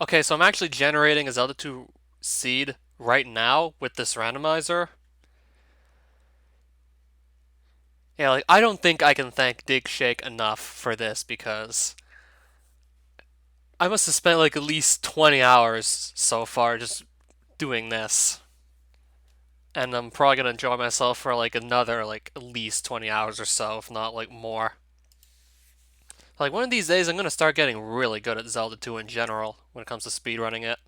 Okay, so I'm actually generating a Zelda 2 seed right now with this randomizer. Yeah, like I don't think I can thank Dig Shake enough for this because I must have spent like at least 20 hours so far just doing this. And I'm probably gonna enjoy myself for like another like at least 20 hours or so, if not like more. Like one of these days I'm gonna start getting really good at Zelda 2 in general when it comes to speedrunning it.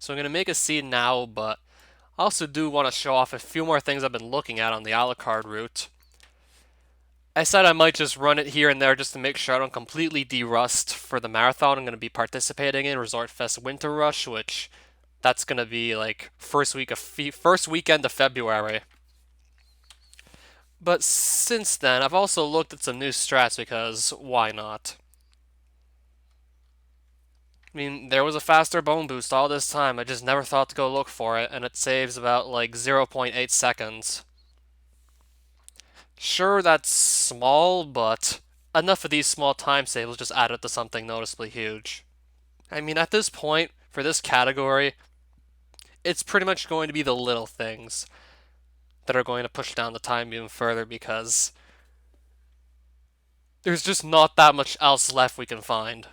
So I'm gonna make a seed now, but I also do want to show off a few more things I've been looking at on the Alucard route. I said I might just run it here and there just to make sure I don't completely derust for the marathon I'm going to be participating in, Resort Fest Winter Rush, which that's going to be like first weekend of February. But since then, I've also looked at some new strats because why not? I mean, there was a faster bone boost all this time. I just never thought to go look for it, and it saves about like zero point 0.8 seconds. Sure, that's small, but enough of these small time saves just add up to something noticeably huge. I mean, at this point, for this category, it's pretty much going to be the little things that are going to push down the time even further because there's just not that much else left we can find.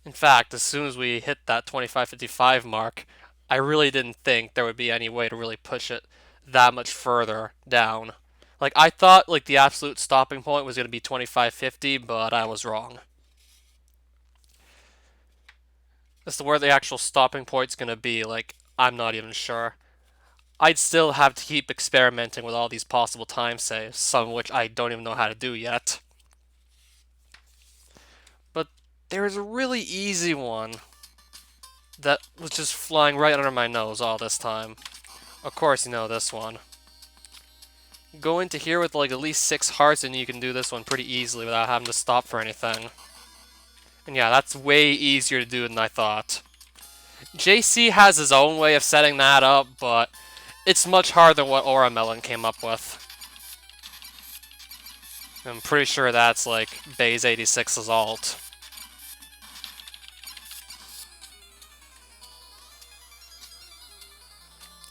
In fact, as soon as we hit that 2555 mark, I really didn't think there would be any way to really push it that much further down. Like I thought like the absolute stopping point was going to be 2550, but I was wrong. As to where the actual stopping point's going to be, like I'm not even sure. I'd still have to keep experimenting with all these possible time saves, some of which I don't even know how to do yet. But there's a really easy one that was just flying right under my nose all this time. Of course, you know this one. Go into here with like at least 6 hearts and you can do this one pretty easily without having to stop for anything. And yeah, that's way easier to do than I thought. JC has his own way of setting that up, but it's much harder than what Aura Melon came up with. I'm pretty sure that's like Baze 86's alt.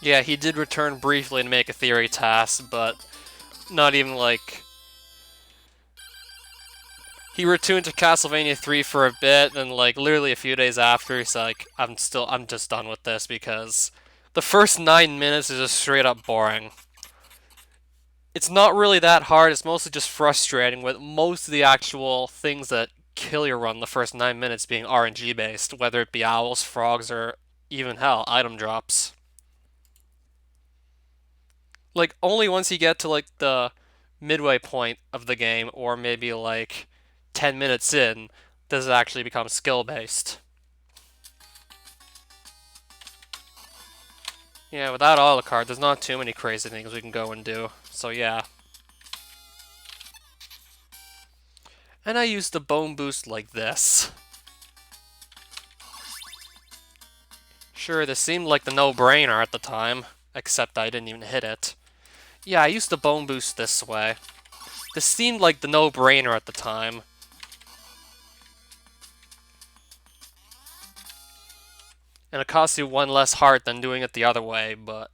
Yeah, he did return briefly to make a theory task, but not even like... He returned to Castlevania 3 for a bit, and like literally a few days after, he's like, I'm just done with this because the first 9 minutes is just straight up boring. It's not really that hard, it's mostly just frustrating with most of the actual things that kill your run the first 9 minutes being RNG based, whether it be owls, frogs, or even hell, item drops. Like only once you get to like the midway point of the game, or maybe like 10 minutes in, does it actually become skill based. Yeah, without Alucard, there's not too many crazy things we can go and do. So yeah. And I used the bone boost like this. Sure, this seemed like the no-brainer at the time, except I didn't even hit it. Yeah, I used the bone boost this way. This seemed like the no-brainer at the time. And it costs you one less heart than doing it the other way, but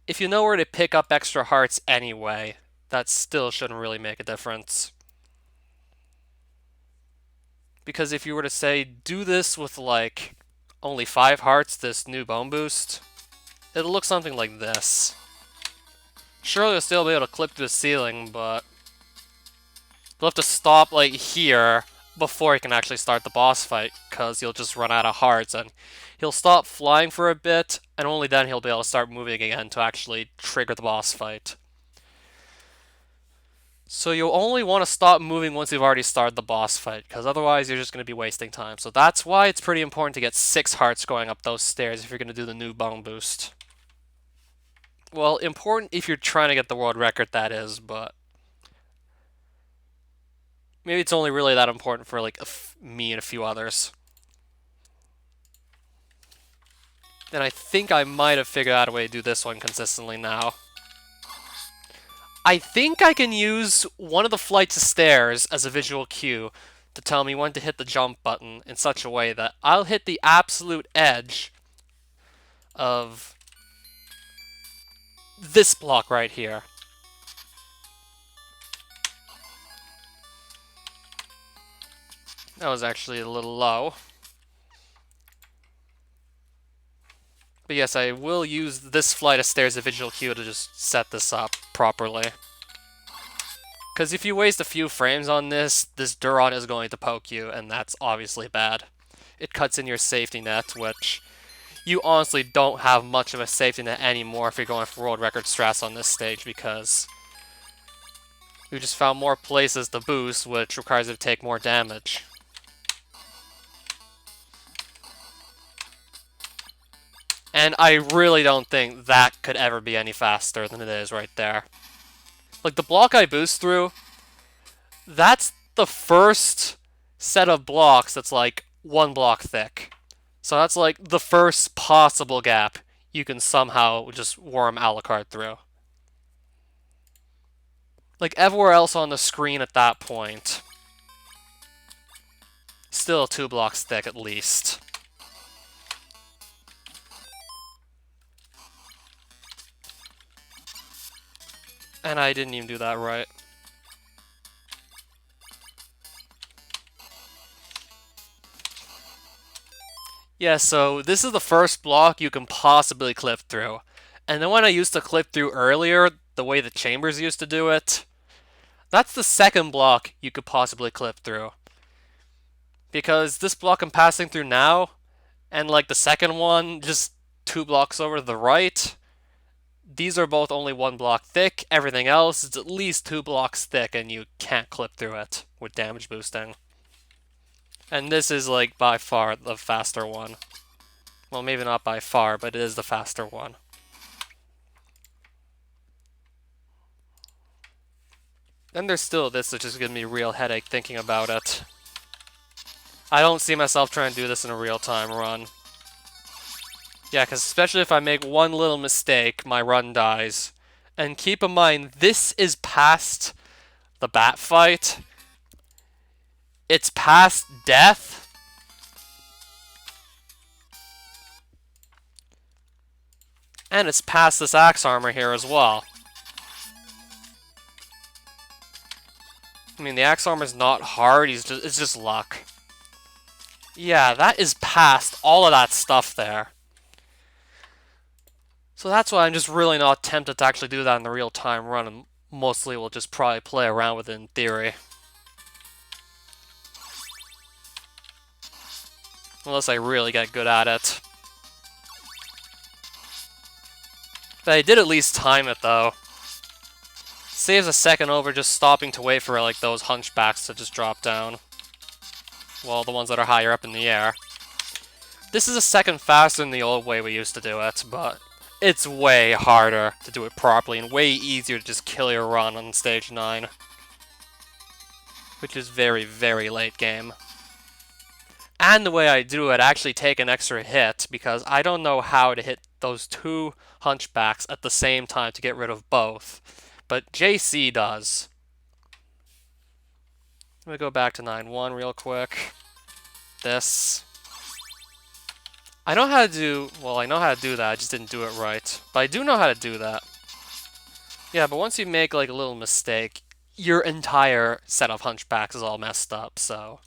if you know where to pick up extra hearts anyway, that still shouldn't really make a difference. Because if you were to say, do this with like only 5 hearts, this new bone boost, it'll look something like this. Surely you'll still be able to clip through the ceiling, but you'll have to stop like here before you can actually start the boss fight, because you'll just run out of hearts, and he'll stop flying for a bit, and only then he'll be able to start moving again to actually trigger the boss fight. So you'll only want to stop moving once you've already started the boss fight, because otherwise you're just going to be wasting time. So that's why it's pretty important to get 6 hearts going up those stairs if you're going to do the new bone boost. Well, important if you're trying to get the world record, that is, but maybe it's only really that important for like me and a few others. And I think I might have figured out a way to do this one consistently now. I think I can use one of the flights of stairs as a visual cue to tell me when to hit the jump button in such a way that I'll hit the absolute edge of this block right here. That was actually a little low. But yes, I will use this flight of stairs as a visual cue to just set this up properly. Because if you waste a few frames on this Duron is going to poke you, and that's obviously bad. It cuts in your safety net, which you honestly don't have much of a safety net anymore if you're going for world record strats on this stage, because we just found more places to boost, which requires you to take more damage. And I really don't think that could ever be any faster than it is right there. Like, the block I boost through, that's the first set of blocks that's like one block thick. So that's like the first possible gap you can somehow just worm Alucard through. Like, everywhere else on the screen at that point, still 2 blocks thick at least. And I didn't even do that right. Yeah, so this is the first block you can possibly clip through. And the one I used to clip through earlier, the way the chambers used to do it, that's the second block you could possibly clip through. Because this block I'm passing through now, and like the second one, just 2 blocks over to the right, these are both only 1 block thick. Everything else is at least 2 blocks thick, and you can't clip through it with damage boosting. And this is like by far the faster one. Well, maybe not by far, but it is the faster one. Then there's still this, which is giving me a real headache thinking about it. I don't see myself trying to do this in a real-time run. Yeah, because especially if I make one little mistake, my run dies. And keep in mind, this is past the bat fight. It's past death. And it's past this axe armor here as well. I mean, the axe armor's not hard, it's just luck. Yeah, that is past all of that stuff there. So that's why I'm just really not tempted to actually do that in the real-time run, and mostly we'll just probably play around with it in theory. Unless I really get good at it. But I did at least time it, though. Saves a second over just stopping to wait for like those hunchbacks to just drop down. Well, the ones that are higher up in the air. This is a second faster than the old way we used to do it, but it's way harder to do it properly and way easier to just kill your run on stage 9. Which is very, very late game. And the way I do it, I actually take an extra hit because I don't know how to hit those 2 hunchbacks at the same time to get rid of both. But JC does. Let me go back to 9-1 real quick. This. I know how to do... Well, I know how to do that, I just didn't do it right. But I do know how to do that. Yeah, but once you make like a little mistake, your entire set of hunchbacks is all messed up, so...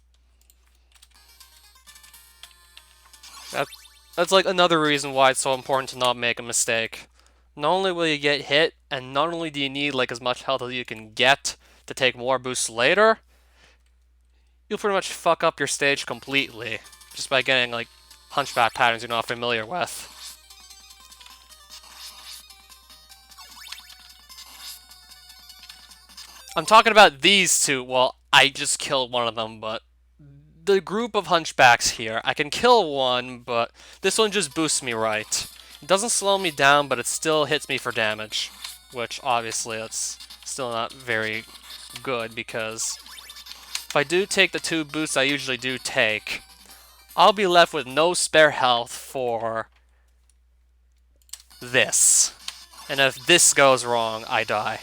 That's like another reason why it's so important to not make a mistake. Not only will you get hit, and not only do you need like as much health as you can get to take more boosts later, you'll pretty much fuck up your stage completely just by getting like hunchback patterns you're not familiar with. I'm talking about these two. Well, I just killed one of them, but the group of hunchbacks here, I can kill one, but this one just boosts me right. It doesn't slow me down, but it still hits me for damage, which obviously it's still not very good because if I do take the 2 boosts I usually do take, I'll be left with no spare health for this. And if this goes wrong, I die.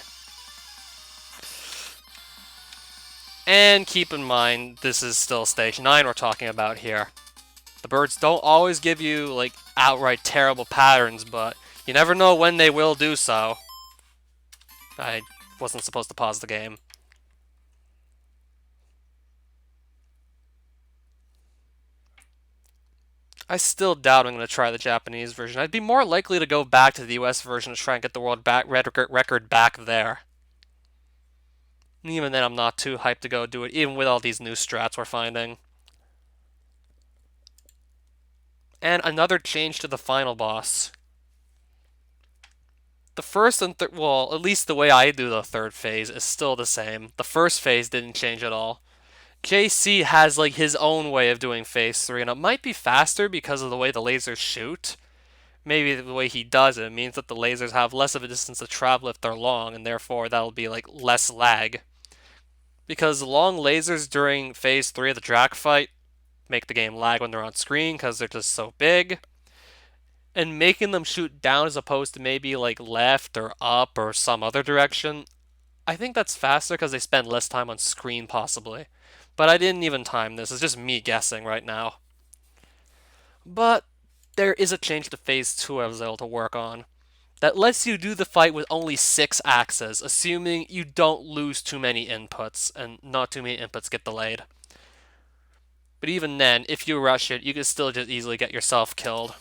And keep in mind, this is still stage 9 we're talking about here. The birds don't always give you, like, outright terrible patterns, but you never know when they will do so. I wasn't supposed to pause the game. I still doubt I'm going to try the Japanese version. I'd be more likely to go back to the US version to try and get the world record back there. And even then, I'm not too hyped to go do it, even with all these new strats we're finding. And another change to the final boss. The first and well, at least the way I do the third phase is still the same. The first phase didn't change at all. JC has like his own way of doing phase 3, and it might be faster because of the way the lasers shoot. Maybe the way he does it means that the lasers have less of a distance to travel if they're long, and therefore that'll be like less lag. Because long lasers during phase 3 of the Drac fight make the game lag when they're on screen because they're just so big. And making them shoot down as opposed to maybe like left or up or some other direction, I think that's faster because they spend less time on screen possibly. But I didn't even time this, it's just me guessing right now. But there is a change to phase 2 I was able to work on that lets you do the fight with only 6 axes, assuming you don't lose too many inputs and not too many inputs get delayed. But even then, if you rush it, you can still just easily get yourself killed.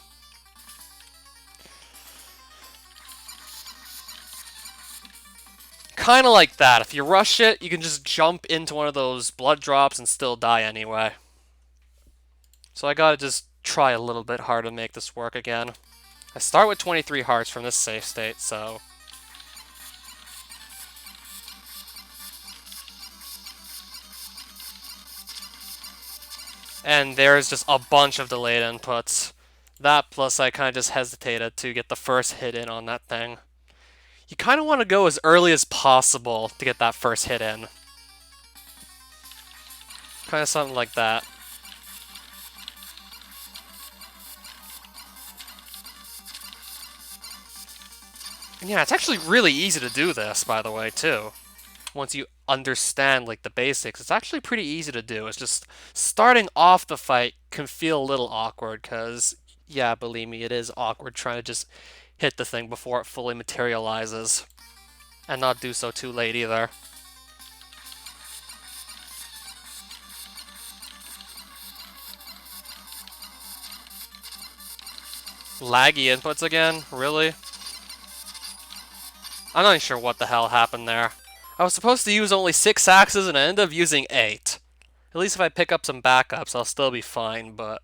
Kind of like that. If you rush it, you can just jump into one of those blood drops and still die anyway. So I gotta just try a little bit harder to make this work again. I start with 23 hearts from this save state, so... And there's just a bunch of delayed inputs. That plus I kind of just hesitated to get the first hit in on that thing. You kind of want to go as early as possible to get that first hit in. Kind of something like that. And yeah, it's actually really easy to do this, by the way, too. Once you understand, like, the basics, it's actually pretty easy to do. It's just starting off the fight can feel a little awkward, because, yeah, believe me, it is awkward trying to just hit the thing before it fully materializes. And not do so too late either. Laggy inputs again? Really? I'm not even sure what the hell happened there. I was supposed to use only 6 axes and I ended up using 8. At least if I pick up some backups, I'll still be fine, but...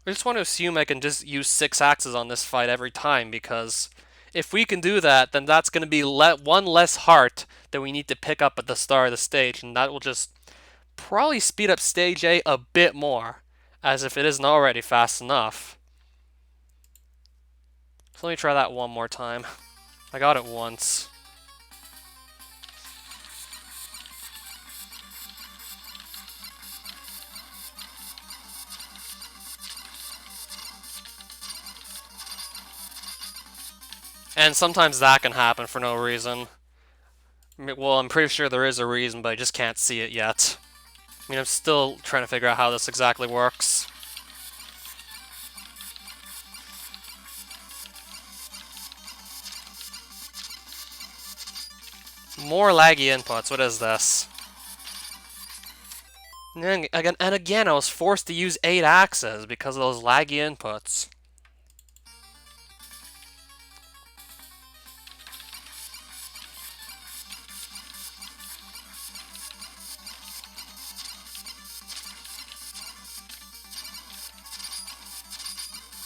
I just want to assume I can just use 6 axes on this fight every time, because if we can do that, then that's going to be one less heart that we need to pick up at the start of the stage, and that will just probably speed up stage A a bit more, as if it isn't already fast enough. So let me try that one more time. I got it once. And sometimes that can happen for no reason. Well, I'm pretty sure there is a reason, but I just can't see it yet. I mean, I'm still trying to figure out how this exactly works. More laggy inputs, what is this? And again, I was forced to use 8 axes because of those laggy inputs.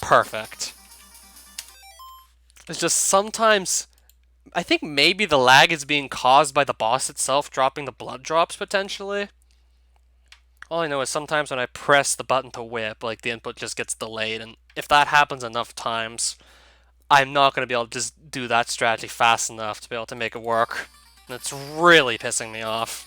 Perfect. It's just sometimes... I think maybe the lag is being caused by the boss itself dropping the blood drops, potentially. All I know is sometimes when I press the button to whip, like, the input just gets delayed, and if that happens enough times, I'm not going to be able to just do that strategy fast enough to be able to make it work. And it's really pissing me off.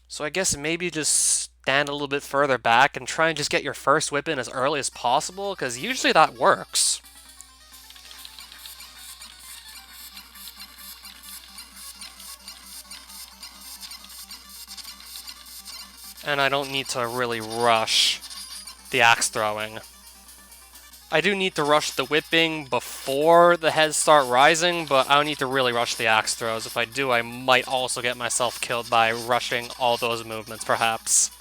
So I guess maybe just stand a little bit further back and try and just get your first whip in as early as possible, because usually that works. And I don't need to really rush the axe throwing. I do need to rush the whipping before the heads start rising, but I don't need to really rush the axe throws. If I do, I might also get myself killed by rushing all those movements, perhaps.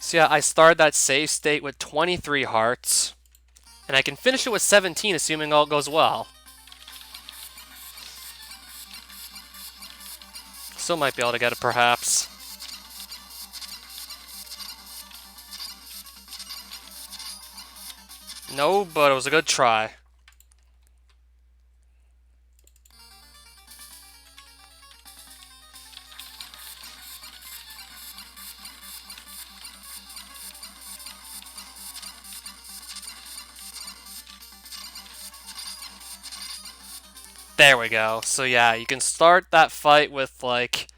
So yeah, I started that save state with 23 hearts, and I can finish it with 17, assuming all goes well. Still might be able to get it, perhaps. No, but it was a good try. There we go. So yeah, you can start that fight with like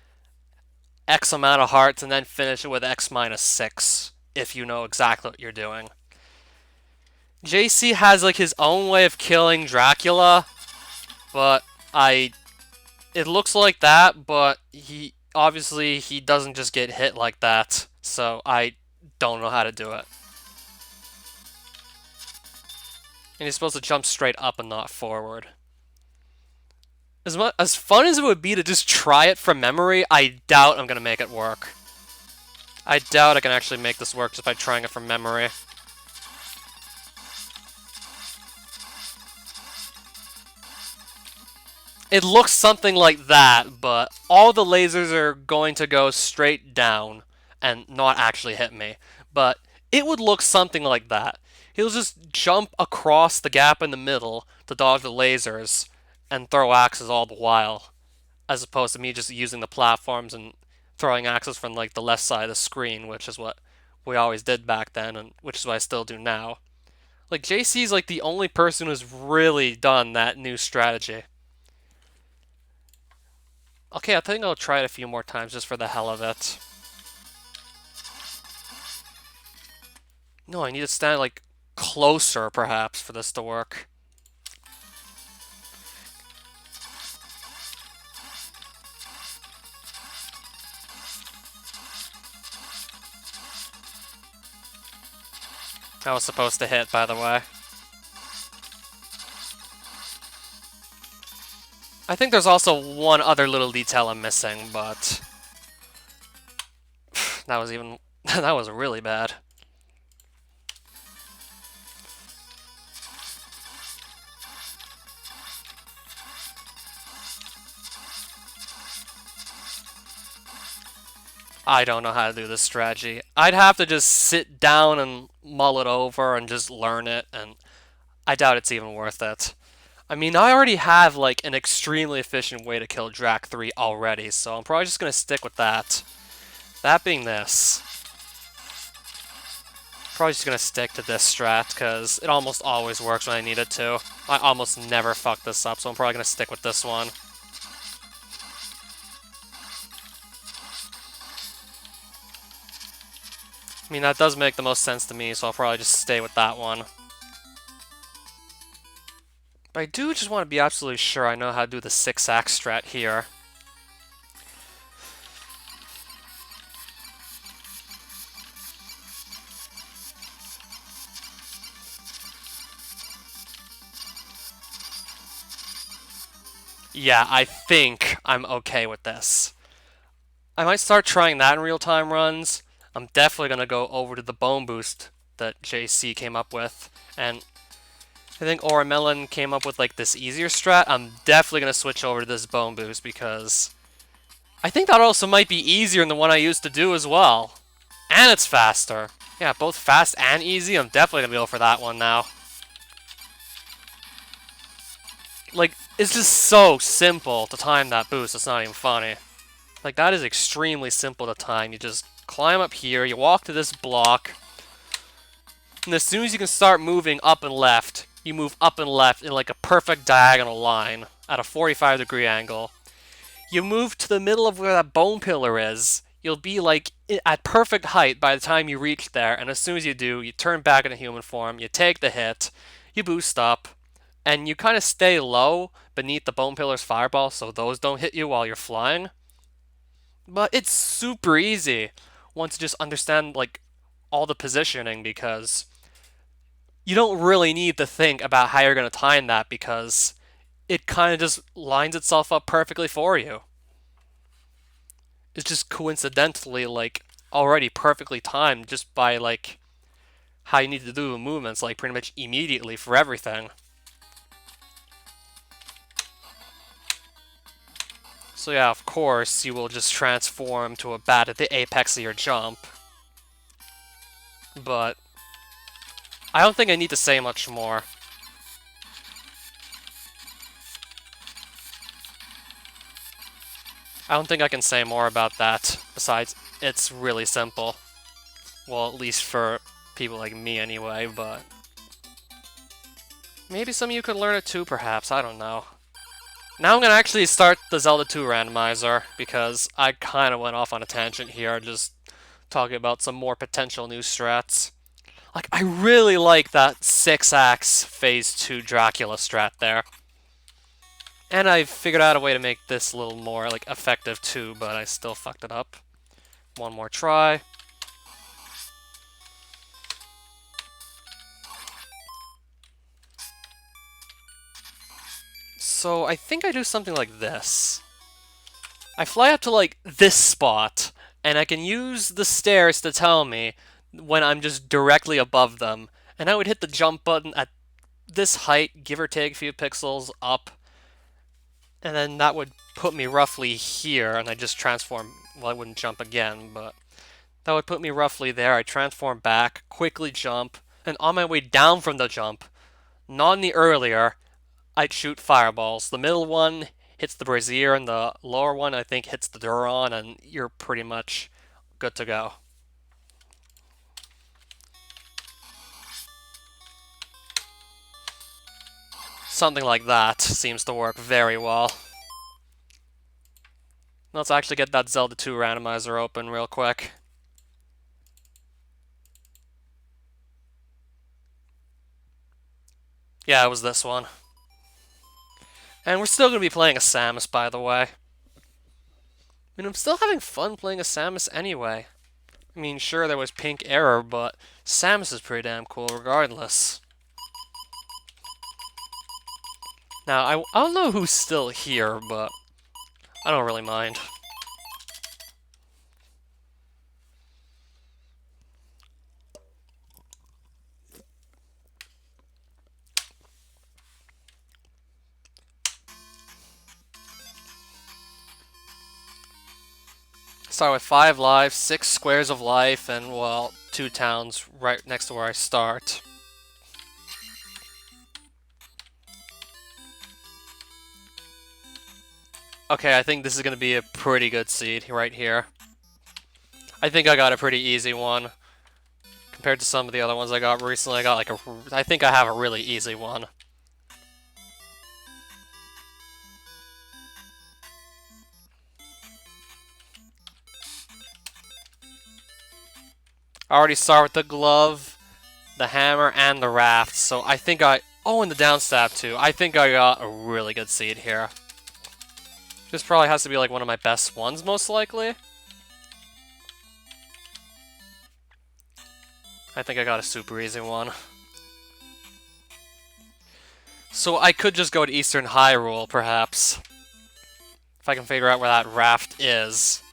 X amount of hearts and then finish it with X minus 6 if you know exactly what you're doing. JC has like his own way of killing Dracula, but it looks like that, but he doesn't just get hit like that, so I don't know how to do it. And he's supposed to jump straight up and not forward. As fun as it would be to just try it from memory, I doubt I'm gonna make it work. I doubt I can actually make this work just by trying it from memory. It looks something like that, but all the lasers are going to go straight down and not actually hit me. But it would look something like that. He'll just jump across the gap in the middle to dodge the lasers and throw axes all the while, as opposed to me just using the platforms and throwing axes from like the left side of the screen, which is what we always did back then, and which is what I still do now. Like JC's like the only person who's really done that new strategy. Okay, I think I'll try it a few more times just for the hell of it. No, I need to stand like closer perhaps for this to work. I was supposed to hit, by the way. I think there's also one other little detail I'm missing, but that was even that was really bad. I don't know how to do this strategy. I'd have to just sit down and mull it over and just learn it, and I doubt it's even worth it. I mean, I already have like an extremely efficient way to kill Drac 3 already, so I'm probably just gonna stick with that. That being this. Probably just gonna stick to this strat, because it almost always works when I need it to. I almost never fuck this up, so I'm probably gonna stick with this one. I mean, that does make the most sense to me, so I'll probably just stay with that one. But I do just want to be absolutely sure I know how to do the 6-axe strat here. Yeah, I think I'm okay with this. I might start trying that in real-time runs. I'm definitely going to go over to the bone boost that JC came up with. And I think Oramelon came up with like this easier strat. I'm definitely going to switch over to this bone boost because I think that also might be easier than the one I used to do as well. And it's faster. Yeah, both fast and easy. I'm definitely going to go for that one now. Like, it's just so simple to time that boost, it's not even funny. Like, that is extremely simple to time. You just climb up here, you walk to this block, and as soon as you can start moving up and left, you move up and left in like a perfect diagonal line. at a 45-degree angle. You move to the middle of where that bone pillar is. You'll be like at perfect height by the time you reach there, and as soon as you do, you turn back into human form, you take the hit, you boost up, and you kind of stay low beneath the bone pillar's fireball so those don't hit you while you're flying. But it's super easy once you just understand like all the positioning, because you don't really need to think about how you're going to time that because it kind of just lines itself up perfectly for you. It's just coincidentally like already perfectly timed just by like how you need to do the movements like pretty much immediately for everything. So yeah, of course, you will just transform to a bat at the apex of your jump. But I don't think I need to say much more. I don't think I can say more about that, besides it's really simple. Well, at least for people like me anyway, but maybe some of you could learn it too, perhaps, I don't know. Now I'm gonna actually start the Zelda 2 randomizer, because I kinda went off on a tangent here, just talking about some more potential new strats. Like, I really like that 6-axe Phase 2 Dracula strat there. And I figured out a way to make this a little more, like, effective too, but I still fucked it up. One more try. So, I think I do something like this. I fly up to, like, this spot, and I can use the stairs to tell me when I'm just directly above them. And I would hit the jump button at this height, give or take a few pixels up, and then that would put me roughly here, and I just transform. Well, I wouldn't jump again, but that would put me roughly there. I transform back, quickly jump, and on my way down from the jump, not any earlier, I'd shoot fireballs. The middle one hits the brazier, and the lower one I think hits the Duron, and you're pretty much good to go. Something like that seems to work very well. Let's actually get that Zelda 2 randomizer open real quick. Yeah, it was this one. And we're still going to be playing a Samus, by the way. I mean, I'm still having fun playing a Samus anyway. I mean, sure, there was Pink Error, but Samus is pretty damn cool regardless. Now, I don't know who's still here, but I don't really mind. Start with 5 lives, 6 squares of life, and, well, 2 towns right next to where I start. Okay, I think this is going to be a pretty good seed right here. I think I got a pretty easy one. Compared to some of the other ones I got recently, I think I have a really easy one. I already start with the glove, the hammer, and the raft, so I think oh, and the downstab too. I think I got a really good seed here. This probably has to be like one of my best ones, most likely. I think I got a super easy one. So I could just go to Eastern Hyrule, perhaps. If I can figure out where that raft is.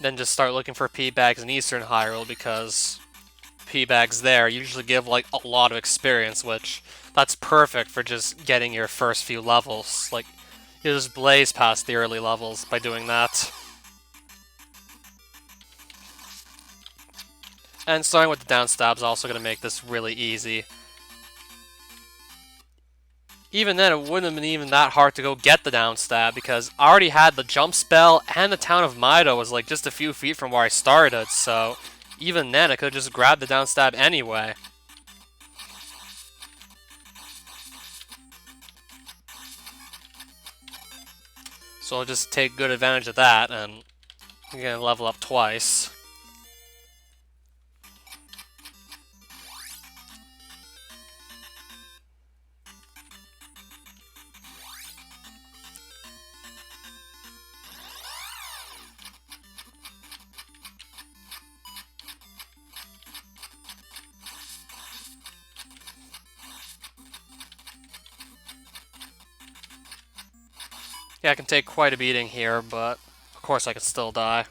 Then just start looking for P-Bags in Eastern Hyrule, because P-Bags there usually give like a lot of experience, which that's perfect for just getting your first few levels. Like, you just blaze past the early levels by doing that. And starting with the downstab is also going to make this really easy. Even then, it wouldn't have been even that hard to go get the downstab, because I already had the jump spell, and the town of Mido was like just a few feet from where I started, so even then I could have just grabbed the downstab anyway. So I'll just take good advantage of that, and I'm gonna level up twice. Yeah, I can take quite a beating here, but of course I could still die.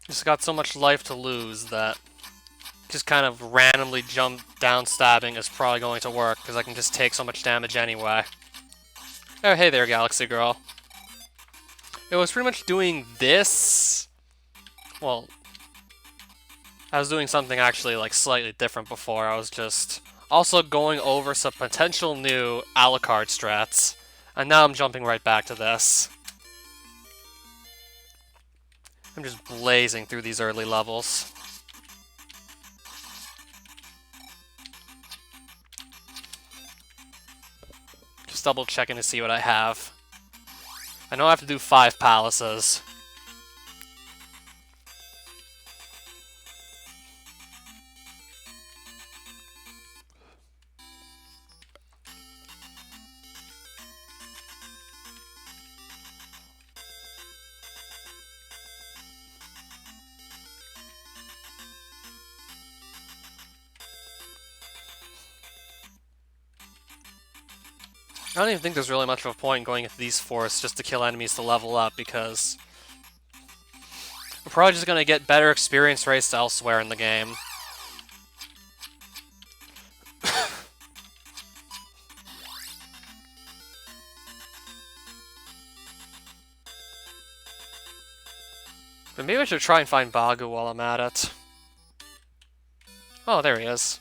Just got so much life to lose that just kind of randomly jump down stabbing is probably going to work, because I can just take so much damage anyway. Oh, hey there, Galaxy Girl. It was pretty much doing this. Well, I was doing something actually like slightly different before. I was just also going over some potential new Alucard strats, and now I'm jumping right back to this. I'm just blazing through these early levels. Just double checking to see what I have. I know I have to do 5 palaces. I don't even think there's really much of a point in going into these forests just to kill enemies to level up, because we're probably just going to get better experience rates elsewhere in the game. But maybe I should try and find Bagu while I'm at it. Oh, there he is.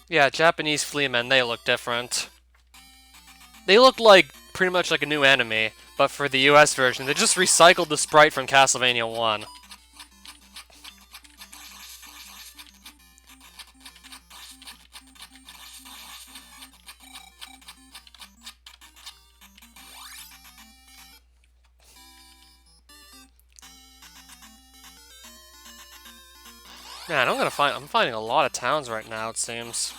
Yeah, Japanese fleamen, they look different. They look like pretty much like a new enemy, but for the US version, they just recycled the sprite from Castlevania 1. Man, I'm finding a lot of towns right now, it seems.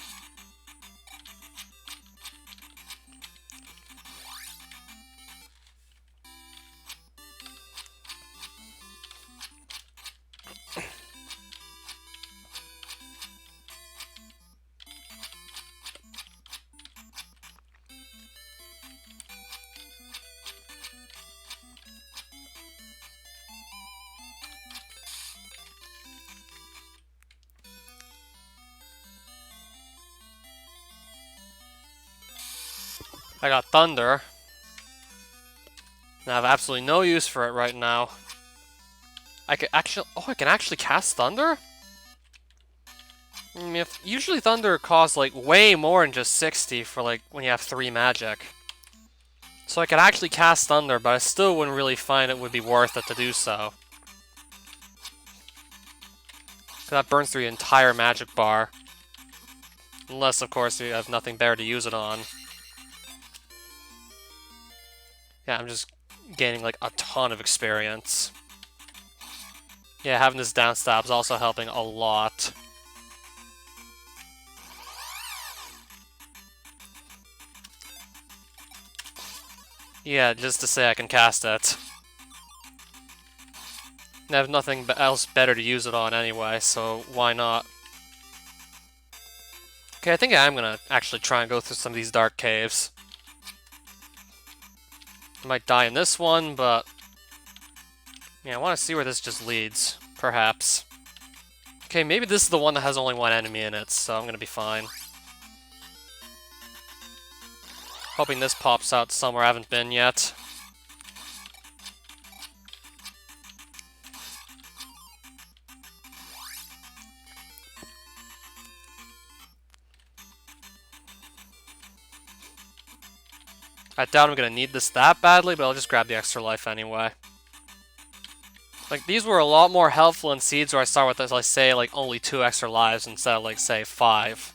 I got Thunder. And I have absolutely no use for it right now. I can actually cast Thunder? Usually Thunder costs like way more than just 60 for like when you have 3 magic. So I could actually cast Thunder, but I still wouldn't really find it would be worth it to do so. That burns through the entire magic bar. Unless, of course, you have nothing better to use it on. Yeah, I'm just gaining like a ton of experience. Yeah, having this down stab is also helping a lot. Yeah, just to say I can cast it. I have nothing else better to use it on anyway, so why not? Okay, I think I'm gonna actually try and go through some of these dark caves. I might die in this one, but yeah, I want to see where this just leads, perhaps. Okay, maybe this is the one that has only 1 enemy in it, so I'm gonna be fine. Hoping this pops out somewhere I haven't been yet. I doubt I'm gonna need this that badly, but I'll just grab the extra life anyway. Like, these were a lot more helpful in Seeds where I start with, as I say, like, only 2 extra lives instead of, like, say, 5.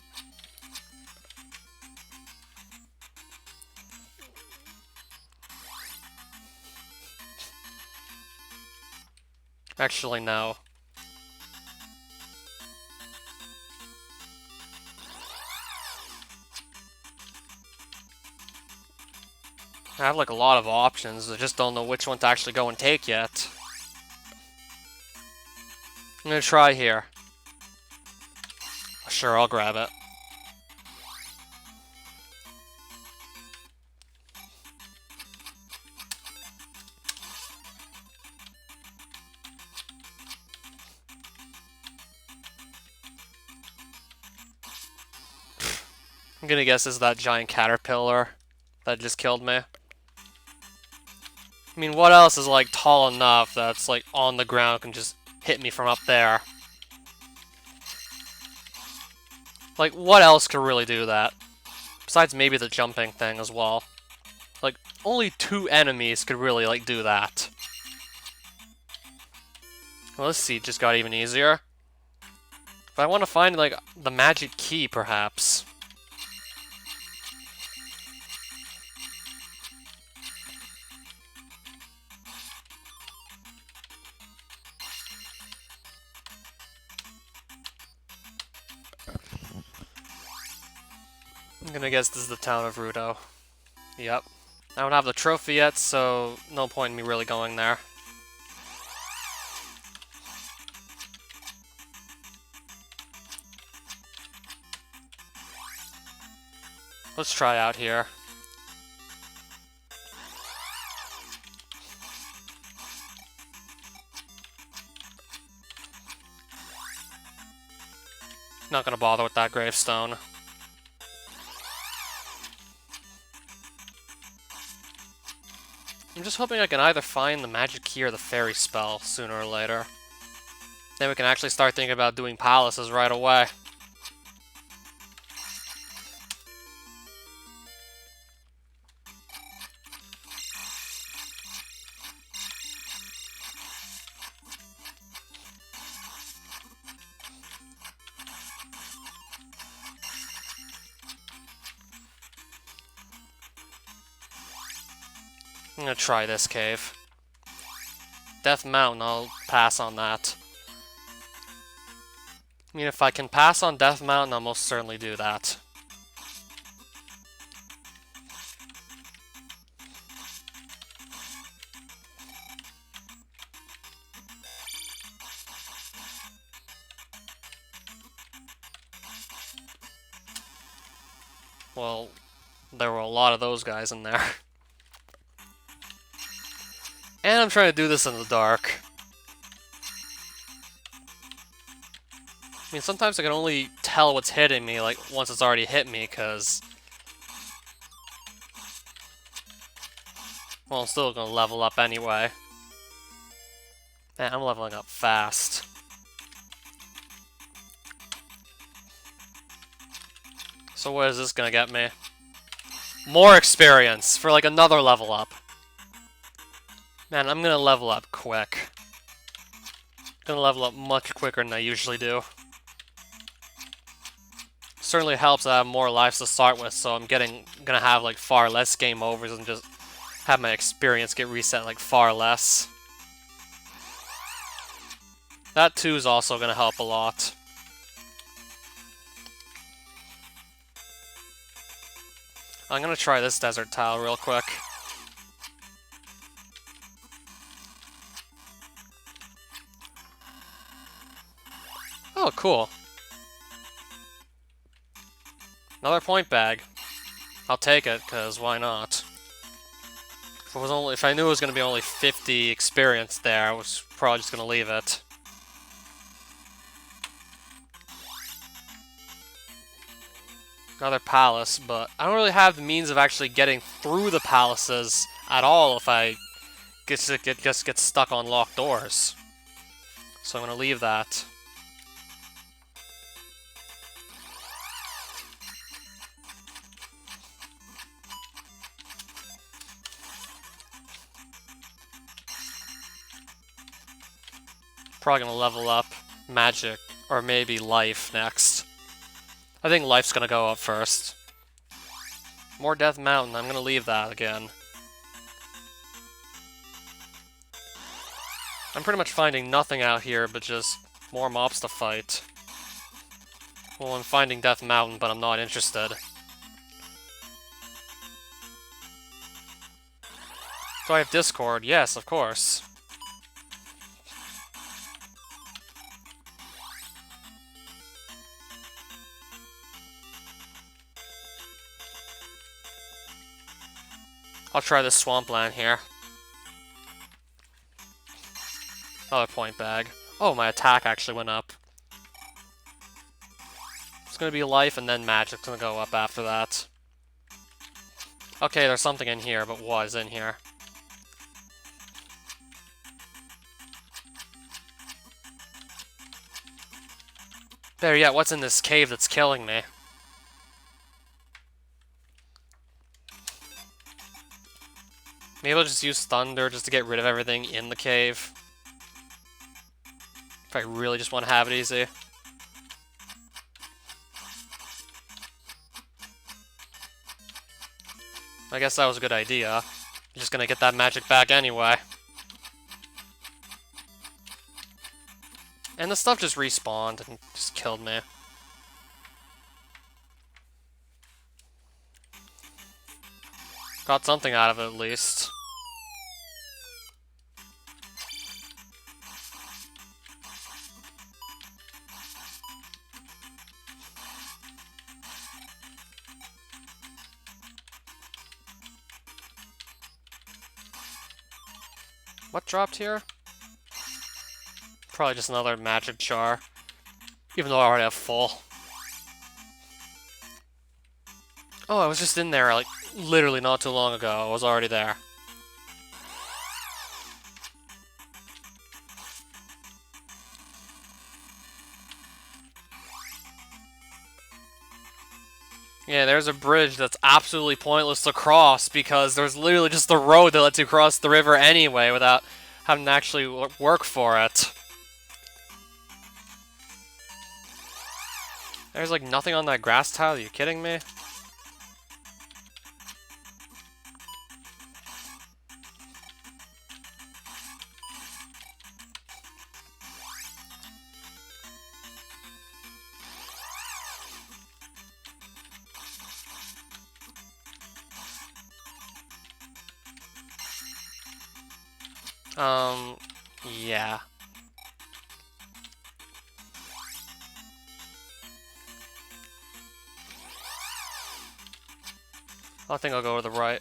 Actually, no. I have like a lot of options, I just don't know which one to actually go and take yet. I'm gonna try here. Sure, I'll grab it. I'm gonna guess this is that giant caterpillar that just killed me. I mean, what else is like tall enough that's like on the ground can just hit me from up there? Like, what else could really do that? Besides maybe the jumping thing as well. Like, only 2 enemies could really like do that. Well, this seed just got even easier. But I want to find like the magic key, perhaps. I'm gonna guess this is the town of Rudo. Yep. I don't have the trophy yet, so no point in me really going there. Let's try out here. Not gonna bother with that gravestone. I'm just hoping I can either find the magic key or the fairy spell sooner or later. Then we can actually start thinking about doing palaces right away. I'm gonna try this cave. Death Mountain, I'll pass on that. I mean, if I can pass on Death Mountain, I'll most certainly do that. Well, there were a lot of those guys in there. And I'm trying to do this in the dark. I mean, sometimes I can only tell what's hitting me, like, once it's already hit me, because... Well, I'm still gonna level up anyway. Man, I'm leveling up fast. So what is this gonna get me? More experience for, like, another level up. Man, I'm gonna level up quick. Gonna level up much quicker than I usually do. Certainly helps that I have more lives to start with, so I'm gonna have like far less game overs and just have my experience get reset like far less. That too is also gonna help a lot. I'm gonna try this desert tile real quick. Oh, cool. Another point bag. I'll take it, cause why not? If I knew it was gonna be only 50 experience there, I was probably just gonna leave it. Another palace, but I don't really have the means of actually getting through the palaces at all if I just get stuck on locked doors. So I'm gonna leave that. Probably gonna level up magic, or maybe life next. I think life's gonna go up first. More Death Mountain, I'm gonna leave that again. I'm pretty much finding nothing out here but just more mobs to fight. Well, I'm finding Death Mountain, but I'm not interested. Do I have Discord? Yes, of course. I'll try this swampland here. Another point bag. Oh, my attack actually went up. It's gonna be life and then magic's gonna go up after that. Okay, there's something in here, but what is in here? Better yet, what's in this cave that's killing me? Maybe I'll just use thunder just to get rid of everything in the cave. If I really just want to have it easy. I guess that was a good idea. I'm just gonna get that magic back anyway. And the stuff just respawned and just killed me. Got something out of it at least. What dropped here? Probably just another magic jar. Even though I already have full. Oh, I was just in there, like, literally not too long ago. I was already there. Yeah, there's a bridge that's absolutely pointless to cross because there's literally just the road that lets you cross the river anyway without having to actually work for it. There's like nothing on that grass tile, are you kidding me? Yeah. I think I'll go to the right.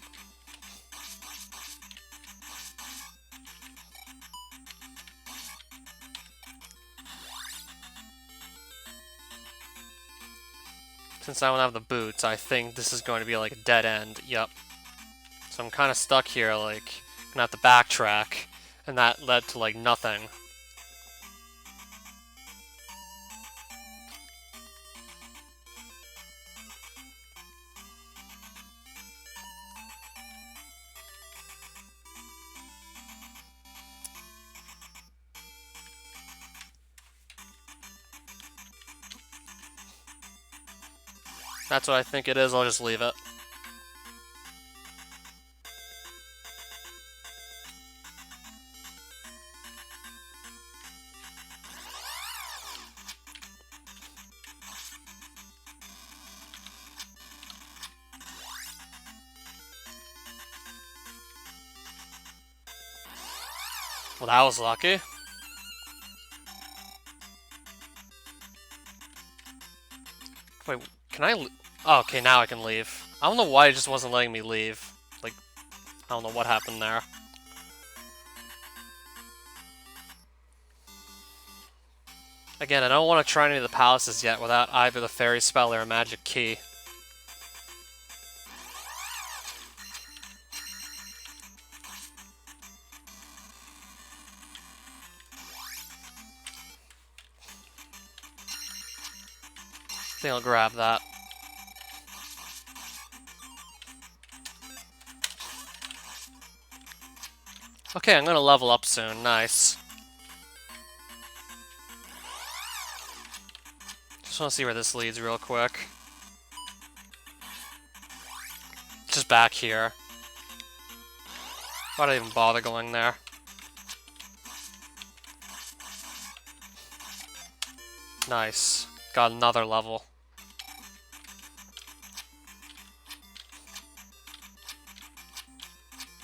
Since I don't have the boots, I think this is going to be like a dead end. Yep. So I'm kind of stuck here, like, gonna have to backtrack, and that led to, like, nothing. That's what I think it is, I'll just leave it. Well, that was lucky. Wait, can I... Oh, okay, now I can leave. I don't know why it just wasn't letting me leave. Like, I don't know what happened there. Again, I don't want to try any of the palaces yet without either the fairy spell or a magic key. I think I'll grab that. Okay, I'm gonna level up soon. Nice. Just want to see where this leads real quick. Just back here. Why'd I even bother going there? Nice. Got another level.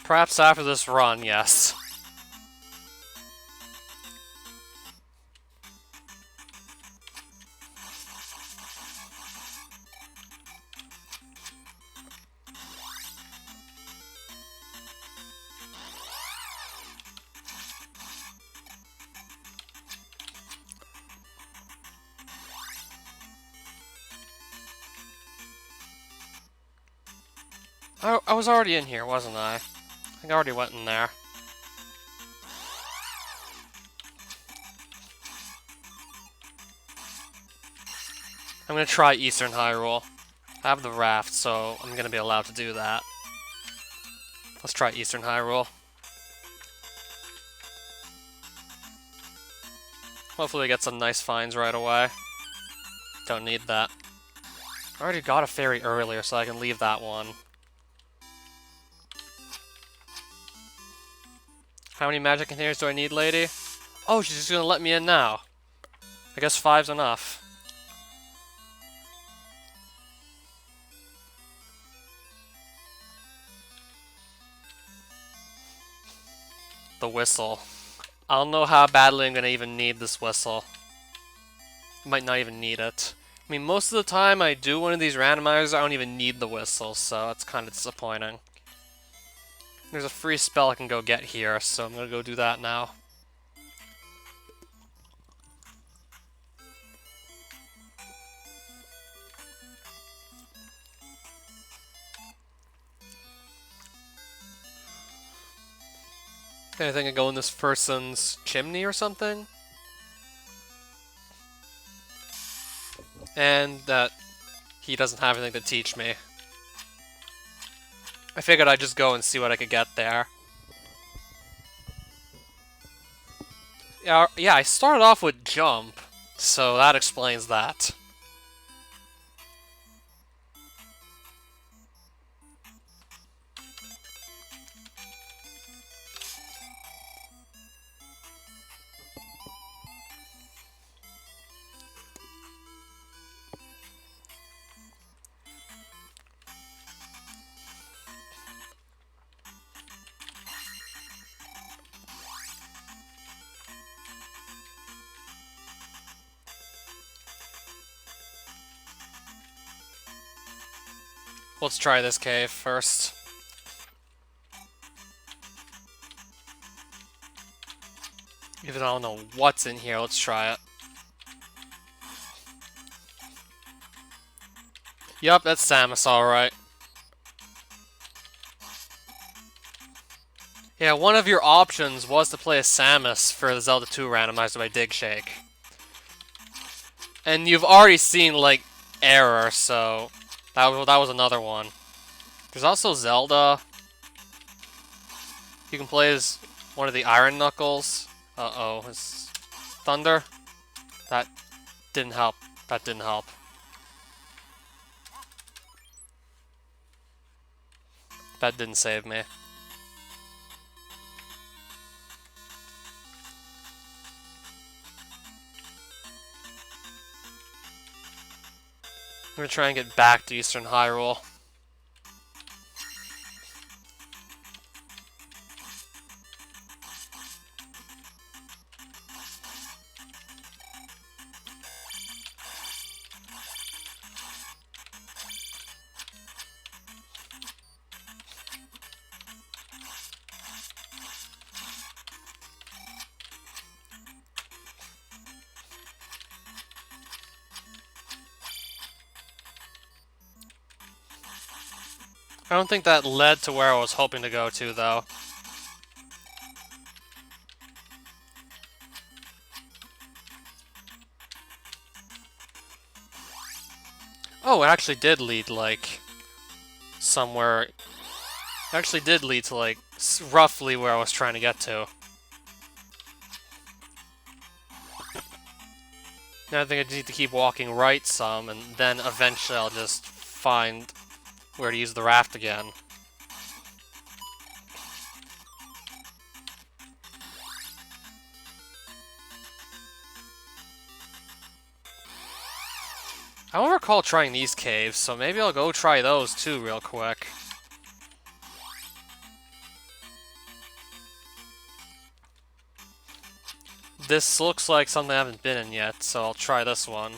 Perhaps after this run, yes. I was already in here, wasn't I? I think I already went in there. I'm gonna try Eastern Hyrule. I have the raft, so I'm gonna be allowed to do that. Let's try Eastern Hyrule. Hopefully we get some nice finds right away. Don't need that. I already got a fairy earlier, so I can leave that one. How many magic containers do I need, lady? Oh, she's just gonna let me in now. I guess 5's enough. The whistle. I don't know how badly I'm gonna even need this whistle. Might not even need it. I mean, most of the time I do one of these randomizers, I don't even need the whistle, so it's kind of disappointing. There's a free spell I can go get here, so I'm gonna go do that now. I think I go in this person's chimney or something? And that he doesn't have anything to teach me. I figured I'd just go and see what I could get there. Yeah, I started off with jump, so that explains that. Let's try this cave first. Even though I don't know what's in here, let's try it. Yup, that's Samus, alright. Yeah, one of your options was to play as Samus for the Zelda II randomizer by Dig Shake. And you've already seen, like, Error, so that was another one. There's also Zelda. You can play as one of the Iron Knuckles. Uh-oh, it's Thunder. That didn't help. That didn't help. That didn't save me. I'm gonna try and get back to Eastern Hyrule. I don't think that led to where I was hoping to go to, though. Oh, it actually did lead, like, somewhere. It actually did lead to, like, roughly where I was trying to get to. Now I think I need to keep walking right some, and then eventually I'll just find where to use the raft again. I don't recall trying these caves, so maybe I'll go try those too real quick. This looks like something I haven't been in yet, so I'll try this one.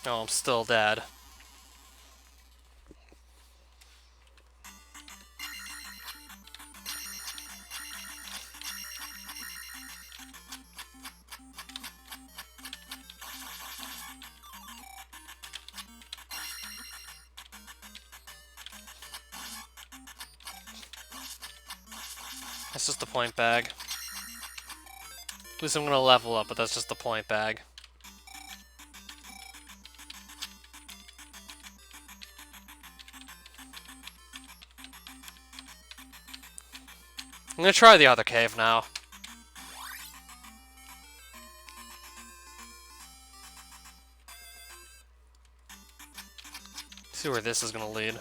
Oh, I'm still dead. That's just the point bag. At least I'm gonna level up, but that's just the point bag. I'm gonna try the other cave now. See where this is gonna lead.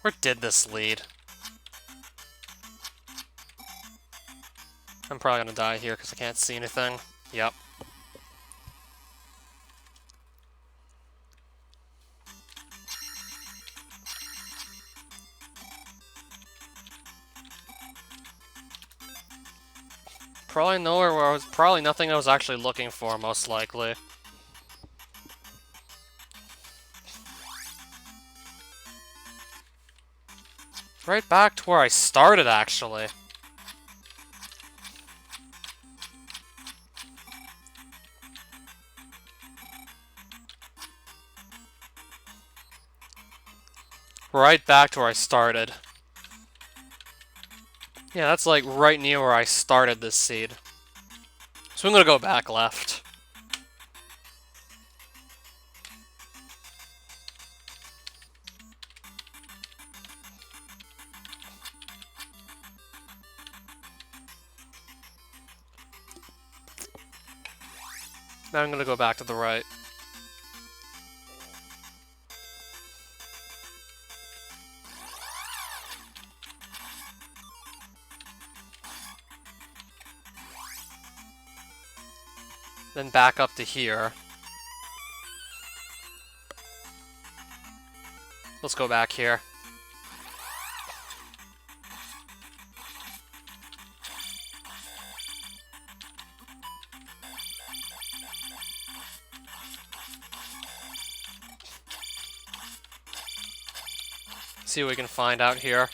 Where did this lead? I'm probably gonna die here because I can't see anything. Yep. Probably nowhere where I was. Probably nothing I was actually looking for, most likely. Right back to where I started, actually. Right back to where I started. Yeah, that's like right near where I started this seed. So I'm gonna go back left. Now I'm gonna go back to the right. Then back up to here. Let's go back here. See what we can find out here.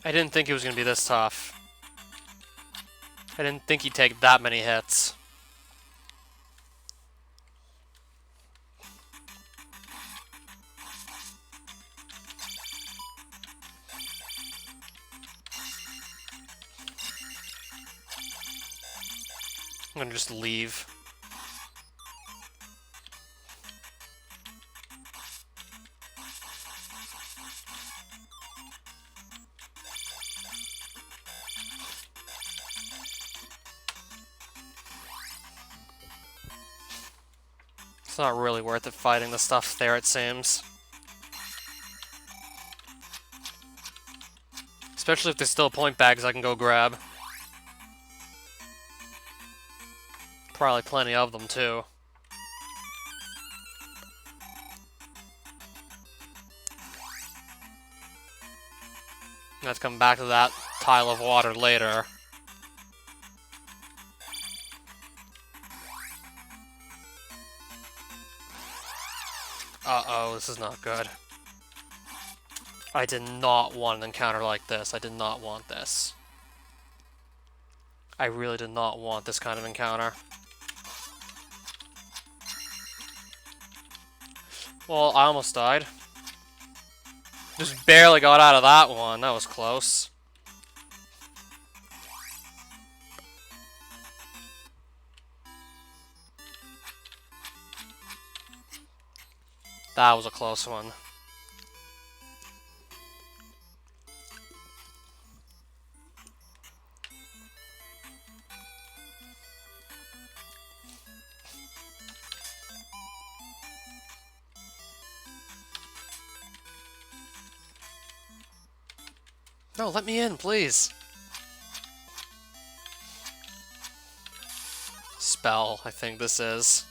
I didn't think it was gonna be this tough. I didn't think he'd take that many hits. I'm gonna just leave. It's not really worth it fighting the stuff there, it seems. Especially if there's still point bags I can go grab. Probably plenty of them, too. Let's come back to that tile of water later. Uh-oh, this is not good. I did not want an encounter like this. I did not want this. I really did not want this kind of encounter. Well, I almost died. Just barely got out of that one. That was close. That was a close one. No, let me in, please. Spell, I think this is.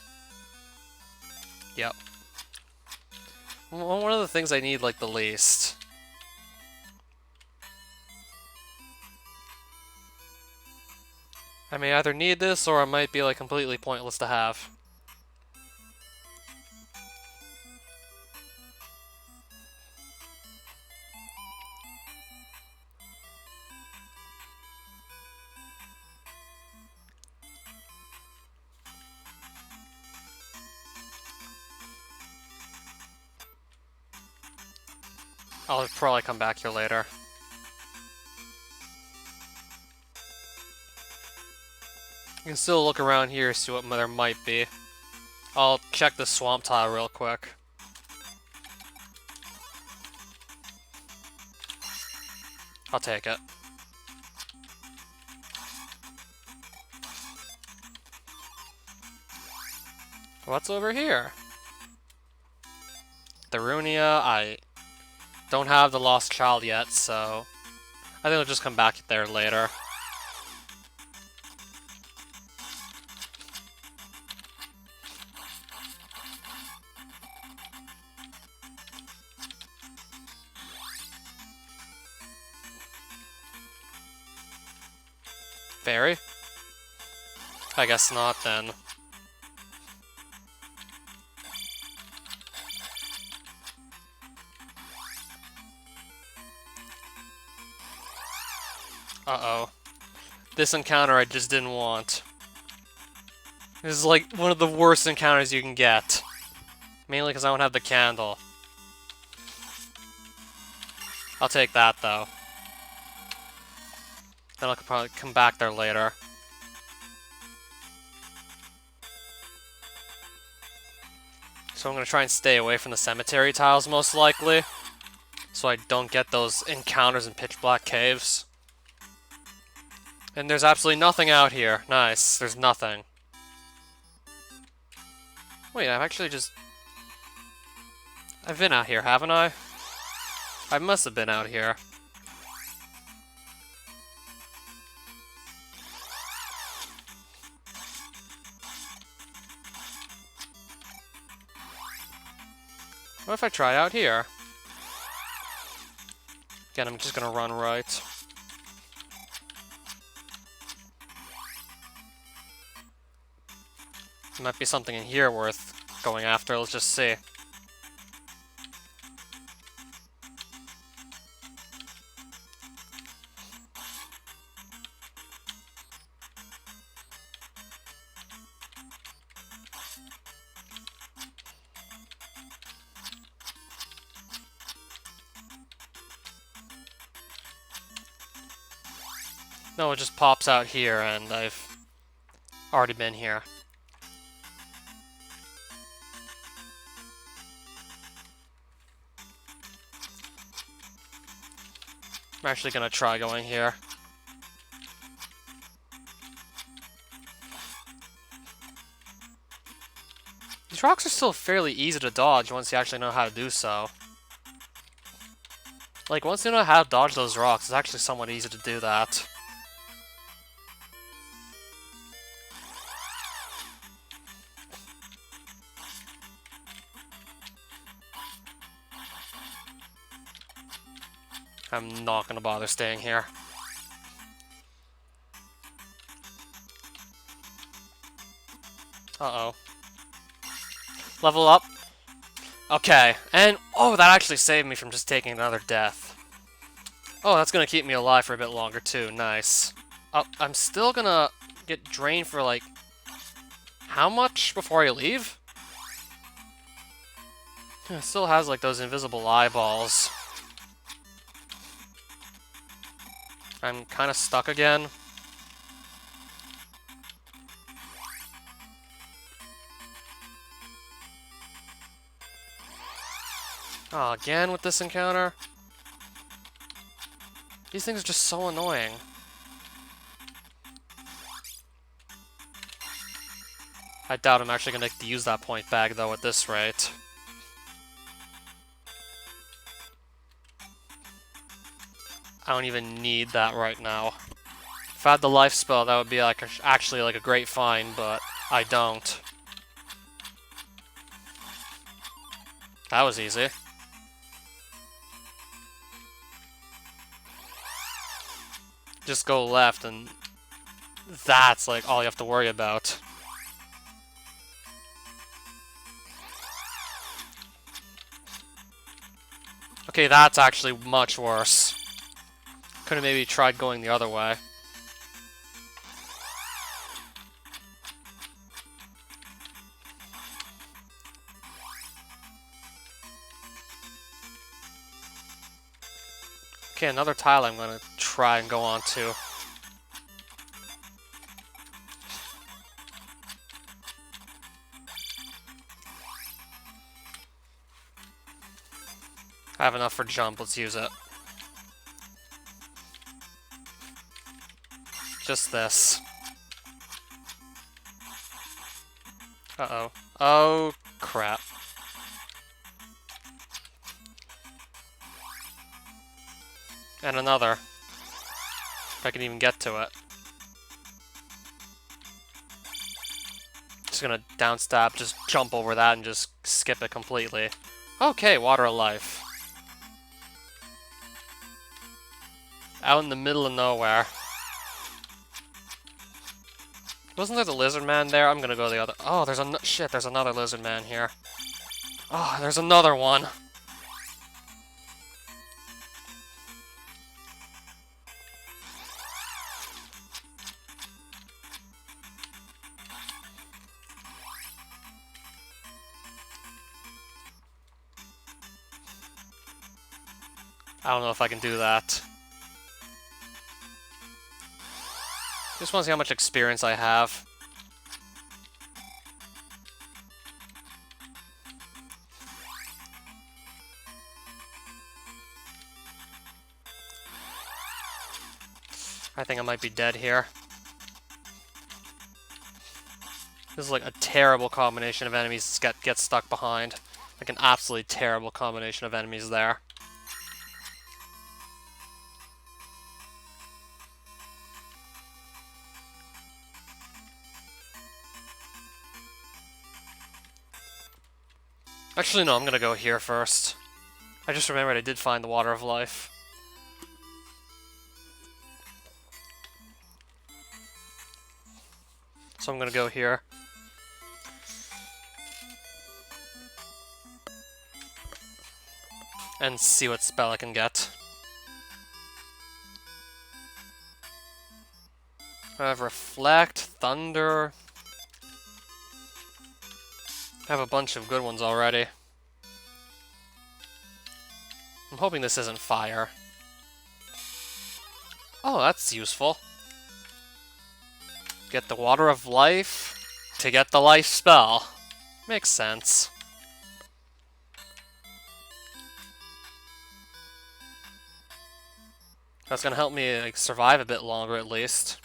Yep. One of the things I need, like, the least. I may either need this, or it might be, like, completely pointless to have. I'll probably come back here later. You can still look around here, see what there might be. I'll check the swamp tile real quick. I'll take it. What's over here? The Runia, I don't have the lost child yet, so I think I'll just come back there later. Fairy? I guess not then. Uh-oh. This encounter I just didn't want. This is like one of the worst encounters you can get. Mainly because I don't have the candle. I'll take that though. Then I'll probably come back there later. So I'm going to try and stay away from the cemetery tiles most likely. So I don't get those encounters in pitch black caves. And there's absolutely nothing out here. Nice, there's nothing. Wait, I've been out here, haven't I? I must have been out here. What if I try out here? Again, I'm just gonna run right. There might be something in here worth going after, let's just see. No, it just pops out here, and I've already been here. I'm actually gonna try going here. These rocks are still fairly easy to dodge once you actually know how to do so. Like, once you know how to dodge those rocks, it's actually somewhat easy to do that. I'm not gonna bother staying here. Uh-oh. Level up. Okay, and oh, that actually saved me from just taking another death. Oh, that's gonna keep me alive for a bit longer too. Nice. Oh, I'm still gonna get drained for like how much before I leave? It still has like those invisible eyeballs. I'm kind of stuck again. Oh, again with this encounter? These things are just so annoying. I doubt I'm actually gonna use that point bag though at this rate. I don't even need that right now. If I had the life spell, that would be like actually like a great find, but I don't. That was easy. Just go left and that's like all you have to worry about. Okay, that's actually much worse. Could've maybe tried going the other way. Okay, another tile I'm gonna try and go on to. I have enough for jump, let's use it. Just this. Uh-oh. Oh, crap. And another. If I can even get to it. Just gonna downstab, just jump over that and just skip it completely. Okay, water of life. Out in the middle of nowhere. Wasn't there the lizard man there? I'm gonna go the other. Oh, there's another lizard man here. Oh, there's another one. I don't know if I can do that. Just want to see how much experience I have. I think I might be dead here. This is like a terrible combination of enemies to get stuck behind. Like an absolutely terrible combination of enemies there. Actually, no, I'm gonna go here first. I just remembered I did find the Water of Life. So I'm gonna go here. And see what spell I can get. I have Reflect, Thunder. I have a bunch of good ones already. I'm hoping this isn't fire. Oh, that's useful. Get the Water of Life to get the life spell. Makes sense. That's gonna help me like survive a bit longer at least.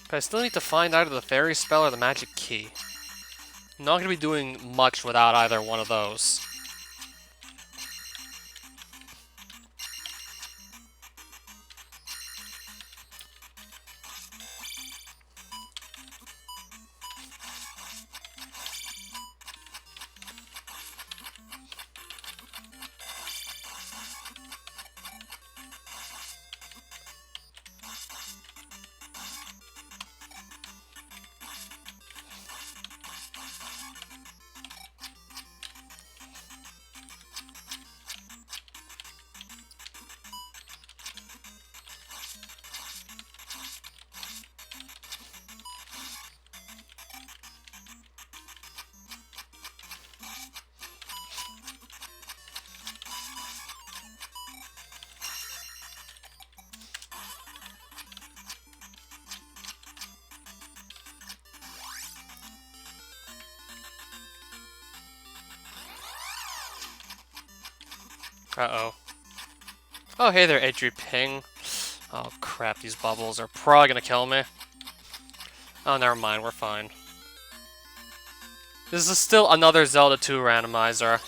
But I still need to find either the fairy spell or the magic key. I'm not gonna be doing much without either one of those. Uh-oh. Oh, hey there, Edry Ping. Oh, crap, these bubbles are probably gonna kill me. Oh, never mind, we're fine. This is still another Zelda 2 randomizer.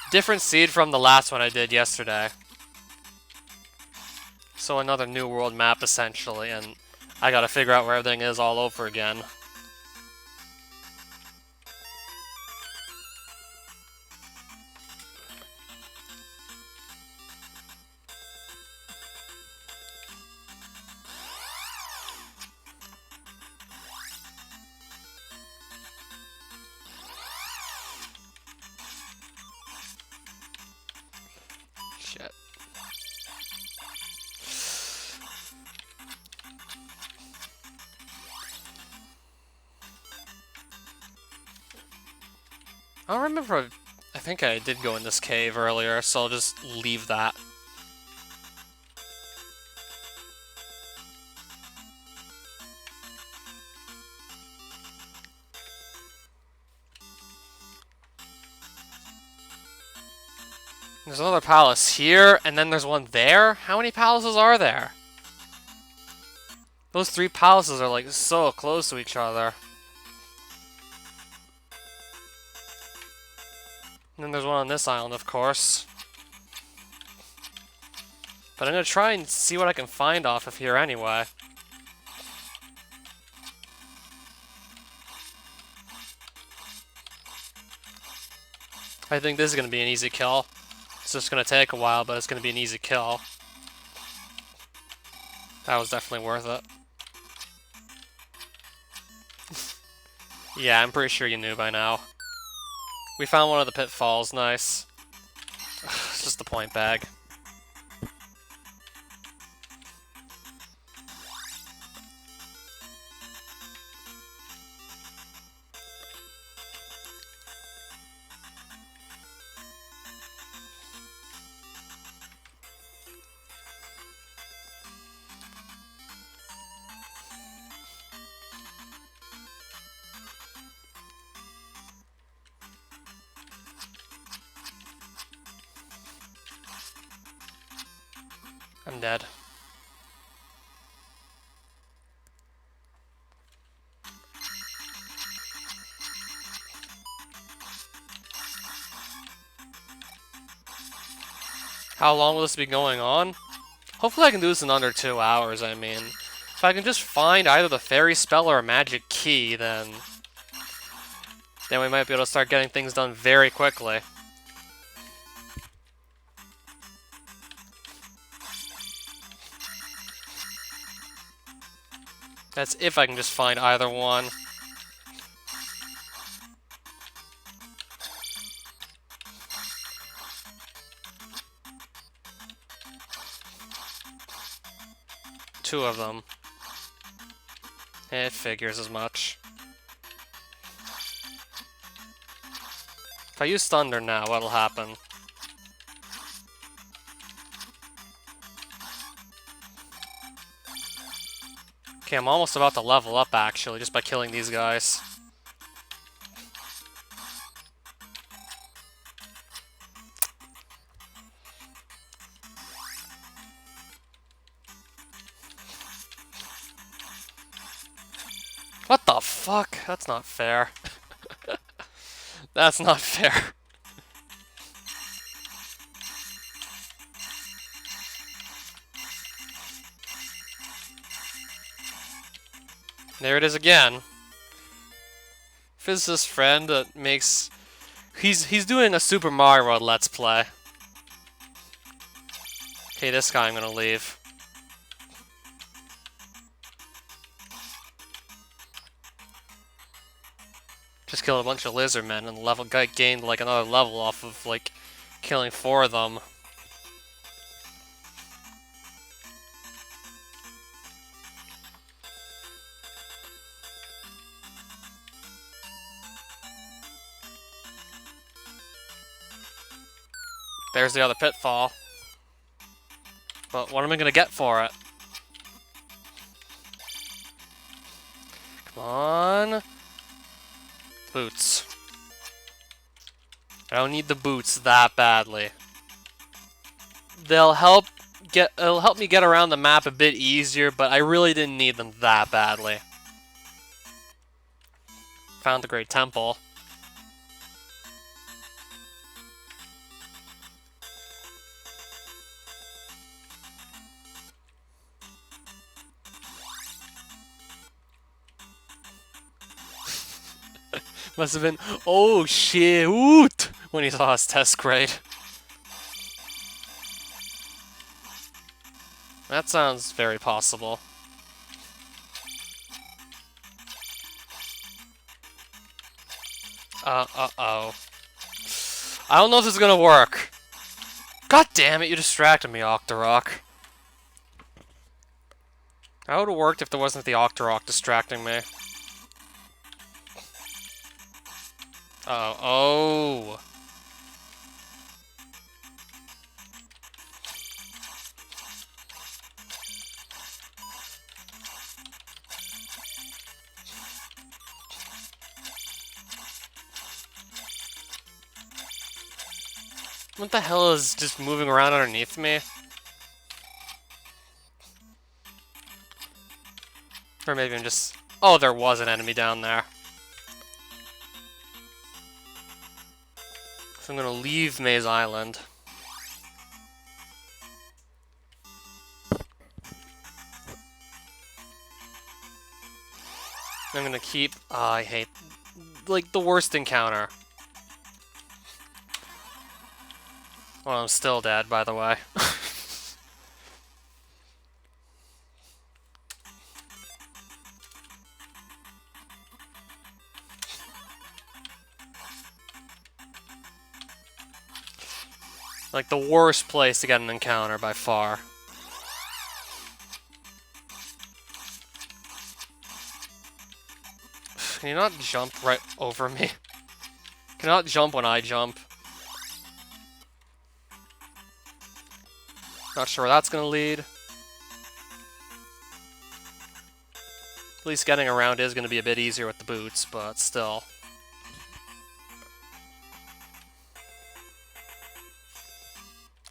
Different seed from the last one I did yesterday. So another new world map, essentially, and I gotta figure out where everything is all over again. Shit. I don't remember. I think I did go in this cave earlier, so I'll just leave that. There's another palace here, and then there's one there? How many palaces are there? Those 3 palaces are like so close to each other. And then there's one on this island, of course. But I'm gonna try and see what I can find off of here anyway. I think this is gonna be an easy kill. It's just gonna take a while, but it's gonna be an easy kill. That was definitely worth it. Yeah, I'm pretty sure you knew by now. We found one of the pitfalls, nice. It's just the point bag. I'm dead. How long will this be going on? Hopefully I can do this in under 2 hours, I mean. If I can just find either the fairy spell or a magic key, then we might be able to start getting things done very quickly. That's if I can just find either one. Two of them. It figures as much. If I use Thunder now, what'll happen? Okay, I'm almost about to level up, actually, just by killing these guys. What the fuck? That's not fair. That's not fair. There it is again. Physicist friend that makes... He's doing a Super Mario World Let's Play. Okay, this guy I'm gonna leave. Just killed a bunch of lizard men and gained like another level off of like killing 4 of them. There's the other pitfall. But what am I gonna get for it? Come on. Boots. I don't need the boots that badly. it'll help me get around the map a bit easier, but I really didn't need them that badly. Found the Great Temple. Must have been, oh shit, when he saw his test grade. That sounds very possible. Uh-oh. I don't know if this is gonna work. God damn it, you distracted me, Octorok. That would have worked if there wasn't the Octorok distracting me. Uh-oh. Oh. What the hell is just moving around underneath me? Or maybe I'm just... Oh, there was an enemy down there. So I'm gonna leave Maze Island. I'm gonna keep... I hate... Like, the worst encounter. Well, I'm still dead, by the way. Like, the worst place to get an encounter, by far. Can you not jump right over me? Can you not jump when I jump? Not sure where that's gonna lead. At least getting around is gonna be a bit easier with the boots, but still.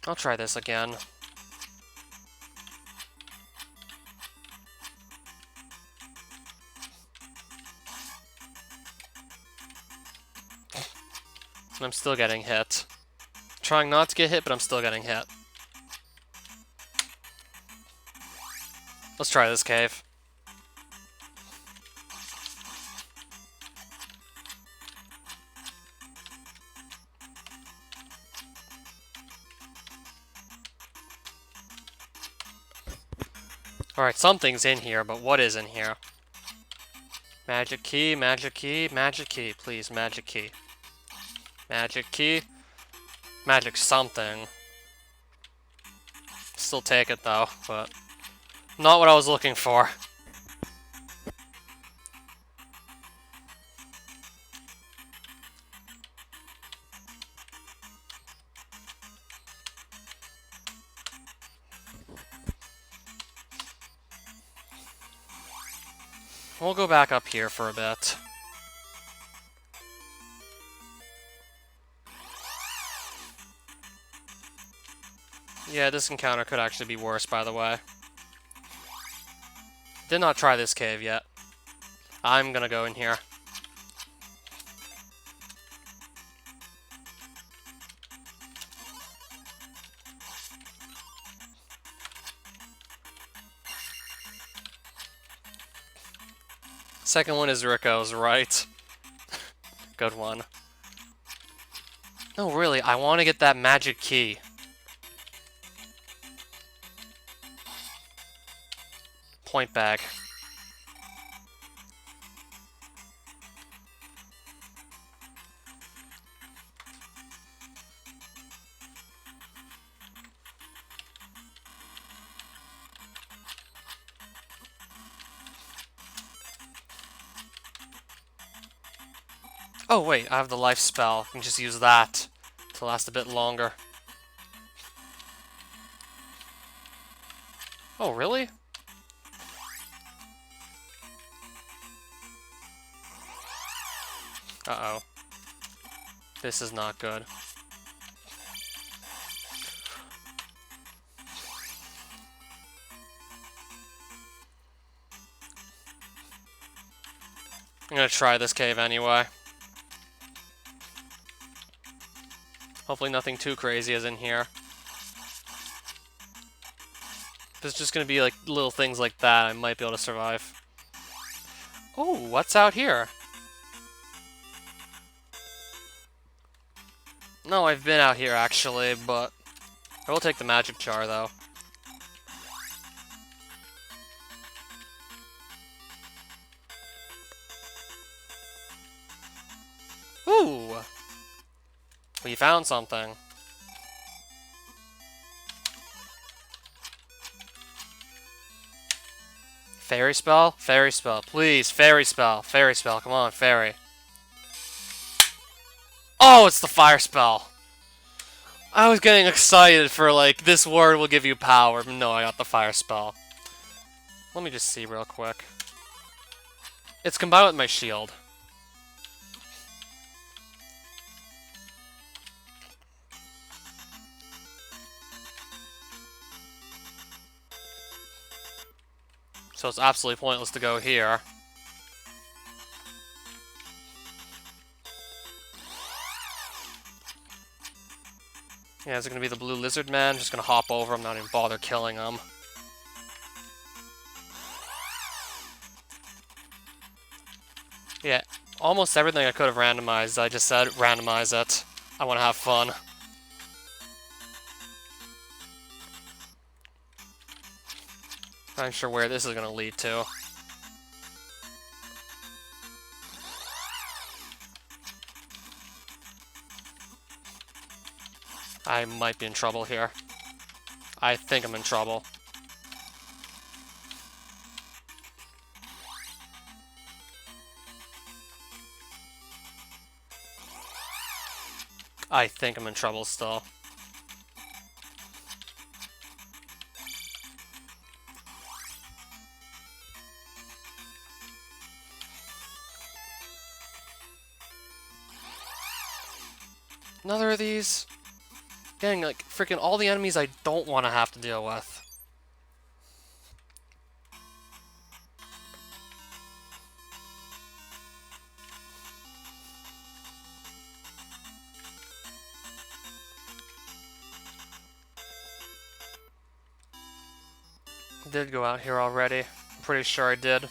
I'll try this again. And I'm still getting hit. Trying not to get hit, but I'm still getting hit. Let's try this cave. Alright, something's in here, but what is in here? Magic key, magic key, magic key. Please, magic key. Magic key. Magic something. Still take it though, but not what I was looking for. We'll go back up here for a bit. Yeah, this encounter could actually be worse, by the way. Did not try this cave yet. I'm gonna go in here. Second one is Rico's, right? Good one. No, really, I want to get that magic key. Point bag. Oh wait, I have the life spell. I can just use that to last a bit longer. Oh, really? Uh-oh. This is not good. I'm gonna try this cave anyway. Hopefully nothing too crazy is in here. If it's just gonna be like little things like that, I might be able to survive. Oh, what's out here? No, I've been out here actually, but I will take the magic jar though. Ooh! We found something. Fairy spell? Fairy spell. Please, fairy spell. Fairy spell. Come on, fairy. Oh, it's the fire spell! I was getting excited for, like, this word will give you power. No, I got the fire spell. Let me just see real quick. It's combined with my shield. So it's absolutely pointless to go here. Yeah, is it gonna be the blue lizard man? I'm just gonna hop over him, not even bother killing him. Yeah, almost everything I could have randomized, I just said randomize it. I wanna have fun. I'm sure where this is gonna lead to. I might be in trouble here. I think I'm in trouble. I think I'm in trouble still. Another of these? Getting, like, freaking all the enemies I don't want to have to deal with. Did go out here already. I'm pretty sure I did.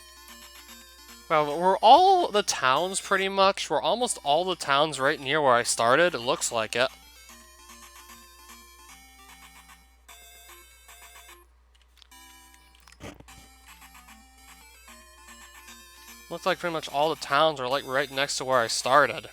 Well, we're all the towns, pretty much. We're almost all the towns right near where I started. It looks like it. Looks like pretty much all the towns are like right next to where I started.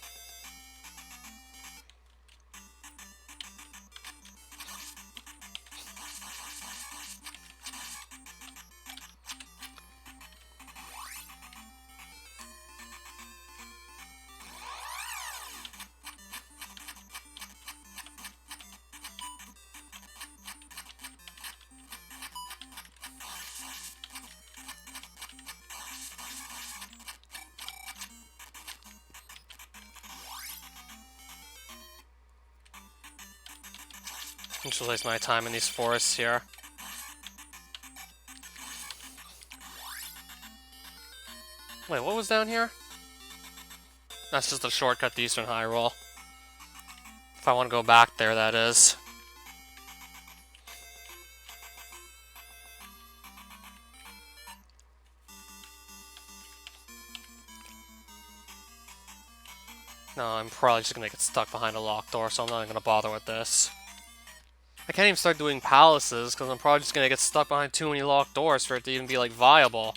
Just waste my time in these forests here. Wait, what was down here? That's just a shortcut to Eastern Hyrule. If I want to go back there, that is. No, I'm probably just gonna get stuck behind a locked door, so I'm not even gonna bother with this. I can't even start doing palaces, because I'm probably just gonna get stuck behind too many locked doors for it to even be, like, viable.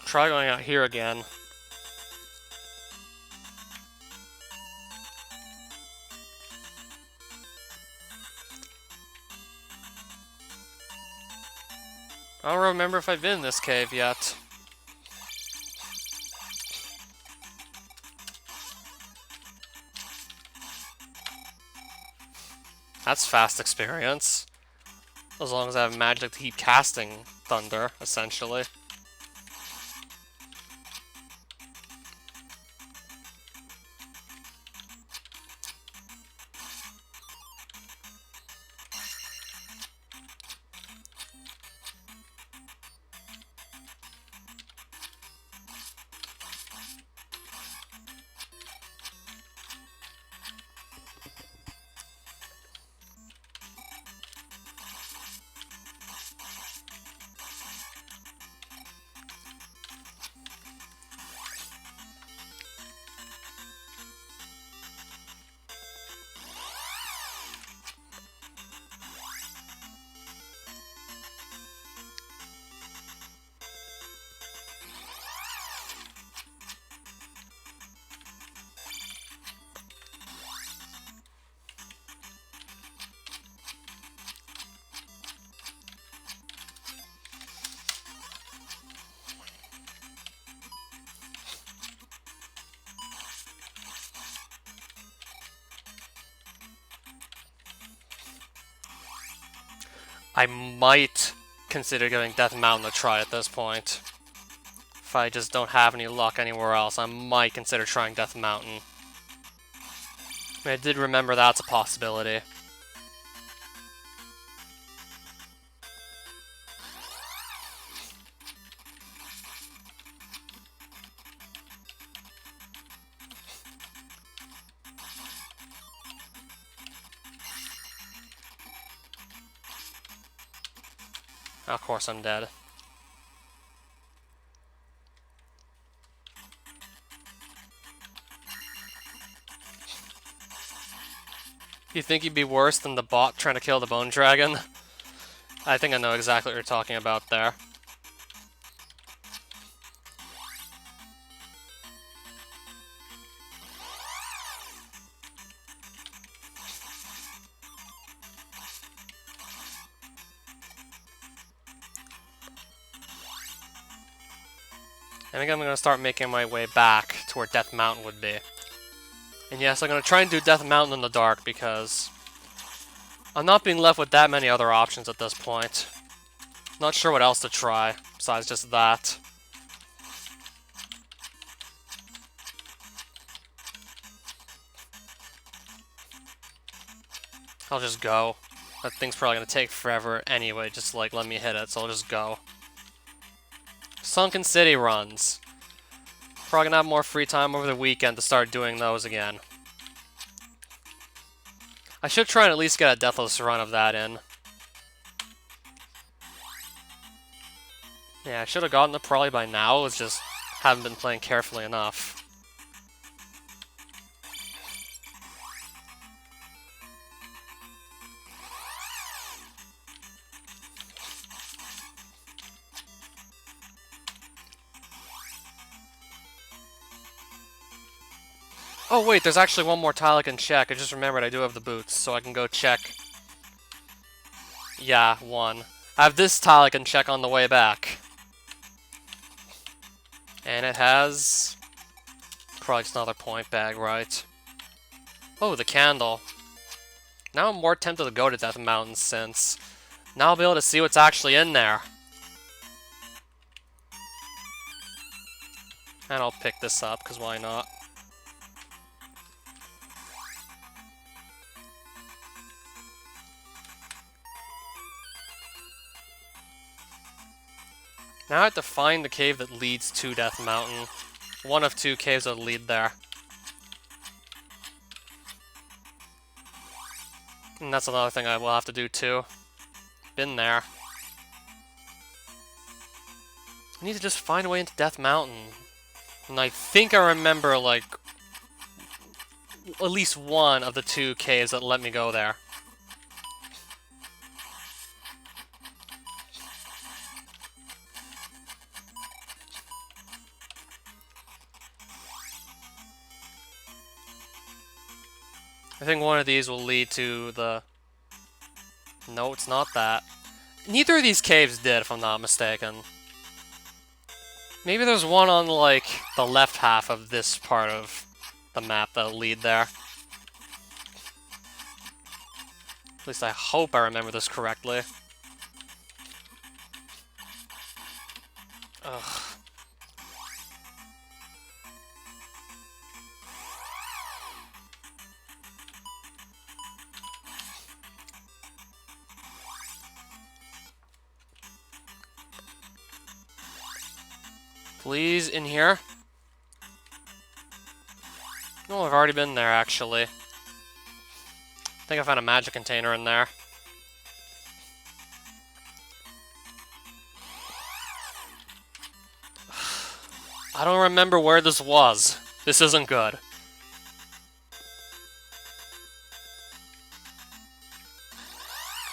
Try going out here again. I don't remember if I've been in this cave yet. That's fast experience. As long as I have magic to keep casting thunder, essentially. I might consider giving Death Mountain a try at this point. If I just don't have any luck anywhere else, I might consider trying Death Mountain. I did remember that's a possibility. Of course I'm dead. You think you'd be worse than the bot trying to kill the Bone Dragon? I think I know exactly what you're talking about there. I think I'm going to start making my way back to where Death Mountain would be. And yes, I'm going to try and do Death Mountain in the dark because I'm not being left with that many other options at this point. Not sure what else to try besides just that. I'll just go. That thing's probably going to take forever anyway, just like let me hit it, so I'll just go. Sunken City runs. Probably gonna have more free time over the weekend to start doing those again. I should try and at least get a deathless run of that in. Yeah, I should have gotten it probably by now, it's just haven't been playing carefully enough. Oh wait, there's actually one more tile I can check. I just remembered I do have the boots, so I can go check. Yeah, one. I have this tile I can check on the way back. And it has... probably just another point bag, right? Oh, the candle. Now I'm more tempted to go to Death Mountain since now I'll be able to see what's actually in there. And I'll pick this up, because why not? Now I have to find the cave that leads to Death Mountain. One of two caves that lead there. And that's another thing I will have to do too. Been there. I need to just find a way into Death Mountain. And I think I remember, like, at least one of the two caves that let me go there. I think one of these will lead to the... No, it's not that. Neither of these caves did, if I'm not mistaken. Maybe there's one on, like, the left half of this part of the map that'll lead there. At least I hope I remember this correctly. Ugh. Please, in here. Oh, I've already been there, actually. I think I found a magic container in there. I don't remember where this was. This isn't good.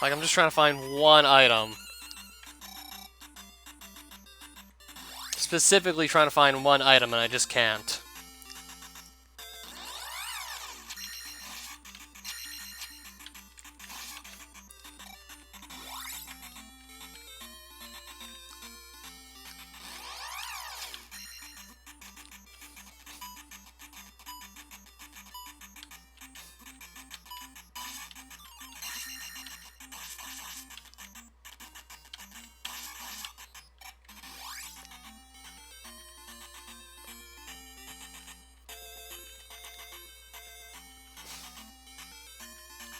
Like, I'm just trying to find one item. Specifically trying to find one item, and I just can't.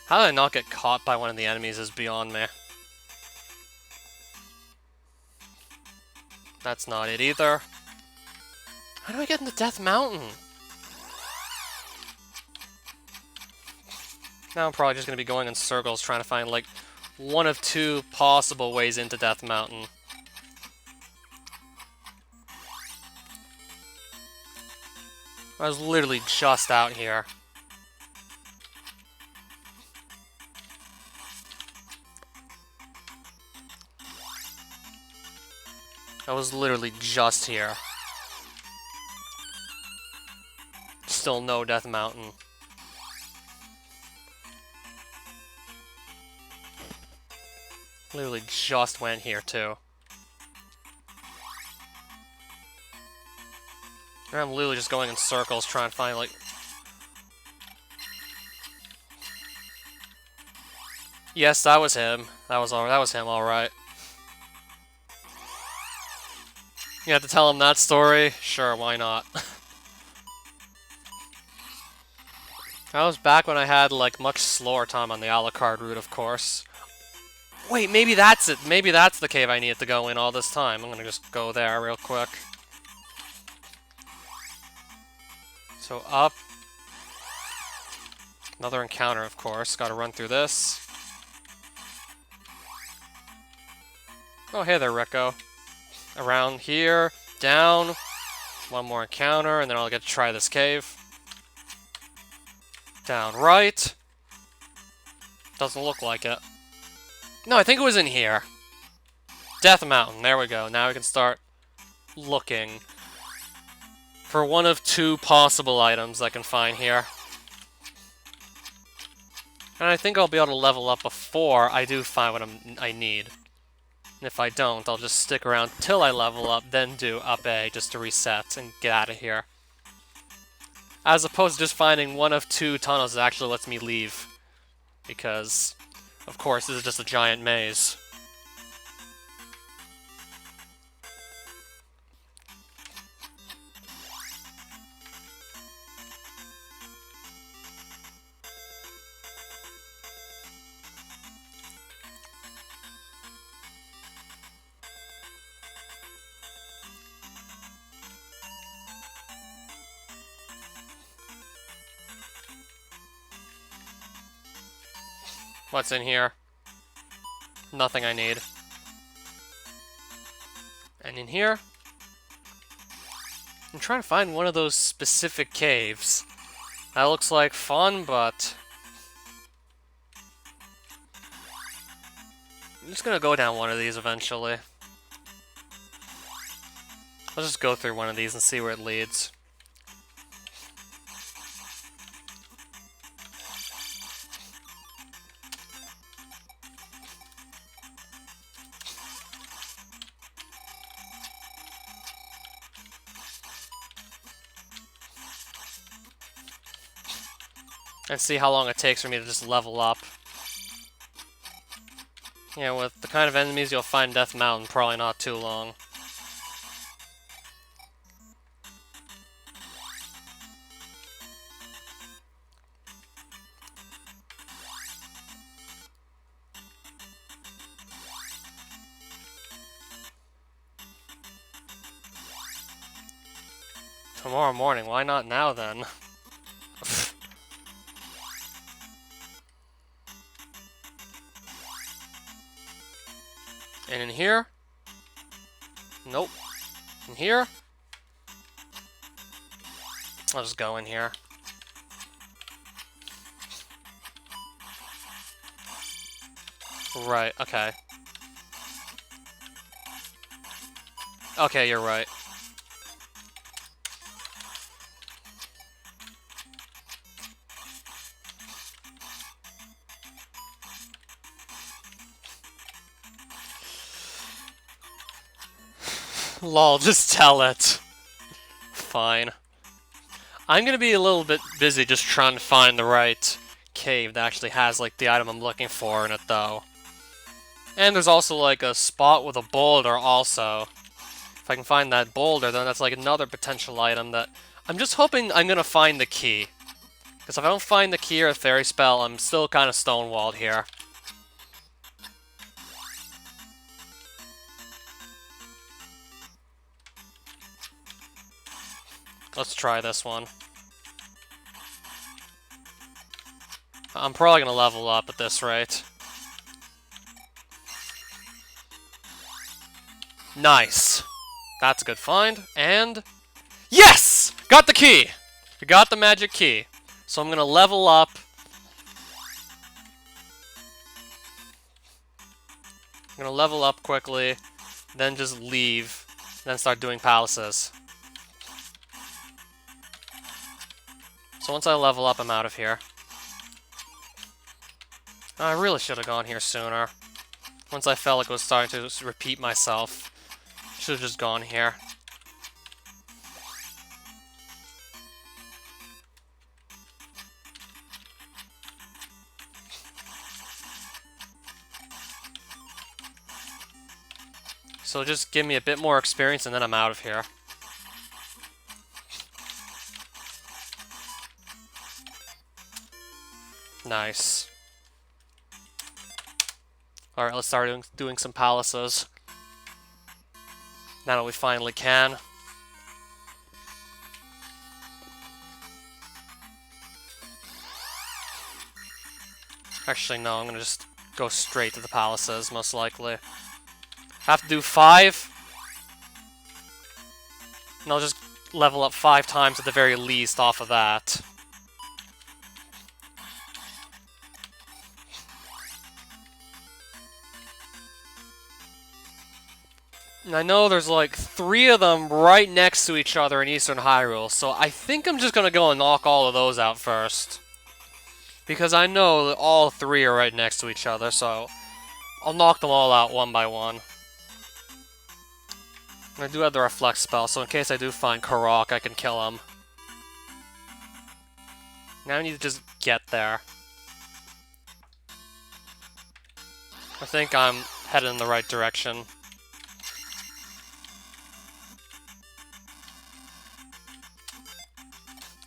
How did I not get caught by one of the enemies is beyond me. That's not it either. How do I get into Death Mountain? Now I'm probably just going to be going in circles trying to find, like, one of two possible ways into Death Mountain. I was literally just out here. I was literally just here. Still no Death Mountain. Literally just went here, too. And I'm literally just going in circles trying to find, like... Yes, that was him. That was him, alright. You have to tell him that story? Sure, why not? That was back when I had, like, much slower time on the a la carte route, of course. Wait, maybe that's it. Maybe that's the cave I needed to go in all this time. I'm gonna just go there real quick. So up. Another encounter, of course. Gotta run through this. Oh, hey there, Rico. Around here, down. One more encounter, and then I'll get to try this cave. Down right. Doesn't look like it. No, I think it was in here. Death Mountain, there we go. Now we can start looking for one of two possible items I can find here. And I think I'll be able to level up before I do find what I need. And if I don't, I'll just stick around till I level up, then do up A just to reset and get out of here. As opposed to just finding one of two tunnels that actually lets me leave. Because, of course, this is just a giant maze. What's in here? Nothing I need. And in here? I'm trying to find one of those specific caves. That looks like fun, but... I'm just gonna go down one of these eventually. I'll just go through one of these and see where it leads. And see how long it takes for me to just level up. Yeah, with the kind of enemies you'll find in Death Mountain, probably not too long. Tomorrow morning, why not now then? And in here? Nope. In here? I'll just go in here. Right, okay. Okay, you're right. Lol, just tell it. Fine. I'm gonna be a little bit busy just trying to find the right cave that actually has, like, the item I'm looking for in it, though. And there's also, like, a spot with a boulder, also. If I can find that boulder, then that's, like, another potential item that... I'm just hoping I'm gonna find the key. Because if I don't find the key or a fairy spell, I'm still kind of stonewalled here. Let's try this one. I'm probably gonna level up at this rate. Nice. That's a good find. And... yes! Got the key! We got the magic key. So I'm gonna level up. I'm gonna level up quickly, then just leave, then start doing palaces. So once I level up, I'm out of here. I really should have gone here sooner. Once I felt like it was starting to repeat myself, should have just gone here. So just give me a bit more experience and then I'm out of here. Nice. Alright, let's start doing some palaces. Now that we finally can. Actually, no, I'm gonna just go straight to the palaces, most likely. Have to do 5. And I'll just level up 5 times at the very least off of that. And I know there's like 3 of them right next to each other in Eastern Hyrule, so I think I'm just gonna go and knock all of those out first. Because I know that all 3 are right next to each other, so I'll knock them all out one by one. And I do have the Reflect spell, so in case I do find Korok, I can kill him. Now I need to just get there. I think I'm headed in the right direction.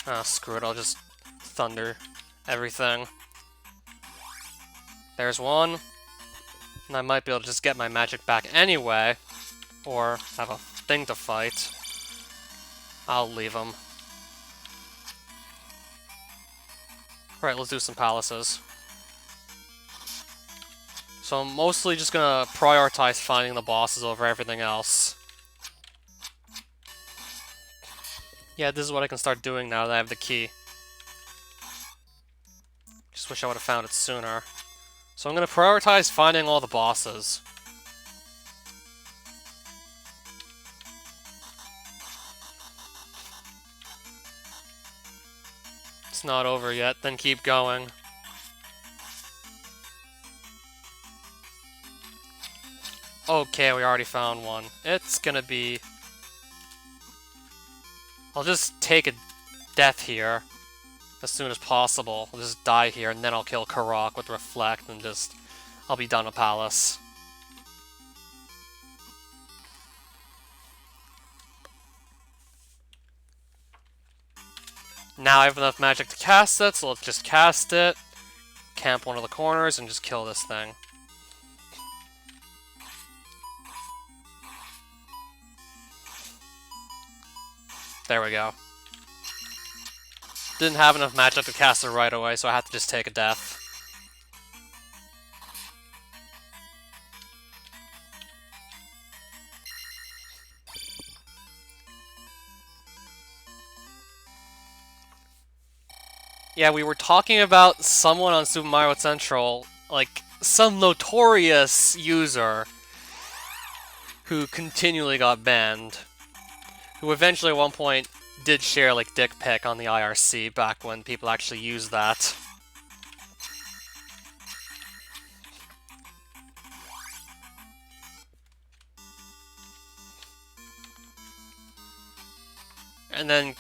Ah, screw it, I'll just thunder everything. There's one. And I might be able to just get my magic back anyway. Or have a thing to fight. I'll leave him. Alright, let's do some palaces. So I'm mostly just gonna prioritize finding the bosses over everything else. Yeah, this is what I can start doing now that I have the key. Just wish I would have found it sooner. So I'm gonna prioritize finding all the bosses. It's not over yet, then keep going. Okay, we already found one. It's gonna be... I'll just take a death here as soon as possible. I'll just die here, and then I'll kill Korok with Reflect, and just... I'll be done a palace. Now I have enough magic to cast it, so let's just cast it, camp one of the corners, and just kill this thing. There we go. Didn't have enough magic to cast it right away, so I had to just take a death. Yeah, we were talking about someone on Super Mario Central, like, some notorious user who continually got banned, who eventually at one point did share, like, dick pic on the IRC back when people actually used that. And then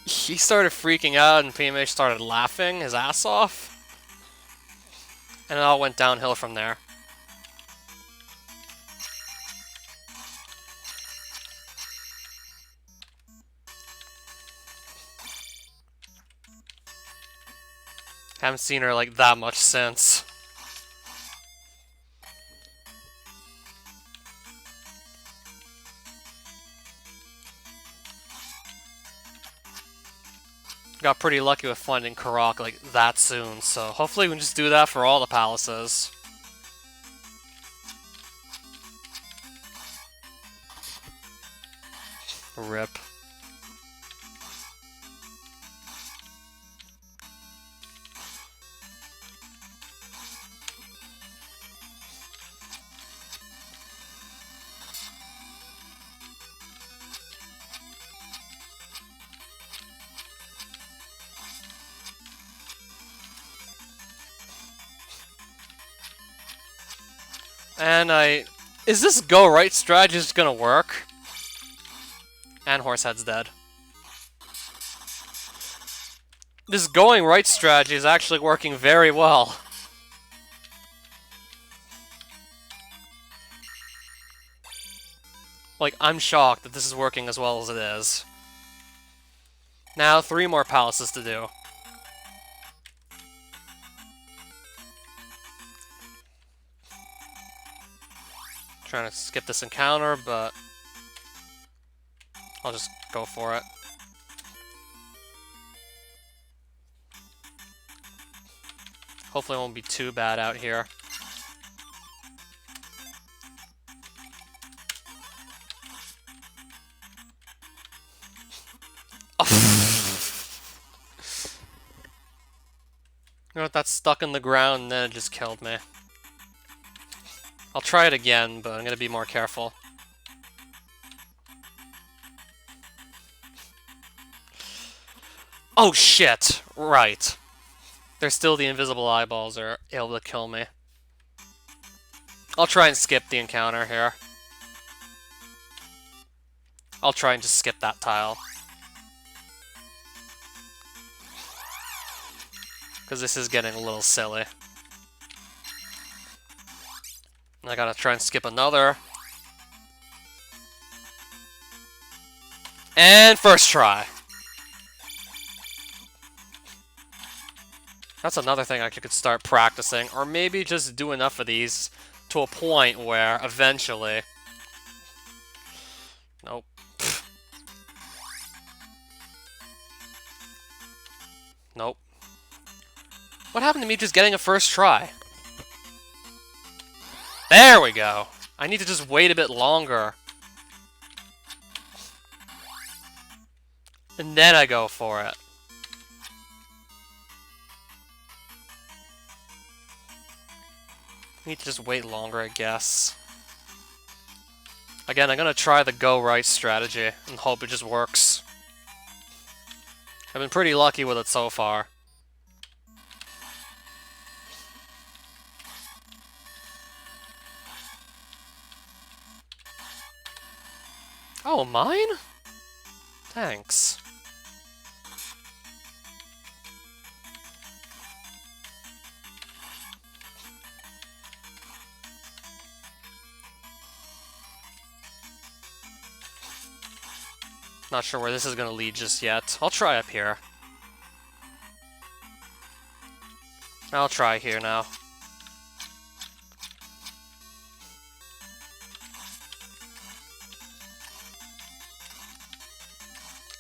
he started freaking out and pretty much started laughing his ass off. And it all went downhill from there. Haven't seen her like that much since. Got pretty lucky with finding Karak like that soon, so hopefully we can just do that for all the palaces. RIP. And is this go right strategy just gonna work? And Horsehead's dead. This going right strategy is actually working very well. Like, I'm shocked that this is working as well as it is. Now, 3 more palaces to do. Trying to skip this encounter, but I'll just go for it. Hopefully it won't be too bad out here. You know what, that's stuck in the ground and then it just killed me. I'll try it again, but I'm gonna be more careful. Oh shit! Right. There's still the invisible eyeballs are able to kill me. I'll try and skip the encounter here. I'll try and just skip that tile. Because this is getting a little silly. I gotta try and skip another. And first try. That's another thing I could start practicing, or maybe just do enough of these to a point where eventually... Nope. Nope. What happened to me just getting a first try? There we go! I need to just wait a bit longer. And then I go for it. I need to just wait longer, I guess. Again, I'm gonna try the go right strategy and hope it just works. I've been pretty lucky with it so far. Oh, mine? Thanks. Not sure where this is gonna lead just yet. I'll try up here. I'll try here now.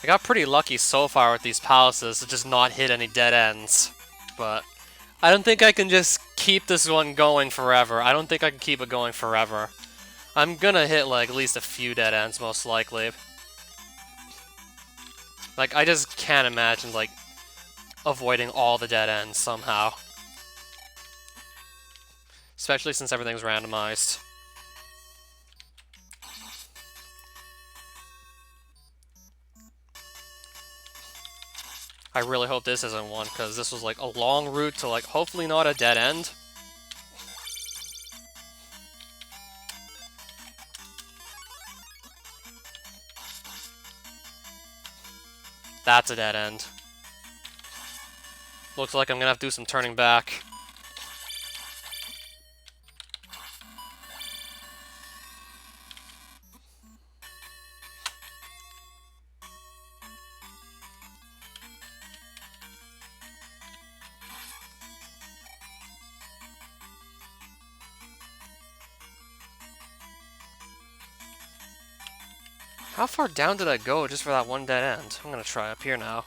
I got pretty lucky so far with these palaces to just not hit any dead ends. But I don't think I can just keep this one going forever. I don't think I can keep it going forever. I'm gonna hit like at least a few dead ends most likely. Like I just can't imagine like avoiding all the dead ends somehow. Especially since everything's randomized. I really hope this isn't one, because this was like a long route to like hopefully not a dead end. That's a dead end. Looks like I'm gonna have to do some turning back. How far down did I go just for that one dead end? I'm gonna try up here now.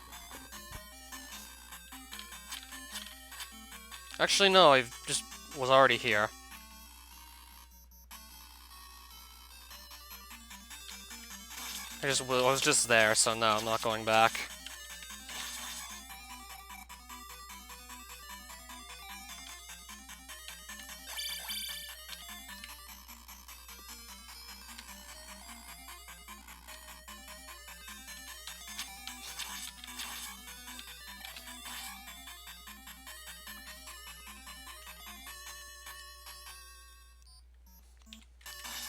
Actually, no, I just was already here. I was just there, so no, I'm not going back.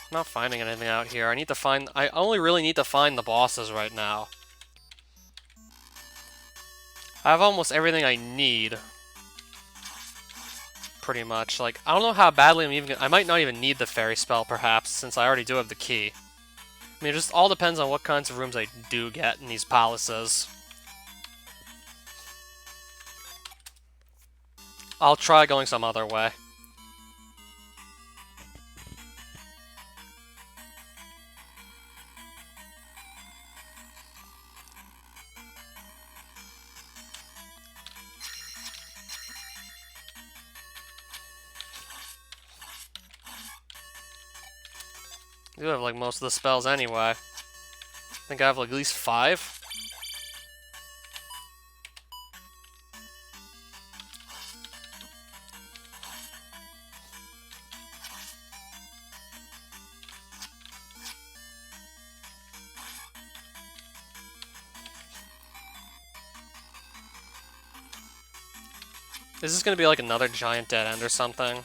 I'm not finding anything out here. I only really need to find the bosses right now. I have almost everything I need. Pretty much. Like, I don't know how badly I might not even need the fairy spell, perhaps, since I already do have the key. I mean, it just all depends on what kinds of rooms I do get in these palaces. I'll try going some other way. I do have, like, most of the spells anyway. I think I have, like, at least 5. Is this gonna be, like, another giant dead end or something?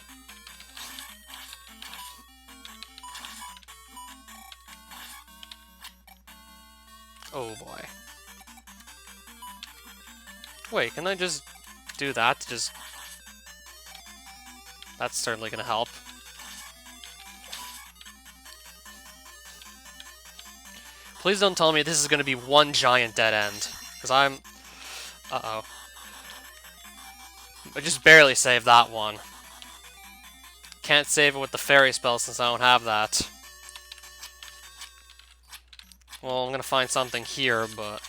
Oh, boy. Wait, can I just do that to just... That's certainly gonna help. Please don't tell me this is gonna be one giant dead end. Because I'm... Uh-oh. I just barely saved that one. Can't save it with the fairy spell since I don't have that. Well, I'm gonna find something here, but...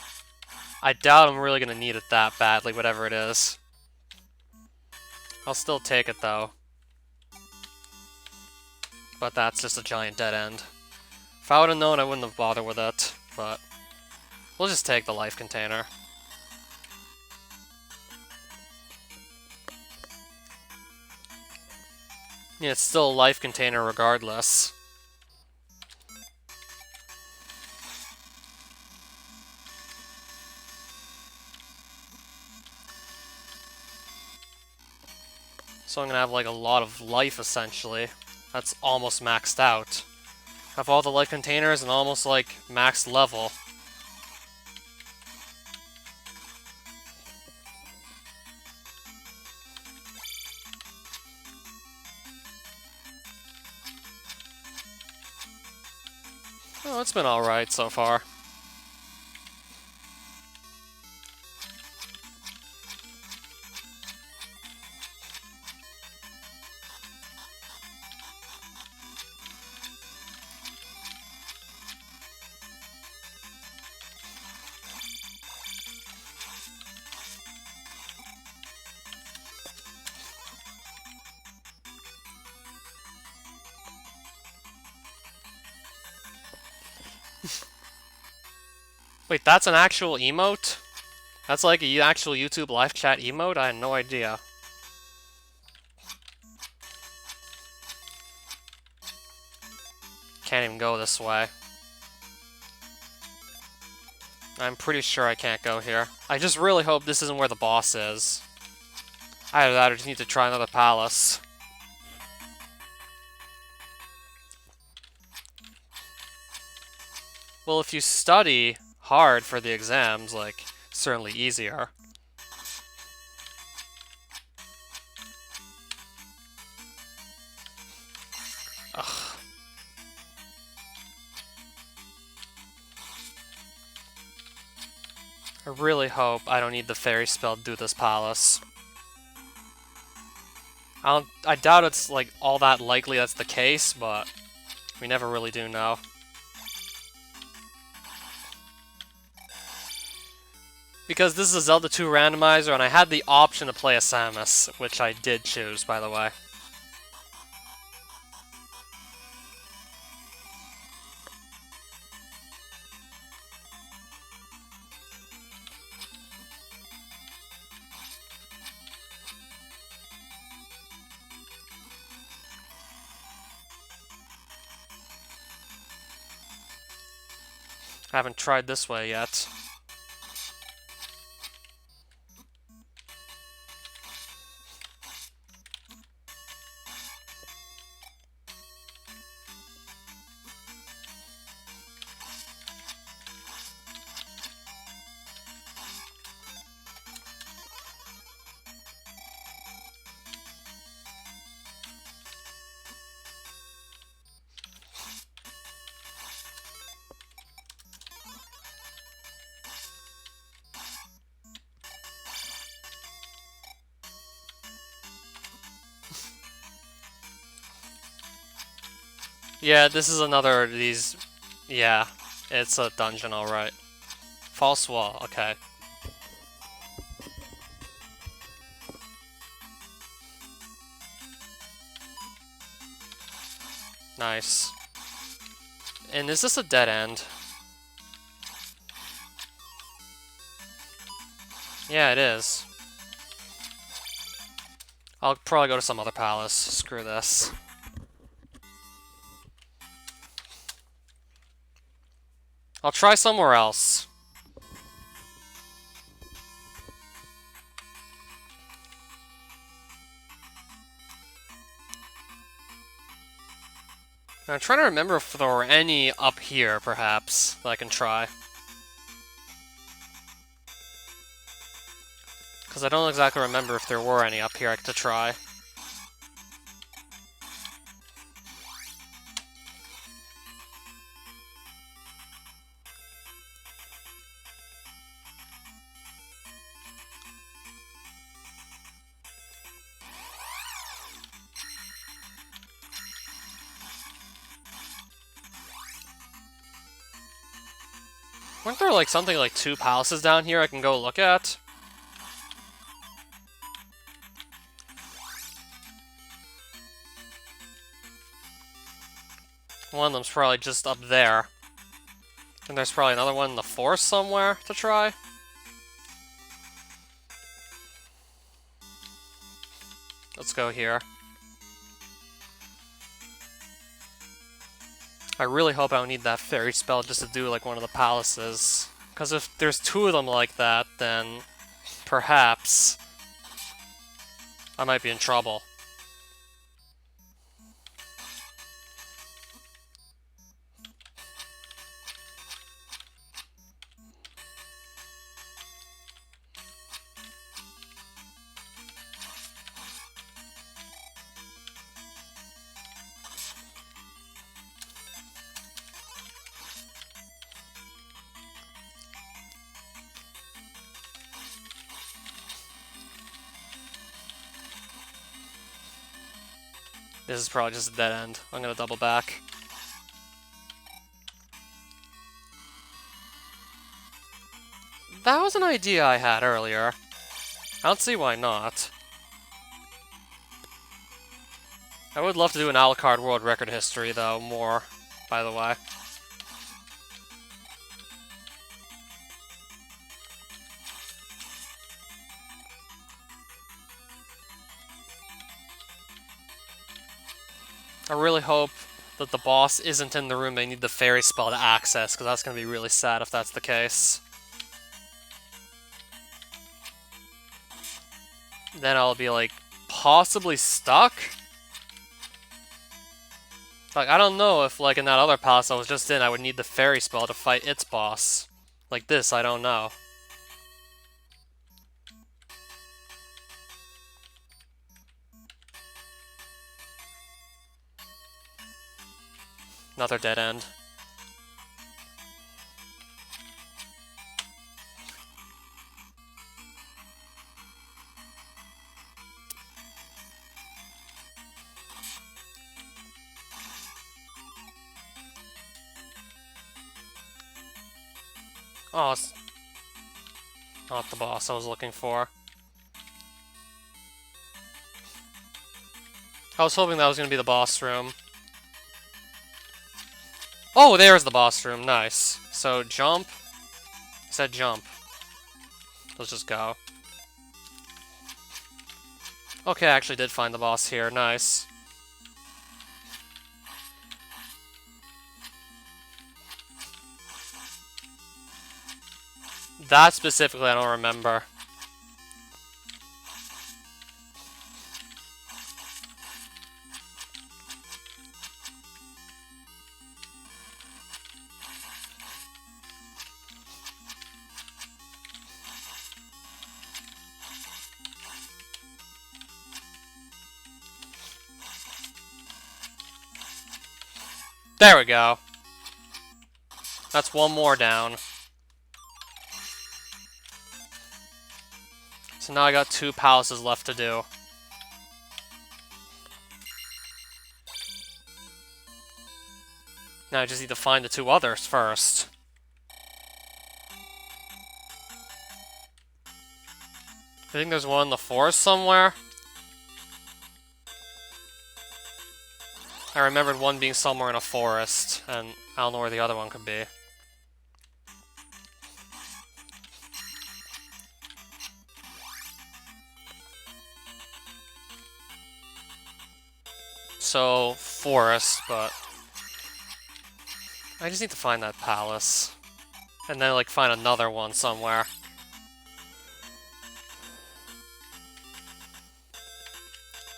I doubt I'm really gonna need it that badly, whatever it is. I'll still take it, though. But that's just a giant dead end. If I would've known, I wouldn't have bothered with it, but... We'll just take the life container. Yeah, it's still a life container regardless. So I'm gonna have like a lot of life essentially. That's almost maxed out. Have all the life containers and almost like max level. Oh, it's been alright so far. Wait, that's an actual emote? That's like an actual YouTube live chat emote? I had no idea. Can't even go this way. I'm pretty sure I can't go here. I just really hope this isn't where the boss is. Either that or just need to try another palace. Well, if you study hard for the exams, like, certainly easier. Ugh. I really hope I don't need the fairy spell to do this palace. I doubt it's, like, all that likely that's the case, but we never really do know. Because this is a Zelda 2 randomizer, and I had the option to play a Samus, which I did choose, by the way. I haven't tried this way yet. Yeah, this is another of these... Yeah, it's a dungeon, alright. False wall, okay. Nice. And is this a dead end? Yeah, it is. I'll probably go to some other palace. Screw this. I'll try somewhere else. I'm trying to remember if there were any up here, perhaps, that I can try. Because I don't exactly remember if there were any up here to try. Weren't there like something like 2 palaces down here I can go look at? One of them's probably just up there. And there's probably another one in the forest somewhere to try. Let's go here. I really hope I don't need that fairy spell just to do like one of the palaces. Because if there's 2 of them like that, then perhaps I might be in trouble. This is probably just a dead end. I'm gonna double back. That was an idea I had earlier. I don't see why not. I would love to do an Alucard World Record History, though, more, by the way. I really hope that the boss isn't in the room they need the fairy spell to access, because that's going to be really sad if that's the case. Then I'll be, like, possibly stuck? Like, I don't know if, like, in that other palace I was just in, I would need the fairy spell to fight its boss. Like this, I don't know. Another dead end. Oh, it's not the boss I was looking for. I was hoping that was going to be the boss room. Oh, there's the boss room. Nice. So, jump. I said jump. Let's just go. Okay, I actually did find the boss here. Nice. That specifically I don't remember. There we go. That's one more down. So now I got 2 palaces left to do. Now I just need to find the 2 others first. I think there's one in the forest somewhere. I remembered one being somewhere in a forest, and I don't know where the other one could be. So, forest, but I just need to find that palace. And then, like, find another one somewhere.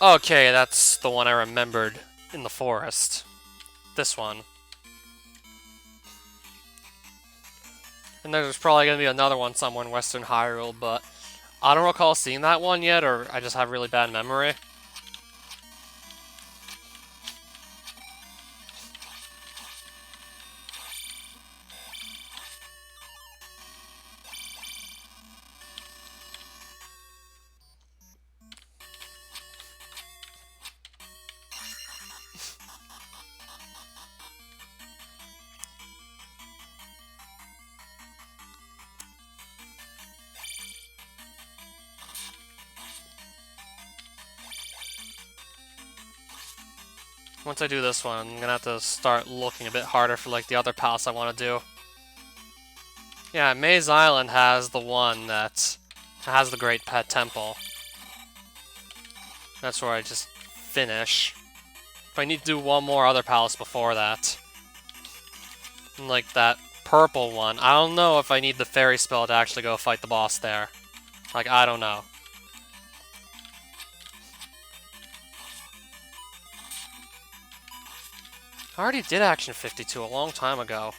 Okay, that's the one I remembered in the forest. This one. And there's probably going to be another one somewhere in Western Hyrule, but I don't recall seeing that one yet, or I just have really bad memory. Once I do this one, I'm gonna have to start looking a bit harder for like the other palace I want to do. Yeah, Maze Island has the one that has the Great Pet Temple. That's where I just finish. But I need to do one more other palace before that. And like that purple one, I don't know if I need the fairy spell to actually go fight the boss there. Like, I don't know. I already did Action 52 a long time ago.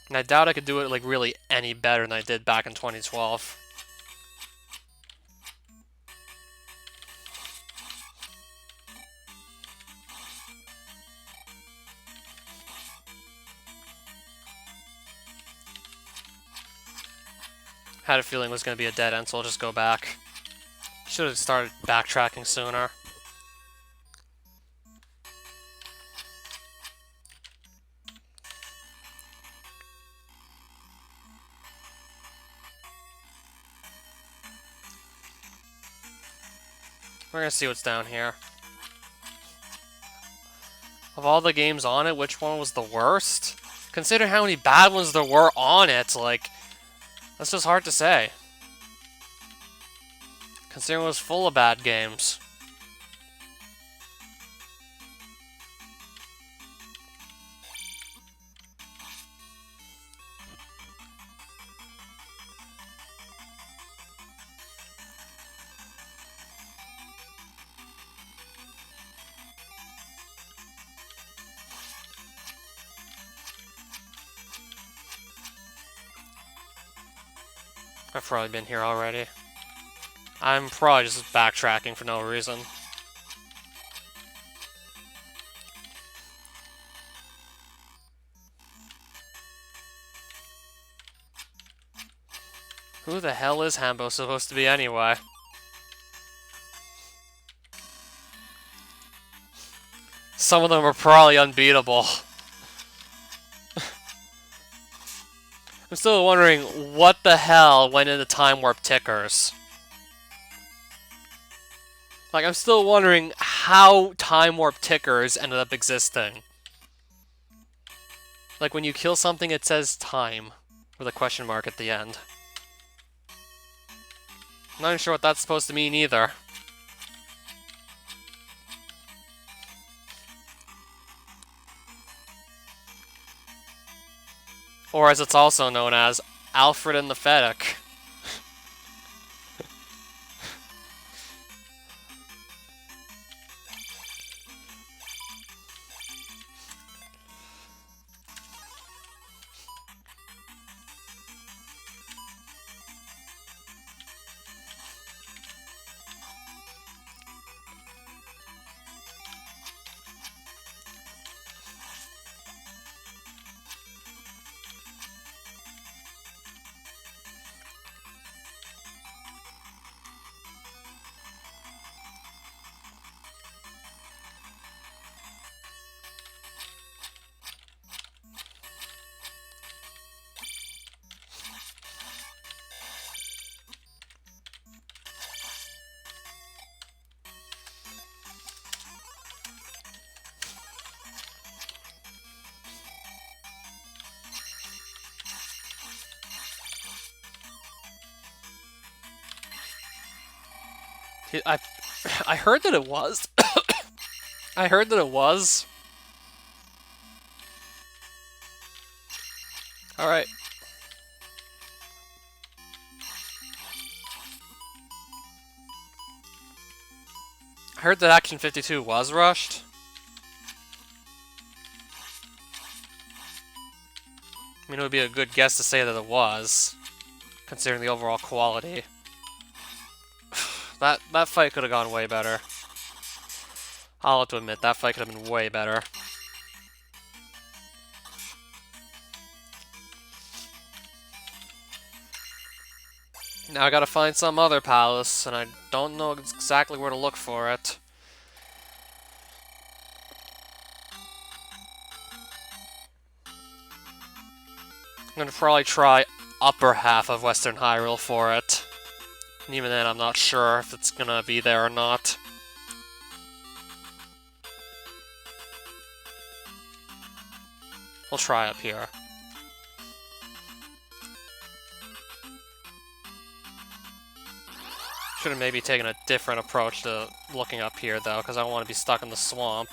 And I doubt I could do it like really any better than I did back in 2012. Had a feeling it was going to be a dead end, so I'll just go back. Should have started backtracking sooner. We're gonna see what's down here. Of all the games on it, which one was the worst? Consider how many bad ones there were on it, like, that's just hard to say. considering it was full of bad games. I've probably been here already. I'm probably just backtracking for no reason. Who the hell is Hambo supposed to be anyway? Some of them are probably unbeatable. I'm still wondering what the hell went into time warp tickers. Like, I'm still wondering how time warp tickers ended up existing. Like, when you kill something, it says time with a question mark at the end. I'm not even sure what that's supposed to mean either. Or as it's also known as, Alfred and the Fennec. I I heard that it was. I heard that it was. Alright. I heard that Action 52 was rushed. I mean, it would be a good guess to say that it was, considering the overall quality. That fight could have gone way better. I'll have to admit, that fight could have been way better. Now I gotta find some other palace, and I don't know exactly where to look for it. I'm gonna probably try upper half of Western Hyrule for it. And even then, I'm not sure if it's gonna be there or not. We'll try up here. Should have maybe taken a different approach to looking up here, though, because I don't want to be stuck in the swamp.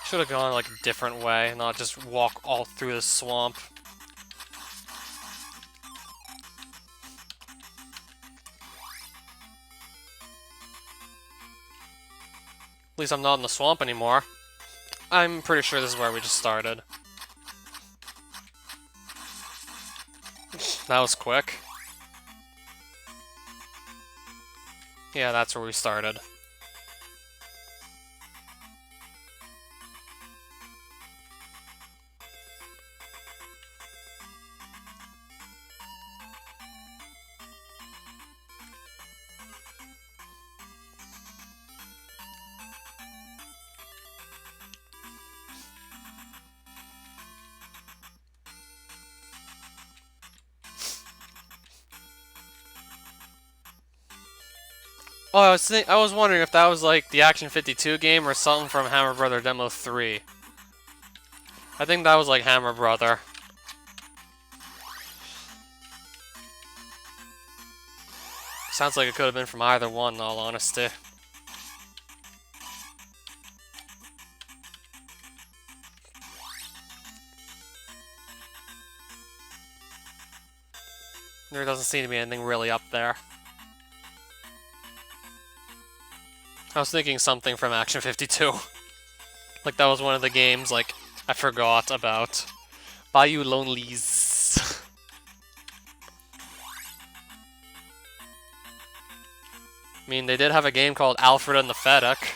Should have gone like a different way, not just walk all through the swamp. At least I'm not in the swamp anymore. I'm pretty sure this is where we just started. That was quick. Yeah, that's where we started. Oh, I was wondering if that was like the Action 52 game or something from Hammer Brother Demo 3. I think that was like Hammer Brother. Sounds like it could have been from either one, in all honesty. There doesn't seem to be anything really up there. I was thinking something from Action 52. Like that was one of the games, like, I forgot about. Bayou Lonelies. I mean, they did have a game called Alfred and the Fedek.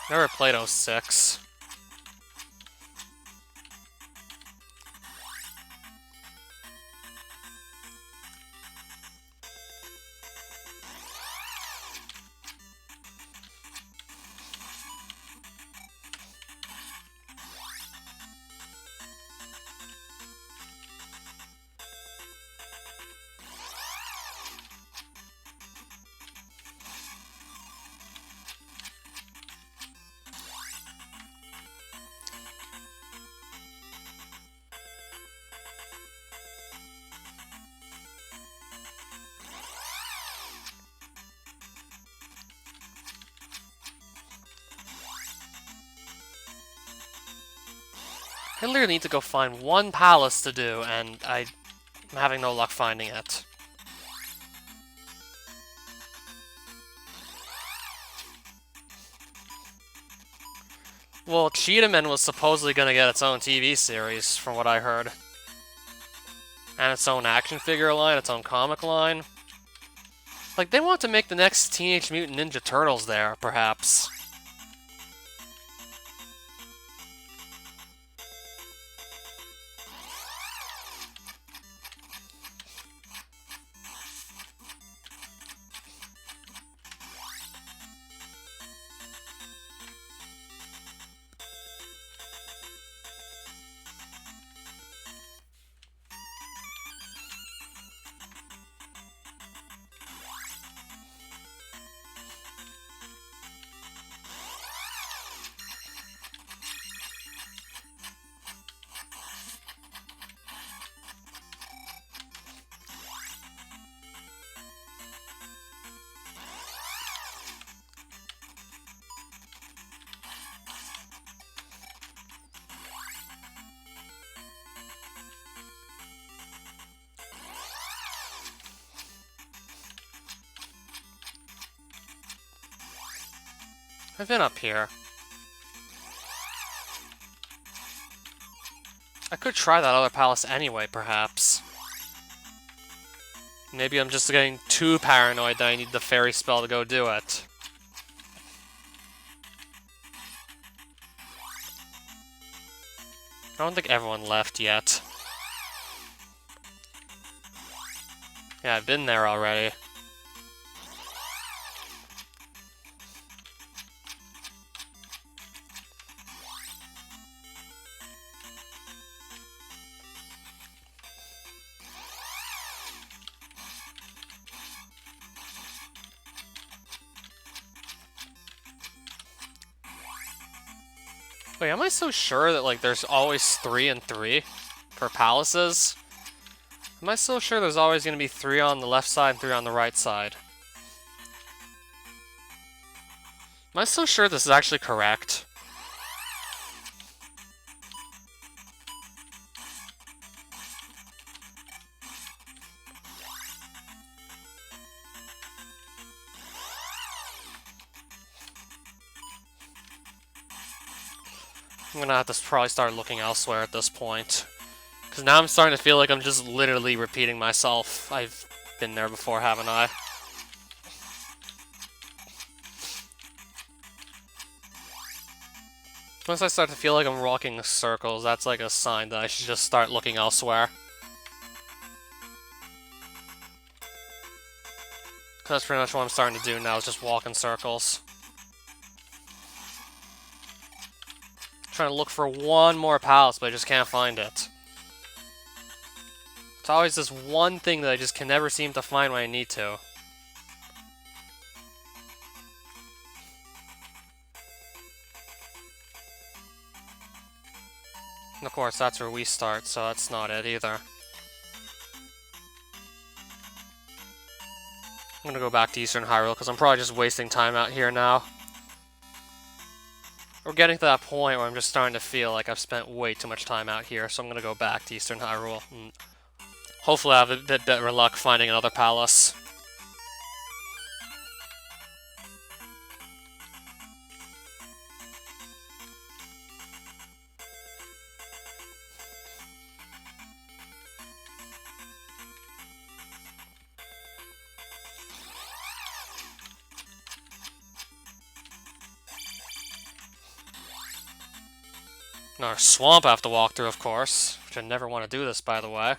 Never played 06. I literally need to go find one palace to do, and I'm having no luck finding it. Well, Cheetahman was supposedly going to get its own TV series, from what I heard. And its own action figure line, its own comic line. Like, they want to make the next Teenage Mutant Ninja Turtles there, perhaps. I've been up here. I could try that other palace anyway, perhaps. Maybe I'm just getting too paranoid that I need the fairy spell to go do it. I don't think everyone left yet. Yeah, I've been there already. Wait, am I so sure that, like, there's always 3 and 3 for palaces? Am I so sure there's always going to be 3 on the left side and 3 on the right side? Am I so sure this is actually correct? I'm gonna have to probably start looking elsewhere at this point. Because now I'm starting to feel like I'm just literally repeating myself. I've been there before, haven't I? Once I start to feel like I'm walking in circles, that's like a sign that I should just start looking elsewhere. That's pretty much what I'm starting to do now, is just walk in circles. Trying to look for one more palace, but I just can't find it. It's always this one thing that I just can never seem to find when I need to. And of course, that's where we start, so that's not it either. I'm gonna go back to Eastern Hyrule, because I'm probably just wasting time out here now. We're getting to that point where I'm just starting to feel like I've spent way too much time out here, so I'm gonna go back to Eastern Hyrule. And hopefully I have a bit better luck finding another palace. Another swamp I have to walk through, of course, which I never want to do this, by the way.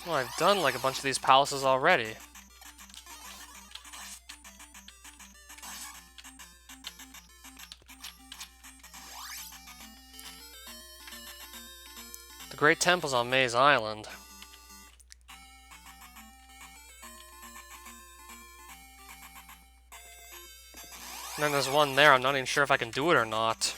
Well, I've done like a bunch of these palaces already. The Great Temple's on Maze Island. And then there's one there, I'm not even sure if I can do it or not.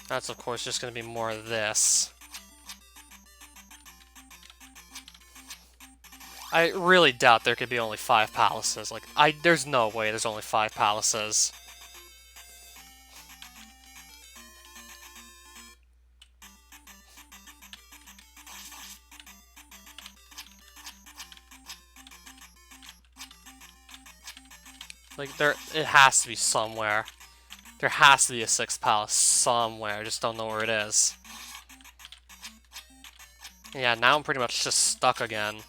That's of course just going to be more of this. I really doubt there could be only 5 palaces. Like, there's no way there's only 5 palaces. Like, it has to be somewhere. There has to be a 6th palace somewhere, I just don't know where it is. Yeah, now I'm pretty much just stuck again.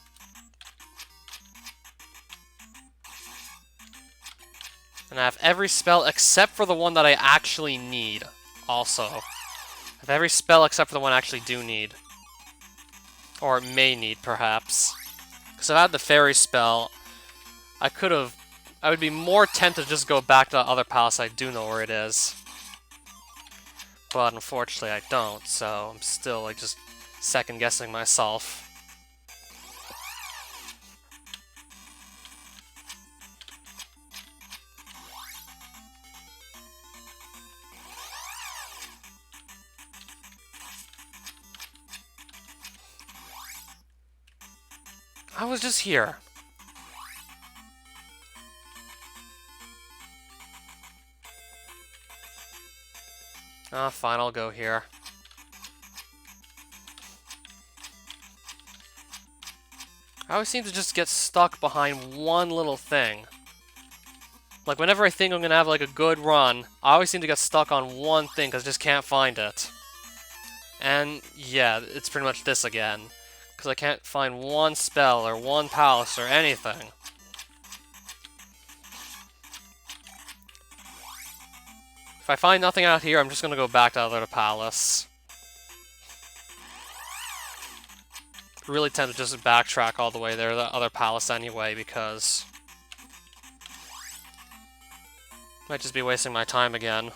And I have every spell except for the one that I actually need, also. I have every spell except for the one I actually do need. Or may need, perhaps. Because if I had the fairy spell, I would be more tempted to just go back to the other palace. I do know where it is. But unfortunately I don't, so I'm still like just second-guessing myself. I was just here. Ah, fine, I'll go here. I always seem to just get stuck behind one little thing. Like, whenever I think I'm gonna have, like, a good run, I always seem to get stuck on one thing because I just can't find it. And, yeah, it's pretty much this again. Because I can't find one spell or one palace or anything. If I find nothing out here, I'm just gonna go back to the other palace. Really tend to just backtrack all the way there to the other palace anyway, because might just be wasting my time again.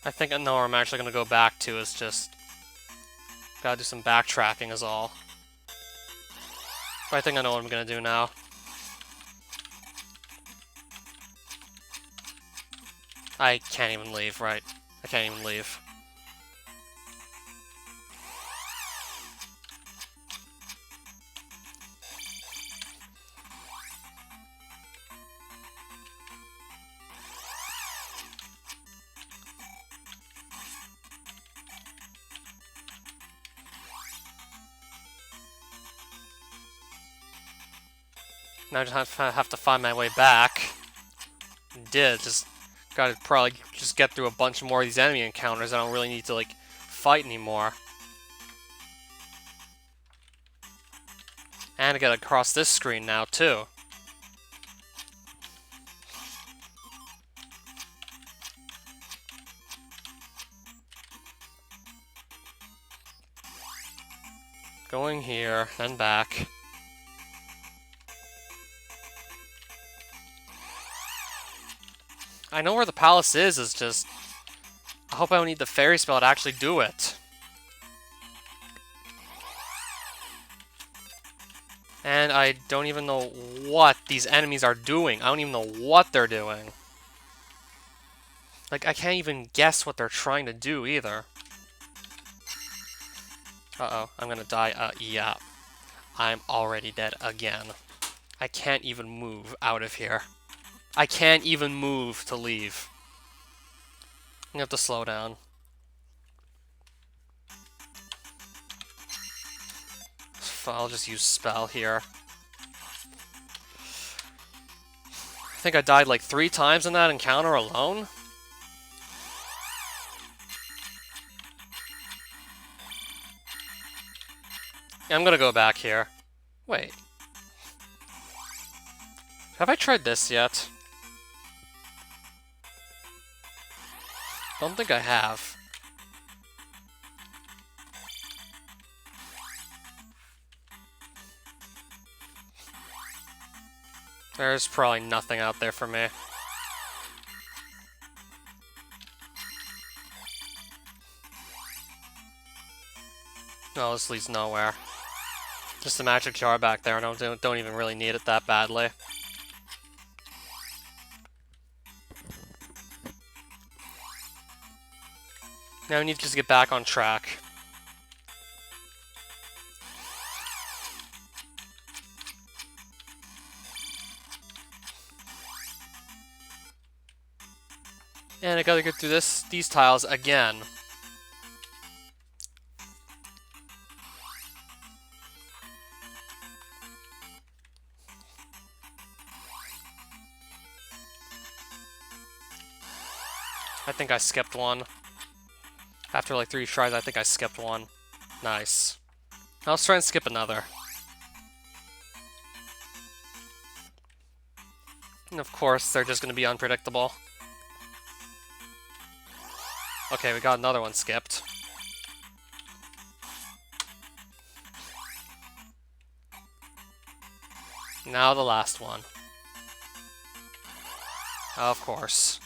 I think I know where I'm actually gonna go back to is just... Gotta do some backtracking is all. But I think I know what I'm gonna do now. I can't even leave, right? I can't even leave. Now I just have to find my way back. Did just gotta probably just get through a bunch more of these enemy encounters. I don't really need to like fight anymore. And I gotta cross this screen now too. Going here, then back. I know where the palace is, it's just... I hope I don't need the fairy spell to actually do it. And I don't even know what these enemies are doing. I don't even know what they're doing. Like, I can't even guess what they're trying to do, either. Uh-oh, I'm gonna die. Yeah. I'm already dead again. I can't even move out of here. I can't even move to leave. You have to slow down. I'll just use spell here. I think I died like 3 times in that encounter alone. Yeah, I'm gonna go back here. Wait. Have I tried this yet? Don't think I have. There's probably nothing out there for me. No, this leads nowhere. Just a magic jar back there. I don't even really need it that badly. Now we need to just get back on track. And I gotta get through these tiles again. I think I skipped one. After like 3 tries, I think I skipped one. Nice. Now let's try and skip another. And of course, they're just gonna be unpredictable. Okay, we got another one skipped. Now the last one. Of course.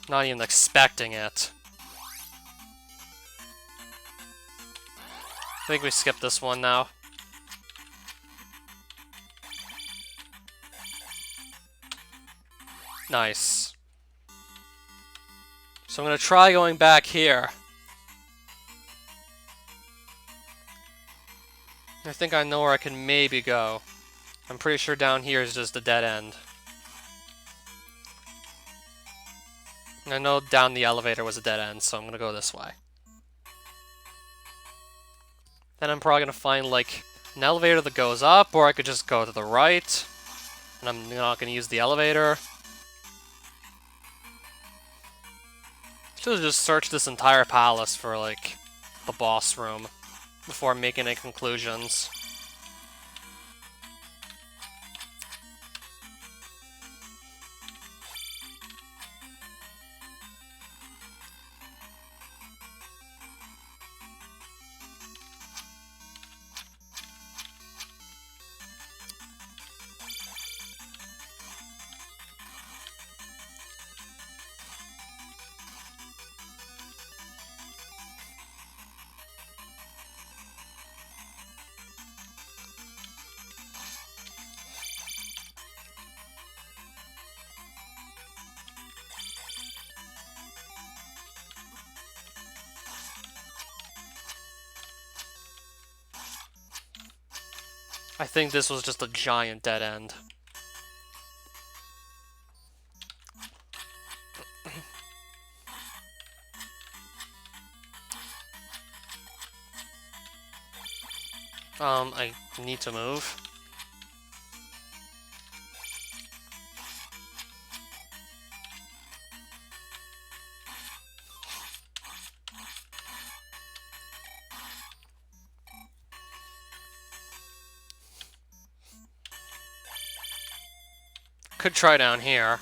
Not even expecting it. I think we skipped this one now. Nice. So I'm gonna try going back here. I think I know where I can maybe go. I'm pretty sure down here is just a dead end. I know down the elevator was a dead end, so I'm gonna go this way. Then I'm probably gonna find, like, an elevator that goes up, or I could just go to the right. And I'm not gonna use the elevator. Should have just searched this entire palace for, like, the boss room before making any conclusions. I think this was just a giant dead end. I need to move. Could try down here.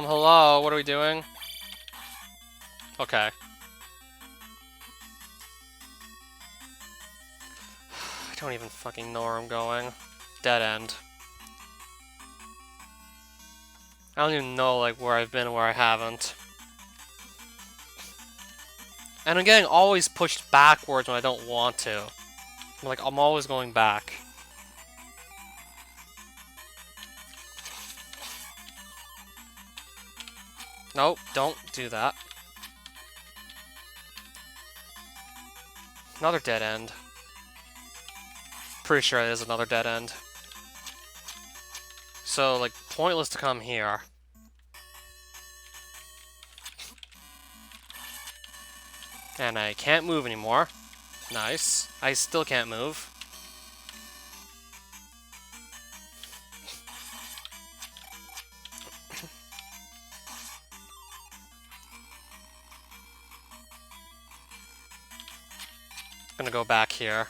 Hello, what are we doing? Okay. I don't even fucking know where I'm going. Dead end. I don't even know, like, where I've been and where I haven't. And I'm getting always pushed backwards when I don't want to. Like, I'm always going back. Nope, don't do that. Another dead end. Pretty sure it is another dead end. So, like, pointless to come here. And I can't move anymore. Nice. I still can't move. Gonna go back here.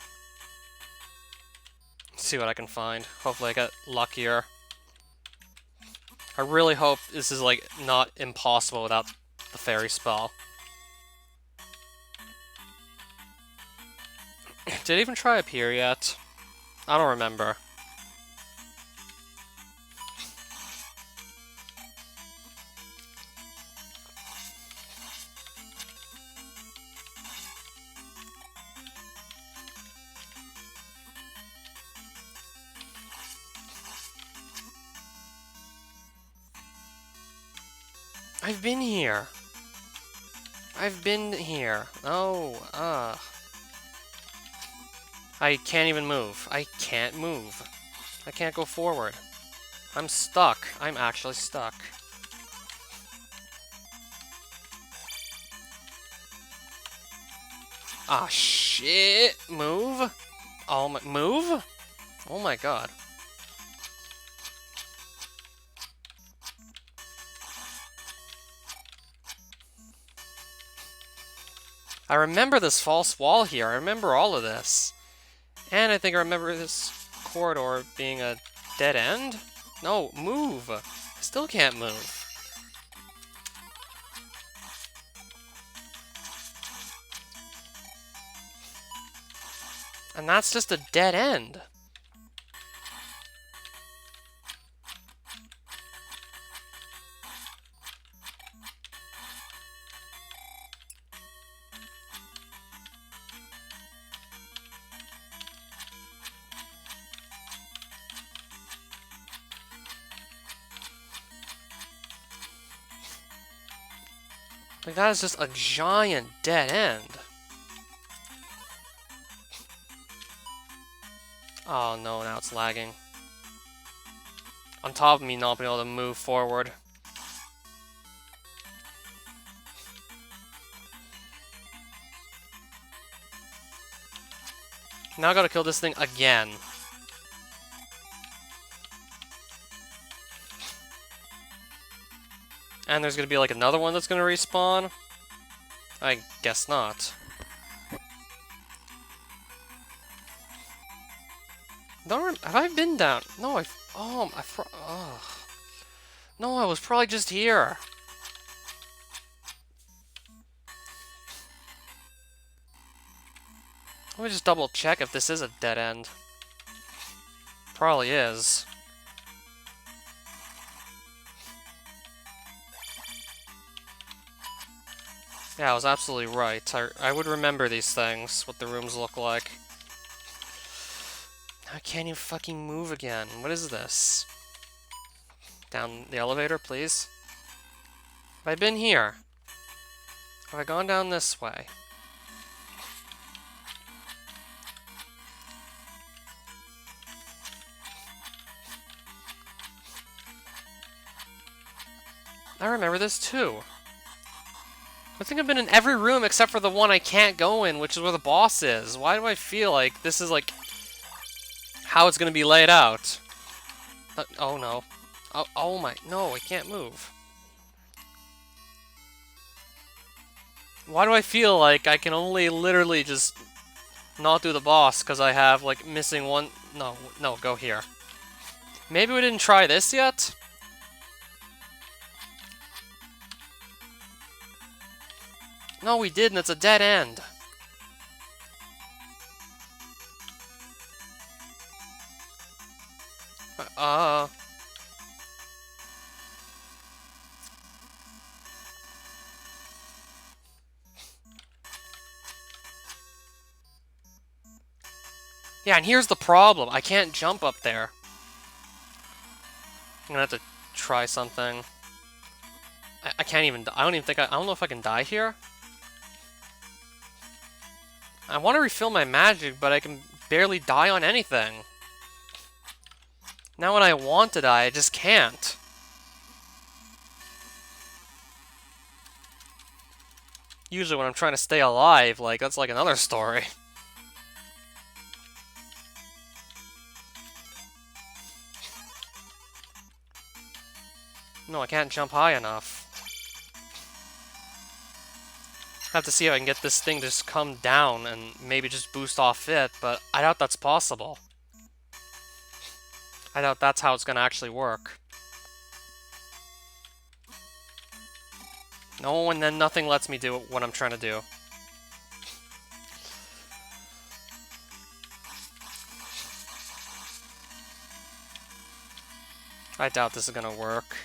See what I can find. Hopefully I get luckier. I really hope this is, like, not impossible without the fairy spell. Did I even try up here yet? I don't remember. I've been here. I've been here. Oh, I can't even move. I can't move. I can't go forward. I'm stuck. I'm actually stuck. Ah, shit. Move? Oh my, move? Oh my god. I remember this false wall here. I remember all of this. And I think I remember this corridor being a dead end? No, move! I still can't move. And that's just a dead end. Like, that is just a giant dead end. Oh no, now it's lagging. On top of me not being able to move forward. Now I gotta kill this thing again. And there's gonna be like another one that's gonna respawn? I guess not. Have I been down? No, no, I was probably just here. Let me just double check if this is a dead end. Probably is. Yeah, I was absolutely right. I would remember these things, what the rooms look like. I can't even fucking move again. What is this? Down the elevator, please? Have I been here? Have I gone down this way? I remember this too. I think I've been in every room except for the one I can't go in, which is where the boss is. Why do I feel like this is like how it's gonna be laid out? Oh no. Oh my, no, I can't move. Why do I feel like I can only literally just not do the boss because I have like missing one? No, no, go here. Maybe we didn't try this yet? No, we didn't. It's a dead end. Uh. Yeah, and here's the problem. I can't jump up there. I'm gonna have to try something. I can't even. I don't even think. I don't know if I can die here. I want to refill my magic, but I can barely die on anything. Now when I want to die, I just can't. Usually when I'm trying to stay alive, like, that's like another story. No, I can't jump high enough. I have to see if I can get this thing to just come down and maybe just boost off it, but I doubt that's possible. I doubt that's how it's gonna actually work. No, and then nothing lets me do what I'm trying to do. I doubt this is gonna work.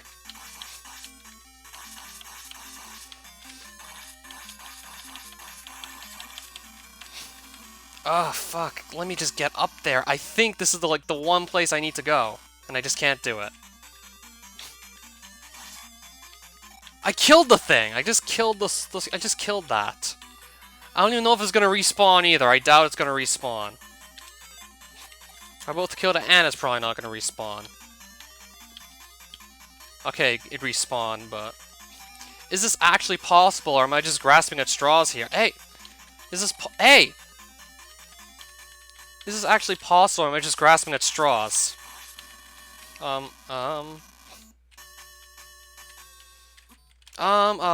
Oh, fuck. Let me just get up there. I think this is the one place I need to go, and I just can't do it. I killed the thing! I just killed I just killed that. I don't even know if it's gonna respawn either. I doubt it's gonna respawn. I both killed it and it's probably not gonna respawn. Okay, it respawned, but... Is this actually possible, or am I just grasping at straws here? Hey! Is this Hey! Is this actually possible, or am I just grasping at straws?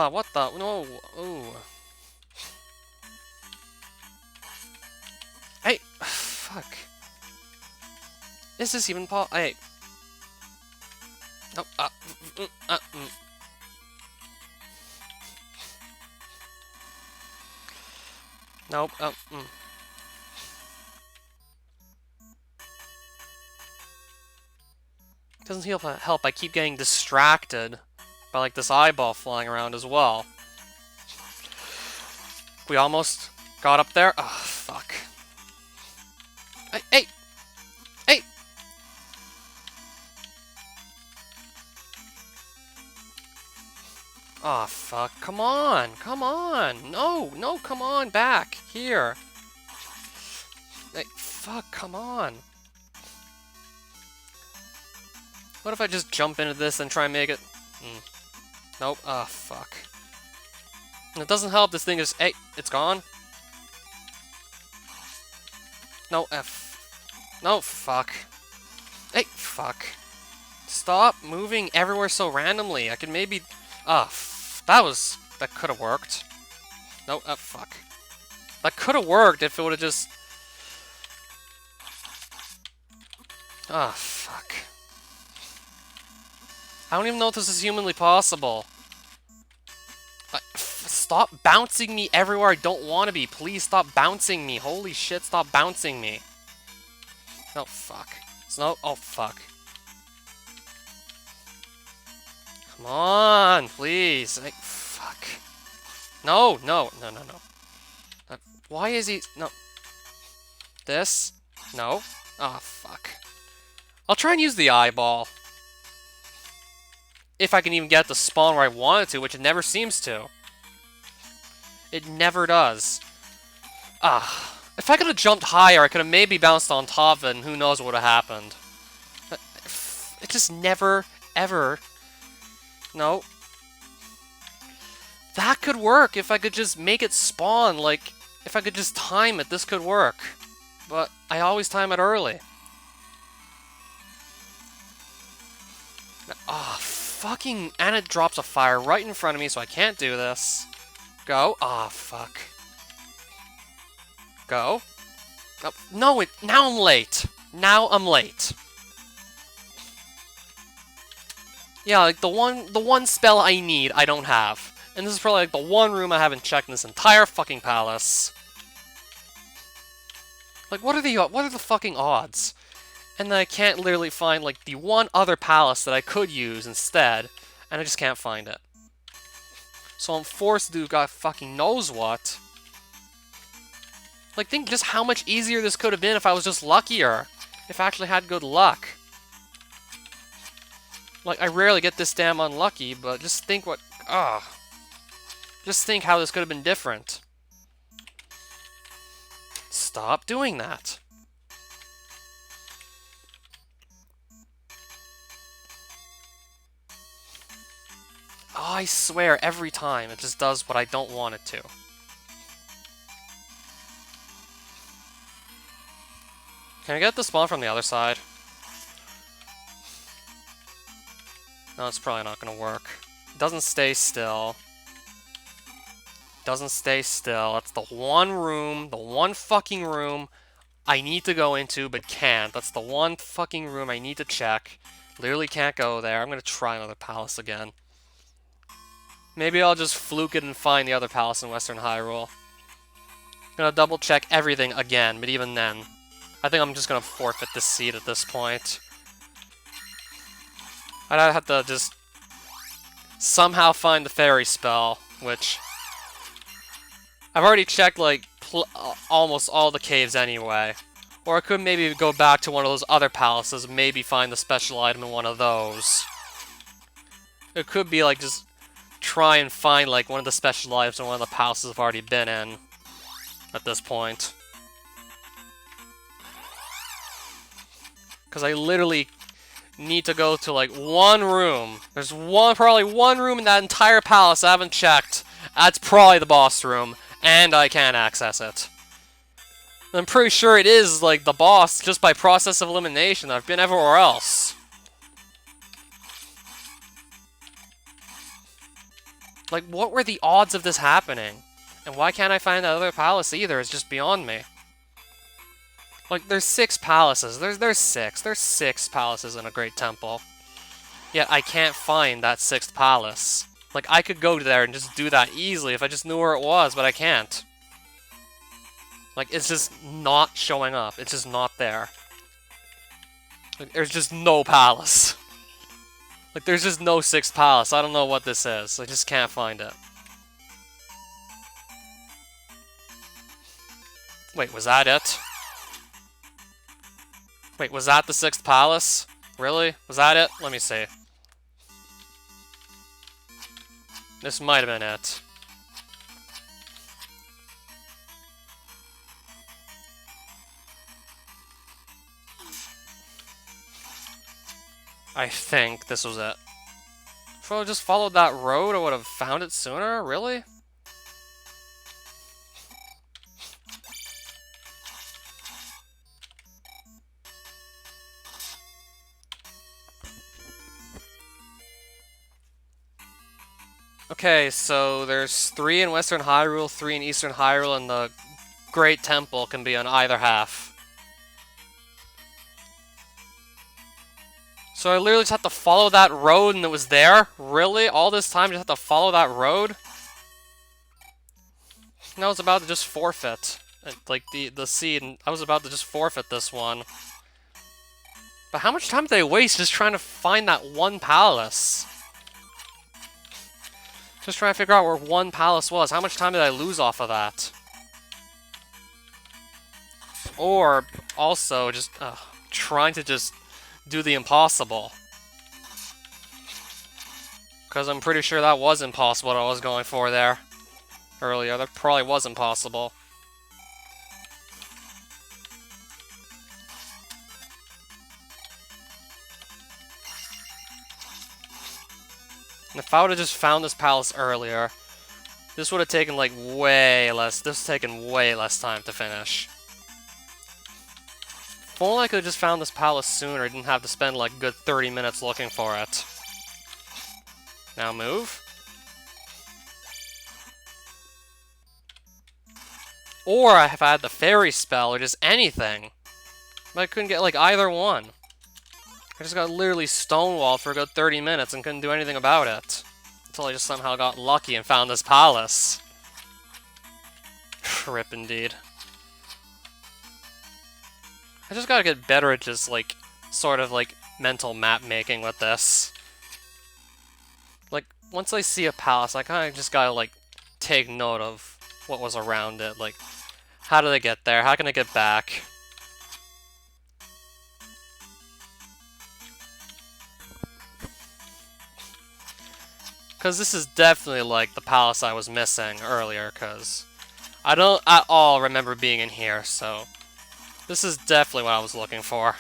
What the? No, ooh. Hey! Fuck. Is this even Hey. Nope, Nope, Doesn't help, I keep getting distracted by, like, this eyeball flying around as well. We almost got up there. Oh, fuck. Hey! Hey! Oh, fuck. Come on! Come on! No! No, come on! Back! Here! Hey, fuck, come on! What if I just jump into this and try and make it? Nope. Ah, fuck. And it doesn't help this thing is... Hey, it's gone? No, F. No, fuck. Hey, fuck. Stop moving everywhere so randomly. I could maybe... Ah, that could have worked. No, fuck. That could have worked if it would have just... Ah, fuck. I don't even know if this is humanly possible. Stop bouncing me everywhere I don't want to be. Please stop bouncing me. Holy shit, stop bouncing me. No, fuck. No, oh, fuck. Come on, please. Fuck. No, no, no, no, no. Why is he... No. This? No. Ah, fuck. I'll try and use the eyeball. if I can even get it to spawn where I want it to, which it never seems to. It never does. Ah, if I could have jumped higher, I could have maybe bounced on top of it, and who knows what would have happened. But it just never, ever... No. That could work if I could just make it spawn, like, if I could just time it, this could work. But I always time it early. Ah, fucking... And it drops a fire right in front of me, so I can't do this. Go. Ah, fuck. Go. Oh, no, now I'm late. Now I'm late. Yeah, like the one spell I need, I don't have. And this is probably like the one room I haven't checked in this entire fucking palace. Like, what are the fucking odds? And then I can't literally find, like, the one other palace that I could use instead, and I just can't find it. So I'm forced to do God fucking knows what. Like, think just how much easier this could have been if I was just luckier. If I actually had good luck. Like, I rarely get this damn unlucky, but just think what... Just think how this could have been different. Stop doing that. Oh, I swear, every time it just does what I don't want it to. Can I get the spawn from the other side? No, it's probably not gonna work. It doesn't stay still. Doesn't stay still. That's the one room, the one fucking room I need to go into but can't. That's the one fucking room I need to check. Literally can't go there. I'm gonna try another palace again. Maybe I'll just fluke it and find the other palace in Western Hyrule. I'm gonna double check everything again, but even then, I think I'm just gonna forfeit this seed at this point. I'd have to just somehow find the fairy spell, which I've already checked like almost all the caves anyway. Or I could maybe go back to one of those other palaces and maybe find the special item in one of those. It could be like just try and find like one of the special items in one of the palaces I've already been in at this point. Because I literally need to go to like one room. There's probably one room in that entire palace I haven't checked. That's probably the boss room, and I can't access it. I'm pretty sure it is like the boss just by process of elimination. I've been everywhere else. Like, what were the odds of this happening? And why can't I find that other palace either? It's just beyond me. Like, there's 6 palaces. There's 6. There's 6 palaces in a Great Temple. Yet I can't find that 6th palace. Like, I could go there and just do that easily if I just knew where it was, but I can't. Like, it's just not showing up. It's just not there. Like, there's just no palace. Like, there's just no 6th palace. I don't know what this is. I just can't find it. Wait, was that it? Wait, was that the 6th palace? Really? Was that it? Let me see. This might have been it. I think this was it. If I just followed that road, I would have found it sooner? Really? Okay, so there's 3 in Western Hyrule, 3 in Eastern Hyrule, and the Great Temple can be on either half. So I literally just have to follow that road and it was there? Really? All this time just have to follow that road? And I was about to just forfeit. Like, the seed, and I was about to just forfeit this one. But how much time did I waste just trying to find that one palace? Just trying to figure out where one palace was. How much time did I lose off of that? Or, also, just trying to just do the impossible. Because I'm pretty sure that was impossible what I was going for there earlier. That probably was impossible. And if I would have just found this palace earlier, this would have taken like way less. This would have taken way less time to finish. If only I could have just found this palace sooner, I didn't have to spend like a good 30 minutes looking for it. Now move. Or if I had the fairy spell or just anything. But I couldn't get like either one. I just got literally stonewalled for a good 30 minutes and couldn't do anything about it. Until I just somehow got lucky and found this palace. Rip indeed. I just gotta get better at just like, sort of like, mental map making with this. Like, once I see a palace, I kinda just gotta like, take note of what was around it. Like, how did I get there? How can I get back? Because this is definitely like the palace I was missing earlier, because I don't at all remember being in here, so this is definitely what I was looking for.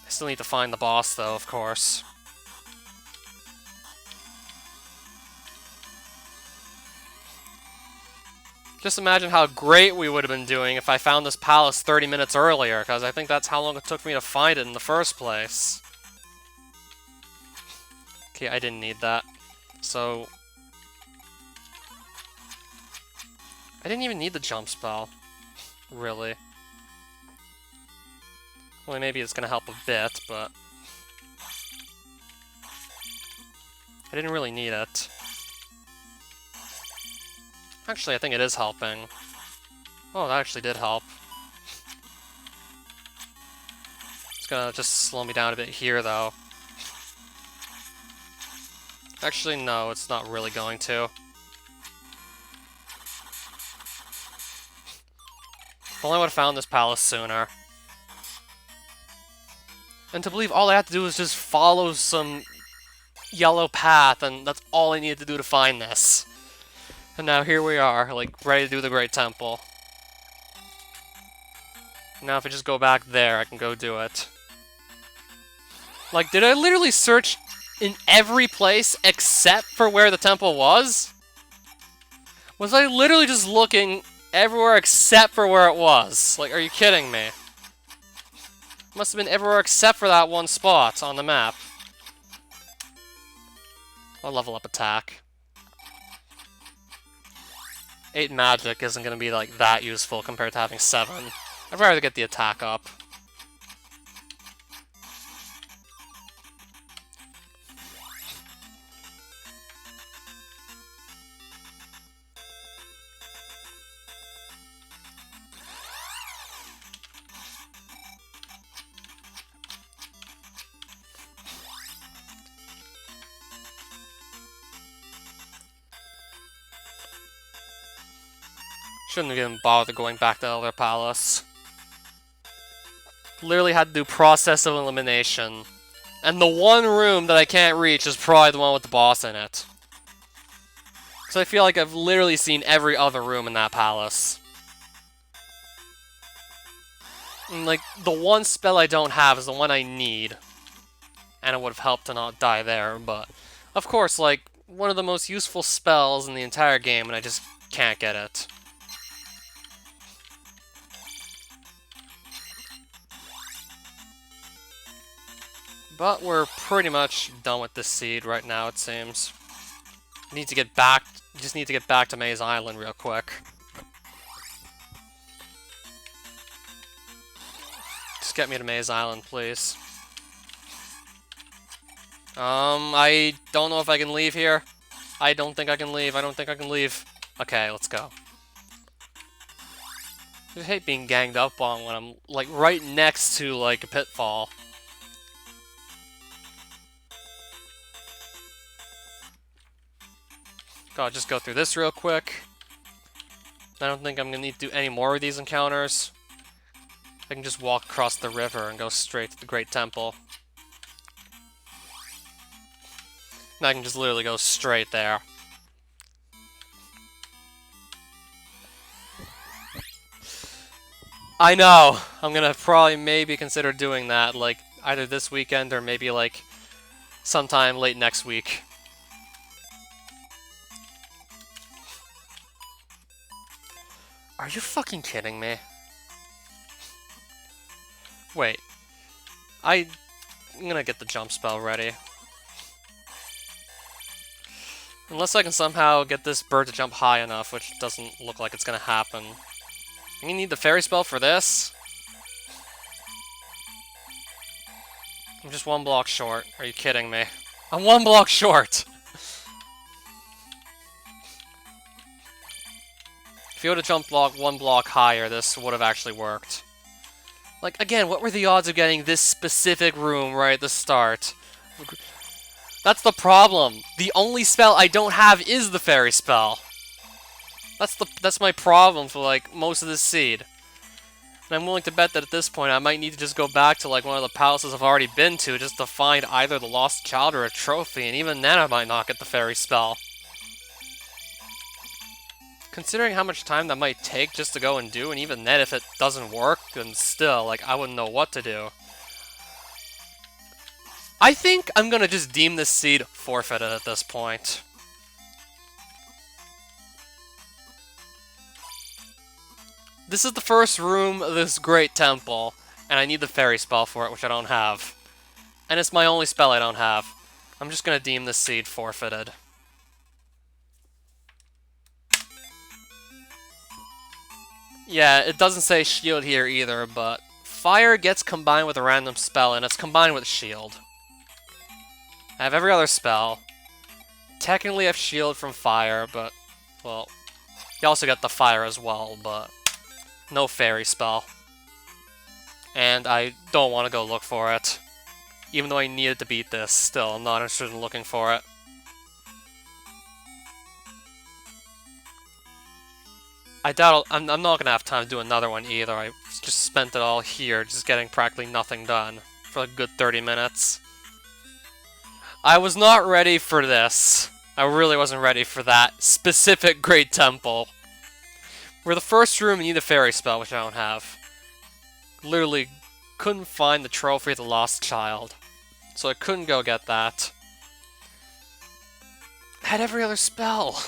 I still need to find the boss, though, of course. Just imagine how great we would have been doing if I found this palace 30 minutes earlier, because I think that's how long it took me to find it in the first place. Okay, I didn't need that. So... I didn't even need the jump spell. Really. Well, maybe it's gonna help a bit, but... I didn't really need it. Actually, I think it is helping. Oh, that actually did help. It's gonna just slow me down a bit here, though. Actually, no, it's not really going to. If only I would have found this palace sooner. And to believe all I had to do was just follow some yellow path, and that's all I needed to do to find this. And now here we are, like, ready to do the Great Temple. Now if I just go back there, I can go do it. Like, did I literally search in every place except for where the temple was? Was I literally just looking everywhere except for where it was? Like, are you kidding me? Must have been everywhere except for that one spot on the map. I'll level up attack. 8 magic isn't going to be like that useful compared to having 7. I'd rather get the attack up. Shouldn't have even bothered going back to the other palace. Literally had to do process of elimination. And the one room that I can't reach is probably the one with the boss in it. So I feel like I've literally seen every other room in that palace. And like, the one spell I don't have is the one I need. And it would have helped to not die there, but... Of course, like, one of the most useful spells in the entire game, and I just can't get it. But we're pretty much done with this seed right now, it seems. Need to get back. Just need to get back to Maze Island real quick. Just get me to Maze Island, please. I don't know if I can leave here. I don't think I can leave. I don't think I can leave. Okay, let's go. I hate being ganged up on when I'm, like, right next to, like, a pitfall. Gotta just go through this real quick. I don't think I'm gonna need to do any more of these encounters. I can just walk across the river and go straight to the Great Temple. And I can just literally go straight there. I know! I'm gonna probably maybe consider doing that, like, either this weekend or maybe, like, sometime late next week. Are you fucking kidding me? Wait. I'm gonna get the jump spell ready. Unless I can somehow get this bird to jump high enough, which doesn't look like it's gonna happen. You need the fairy spell for this? I'm just one block short. Are you kidding me? I'm one block short! If you would have jumped one block higher, this would have actually worked. Like, again, what were the odds of getting this specific room right at the start? That's the problem. The only spell I don't have is the fairy spell. That's my problem for, like, most of this seed. And I'm willing to bet that at this point I might need to just go back to, like, one of the palaces I've already been to just to find either the lost child or a trophy, and even then I might not get the fairy spell. Considering how much time that might take just to go and do, and even then if it doesn't work, then still, like, I wouldn't know what to do. I think I'm gonna just deem this seed forfeited at this point. This is the first room of this great temple, and I need the fairy spell for it, which I don't have. And it's my only spell I don't have. I'm just gonna deem this seed forfeited. Yeah, it doesn't say shield here either, but fire gets combined with a random spell, and it's combined with shield. I have every other spell. Technically I have shield from fire, but, well, you also get the fire as well, but no fairy spell. And I don't want to go look for it. Even though I needed to beat this, still, I'm not interested in looking for it. I doubt I'm not gonna have time to do another one either. I just spent it all here, just getting practically nothing done for a good 30 minutes. I was not ready for this. I really wasn't ready for that specific Great Temple. We're the first room, you need a fairy spell, which I don't have. Literally couldn't find the trophy of the lost child, so I couldn't go get that. I had every other spell.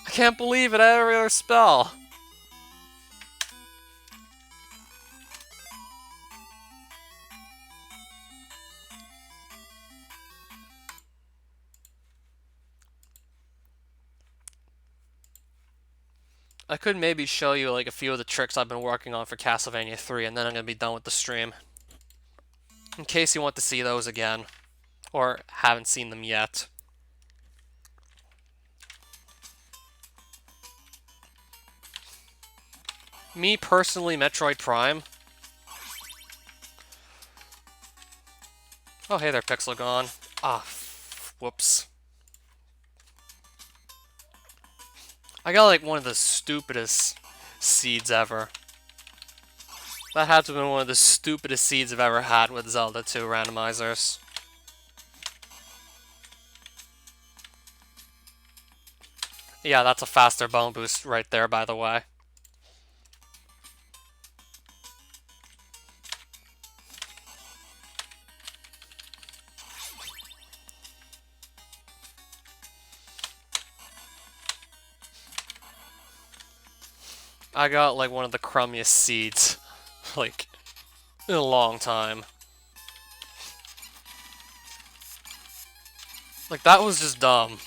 I can't believe it, I had every other spell. I could maybe show you like a few of the tricks I've been working on for Castlevania 3, and then I'm gonna be done with the stream. In case you want to see those again, or haven't seen them yet. Me personally, Metroid Prime. Oh hey there, Pixelagon. Ah, whoops. I got like one of the stupidest seeds ever. That had to have been one of the stupidest seeds I've ever had with Zelda II randomizers. Yeah, that's a faster bone boost right there, by the way. I got like one of the crummiest seeds, like, in a long time. Like, that was just dumb.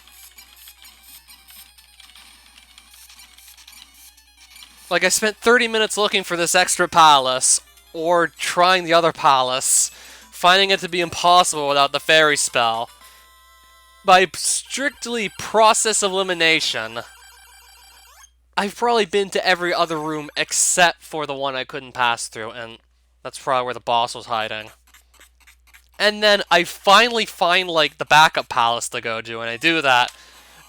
Like, I spent 30 minutes looking for this extra palace, or trying the other palace, finding it to be impossible without the fairy spell. By strictly process of elimination, I've probably been to every other room except for the one I couldn't pass through, and that's probably where the boss was hiding. And then I finally find, like, the backup palace to go to, and I do that.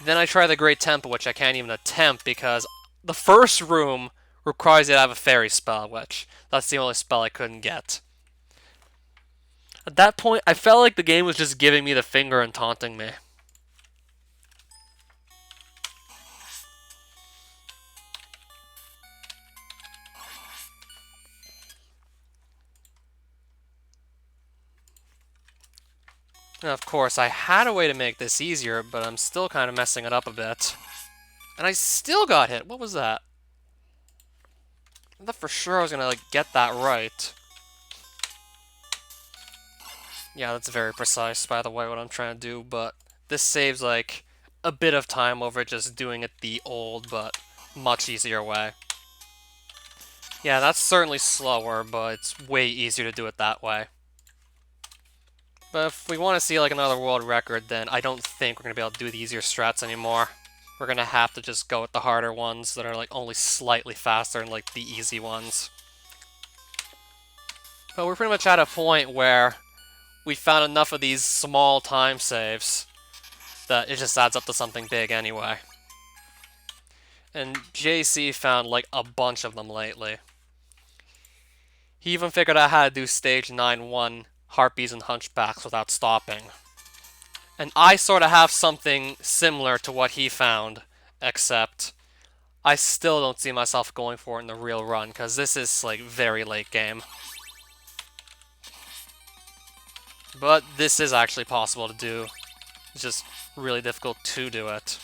Then I try the Great Temple, which I can't even attempt because the first room requires you to have a fairy spell, which that's the only spell I couldn't get. At that point, I felt like the game was just giving me the finger and taunting me. And of course, I had a way to make this easier, but I'm still kind of messing it up a bit. And I still got hit. What was that? I thought for sure I was gonna get that right. Yeah, that's very precise, by the way, what I'm trying to do, but this saves a bit of time over just doing it the old but much easier way. Yeah, that's certainly slower, but it's way easier to do it that way. But if we want to see another world record, then I don't think we're going to be able to do the easier strats anymore. We're going to have to just go with the harder ones that are only slightly faster than the easy ones. But we're pretty much at a point where we found enough of these small time saves that it just adds up to something big anyway. And JC found a bunch of them lately. He even figured out how to do stage 9-1 Harpies and Hunchbacks without stopping. And I sort of have something similar to what he found, except I still don't see myself going for it in the real run, because this is very late game. But this is actually possible to do. It's just really difficult to do it.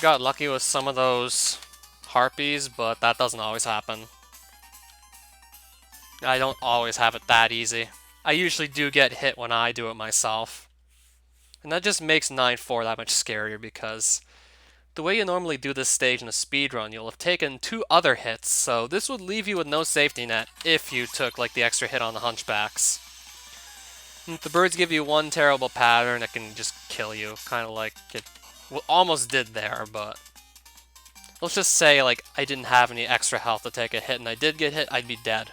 Got lucky with some of those Harpies, but that doesn't always happen. I don't always have it that easy. I usually do get hit when I do it myself. And that just makes 9-4 that much scarier, because the way you normally do this stage in a speedrun, you'll have taken 2 other hits, so this would leave you with no safety net if you took the extra hit on the Hunchbacks. And the birds give you one terrible pattern that can just kill you, kind of like it almost did there, but let's just say I didn't have any extra health to take a hit and I did get hit, I'd be dead.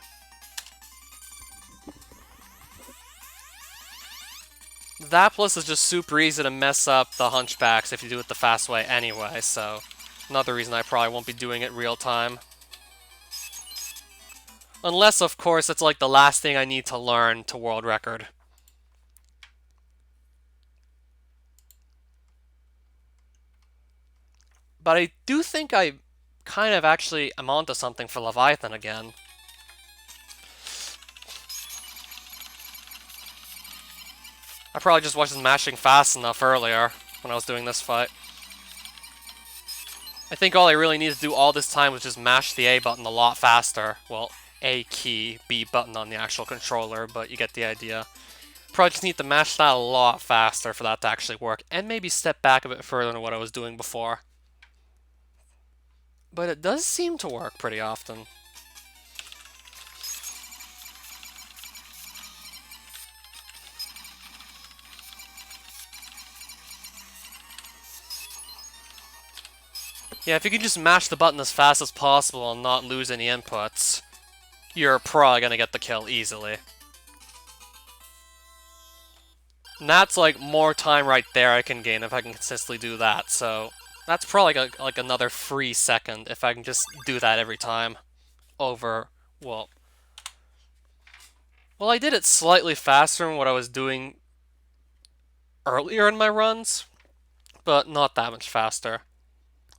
That plus is just super easy to mess up the Hunchbacks if you do it the fast way anyway, so another reason I probably won't be doing it real time. Unless, of course, it's the last thing I need to learn to world record. But I do think I kind of actually am onto something for Leviathan again. I probably just wasn't mashing fast enough earlier when I was doing this fight. I think all I really needed to do all this time was just mash the A button a lot faster. Well, A key, B button on the actual controller, but you get the idea. Probably just need to mash that a lot faster for that to actually work, and maybe step back a bit further than what I was doing before. But it does seem to work pretty often. Yeah, if you can just mash the button as fast as possible and not lose any inputs, you're probably gonna get the kill easily. And that's more time right there I can gain if I can consistently do that, so that's probably another free second if I can just do that every time. Over, well, I did it slightly faster than what I was doing earlier in my runs, but not that much faster.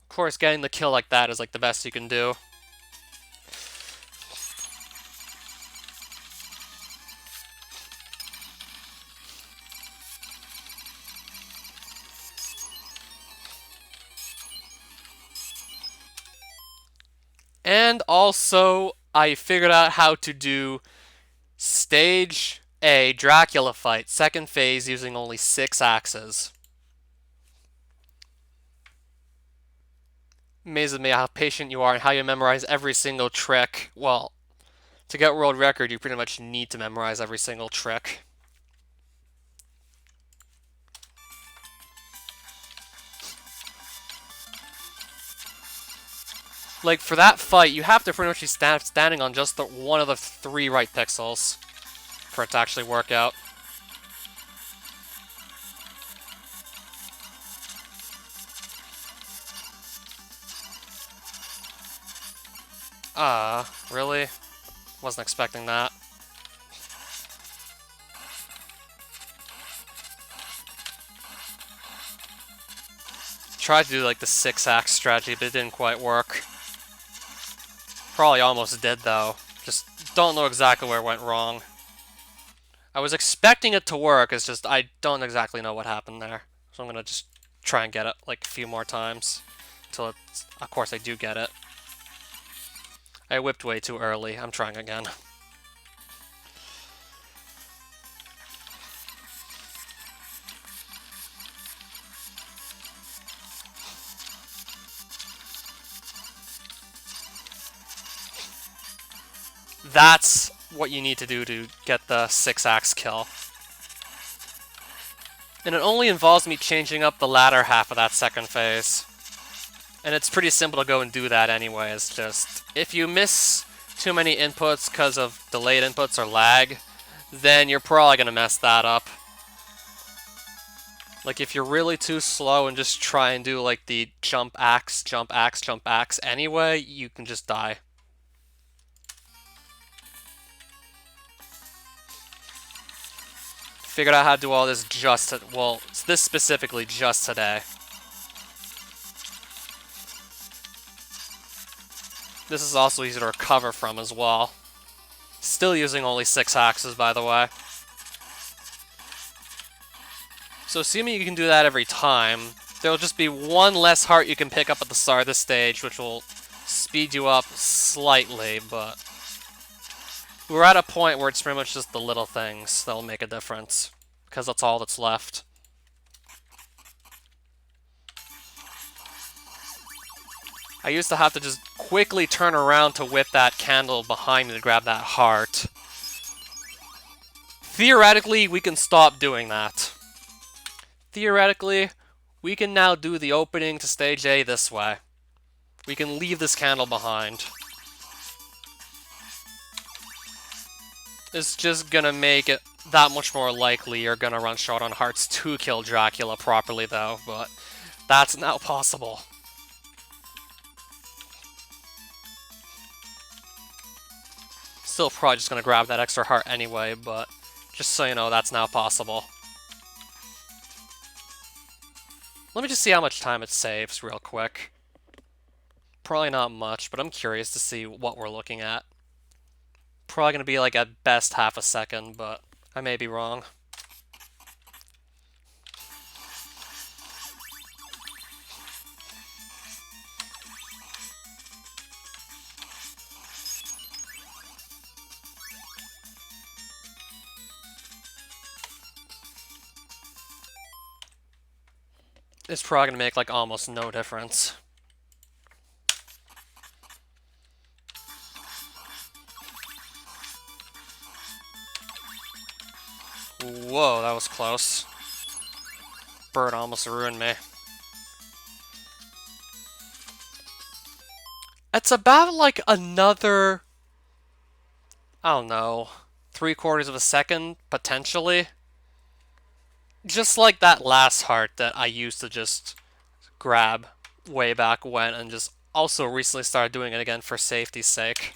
Of course, getting the kill like that is the best you can do. And also, I figured out how to do Stage A Dracula fight, second phase, using only 6 axes. Amazes me how patient you are and how you memorize every single trick. Well, to get world record, you pretty much need to memorize every single trick. For that fight, you have to pretty much be standing on just one of the 3 right pixels for it to actually work out. Really? Wasn't expecting that. Tried to do like the 6-axe strategy, but it didn't quite work. Probably almost did though. Just don't know exactly where it went wrong. I was expecting it to work, it's just I don't exactly know what happened there. So I'm gonna just try and get it like a few more times. Until it's, of course I do get it. I whipped way too early. I'm trying again. That's what you need to do to get the 6-axe kill. And it only involves me changing up the latter half of that second phase. And it's pretty simple to go and do that anyways. Just, if you miss too many inputs because of delayed inputs or lag, then you're probably going to mess that up. Like, if you're really too slow and just try and do, like, the jump axe, jump axe, jump axe anyway, you can just die. Figured out how to do all this just, well, this specifically just today. This is also easy to recover from as well. Still using only 6 axes, by the way. So assuming you can do that every time, there'll just be one less heart you can pick up at the start of the stage, which will speed you up slightly, but we're at a point where it's pretty much just the little things that'll make a difference, because that's all that's left. I used to have to just quickly turn around to whip that candle behind me to grab that heart. Theoretically, we can stop doing that. Theoretically, we can now do the opening to Stage A this way. We can leave this candle behind. It's just gonna make it that much more likely you're gonna run short on hearts to kill Dracula properly, though, but that's now possible. Still probably just gonna grab that extra heart anyway, but just so you know, that's now possible. Let me just see how much time it saves real quick. Probably not much, but I'm curious to see what we're looking at. Probably going to be like at best half a second, but I may be wrong. It's probably going to make like almost no difference. Whoa, that was close. Bird almost ruined me. It's about like another, I don't know, 3/4 of a second, potentially. Just like that last heart that I used to just grab way back when, and just also recently started doing it again for safety's sake.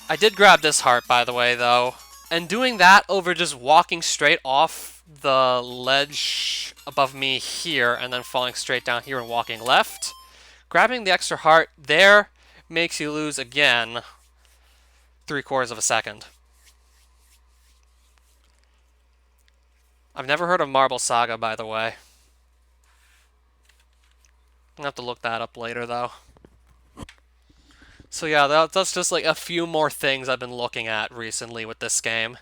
I did grab this heart, by the way, though. And doing that over just walking straight off the ledge above me here and then falling straight down here and walking left, grabbing the extra heart there makes you lose again 3/4 of a second. I've never heard of Marble Saga, by the way. I'm gonna have to look that up later, though. So yeah, that's just like a few more things I've been looking at recently with this game.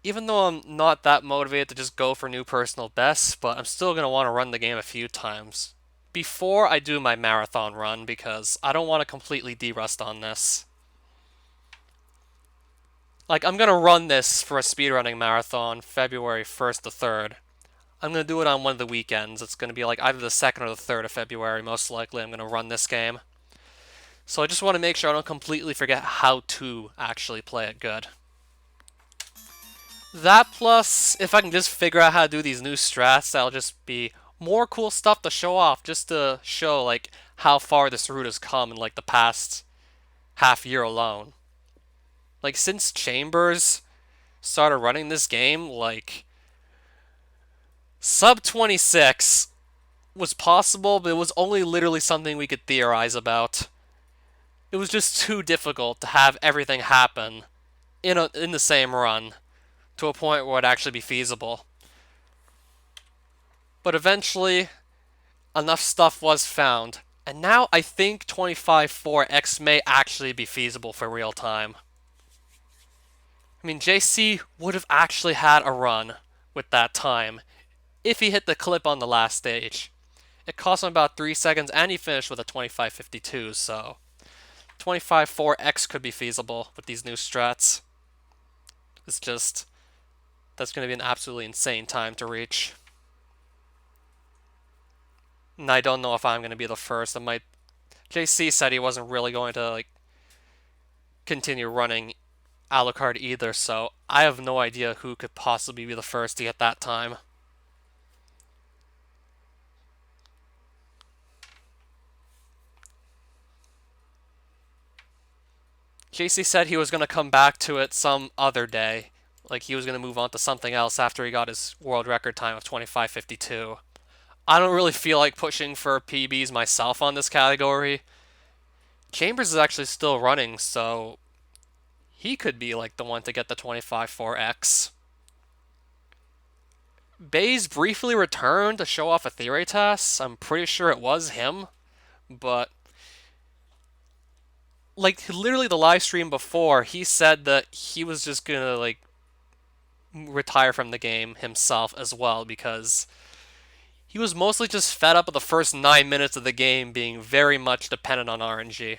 Even though I'm not that motivated to just go for new personal bests, but I'm still going to want to run the game a few times before I do my marathon run, because I don't want to completely de-rust on this. Like, I'm going to run this for a speedrunning marathon February 1st to 3rd. I'm going to do it on one of the weekends. It's going to be like either the 2nd or the 3rd of February, most likely. I'm going to run this game. So I just want to make sure I don't completely forget how to actually play it good. That plus, if I can just figure out how to do these new strats, that'll just be more cool stuff to show off, just to show like how far this route has come in like the past half year alone. Like since Chambers started running this game, like sub 26 was possible, but it was only literally something we could theorize about. It was just too difficult to have everything happen in the same run to a point where it'd actually be feasible. But eventually, enough stuff was found, and now I think 25.4x may actually be feasible for real time. I mean, JC would have actually had a run with that time if he hit the clip on the last stage. It cost him about 3 seconds, and he finished with a 25.52, so 25.4x could be feasible with these new strats. It's just, that's going to be an absolutely insane time to reach. And I don't know if I'm going to be the first. JC said he wasn't really going to like continue running Alucard either, so I have no idea who could possibly be the first to get that time. JC said he was going to come back to it some other day. Like he was going to move on to something else after he got his world record time of 25.52. I don't really feel like pushing for PBs myself on this category. Chambers is actually still running, so he could be like the one to get the 25.4x. Baze briefly returned to show off a theory test. I'm pretty sure it was him, but like literally the live stream before, he said that he was just gonna like retire from the game himself as well because he was mostly just fed up with the first 9 minutes of the game being very much dependent on RNG.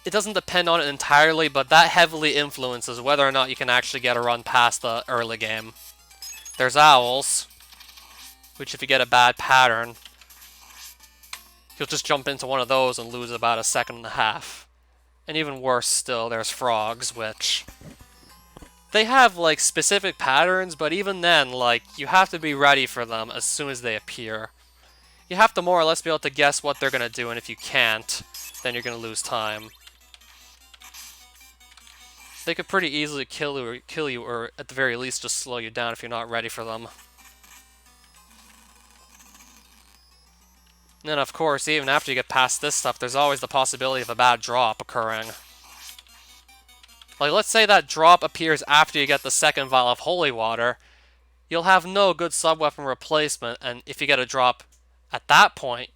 It doesn't depend on it entirely, but that heavily influences whether or not you can actually get a run past the early game. There's owls, which if you get a bad pattern, you'll just jump into one of those and lose about a second and a half. And even worse still, there's frogs, which they have like specific patterns, but even then, like you have to be ready for them as soon as they appear. You have to more or less be able to guess what they're gonna do, and if you can't, then you're gonna lose time. They could pretty easily kill you, or at the very least just slow you down if you're not ready for them. And then of course, even after you get past this stuff, there's always the possibility of a bad drop occurring. Like let's say that drop appears after you get the second vial of holy water, you'll have no good sub-weapon replacement, and if you get a drop at that point,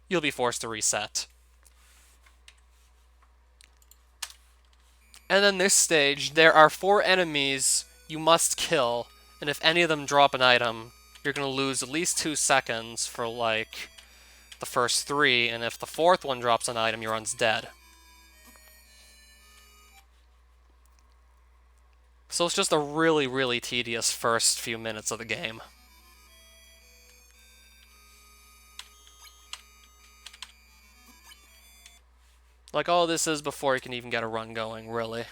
you'll be forced to reset. And then this stage, there are 4 enemies you must kill, and if any of them drop an item, you're going to lose at least 2 seconds for like the first 3, and if the 4th one drops an item, your run's dead. So it's just a really, really tedious first few minutes of the game. Like all this is before you can even get a run going, really.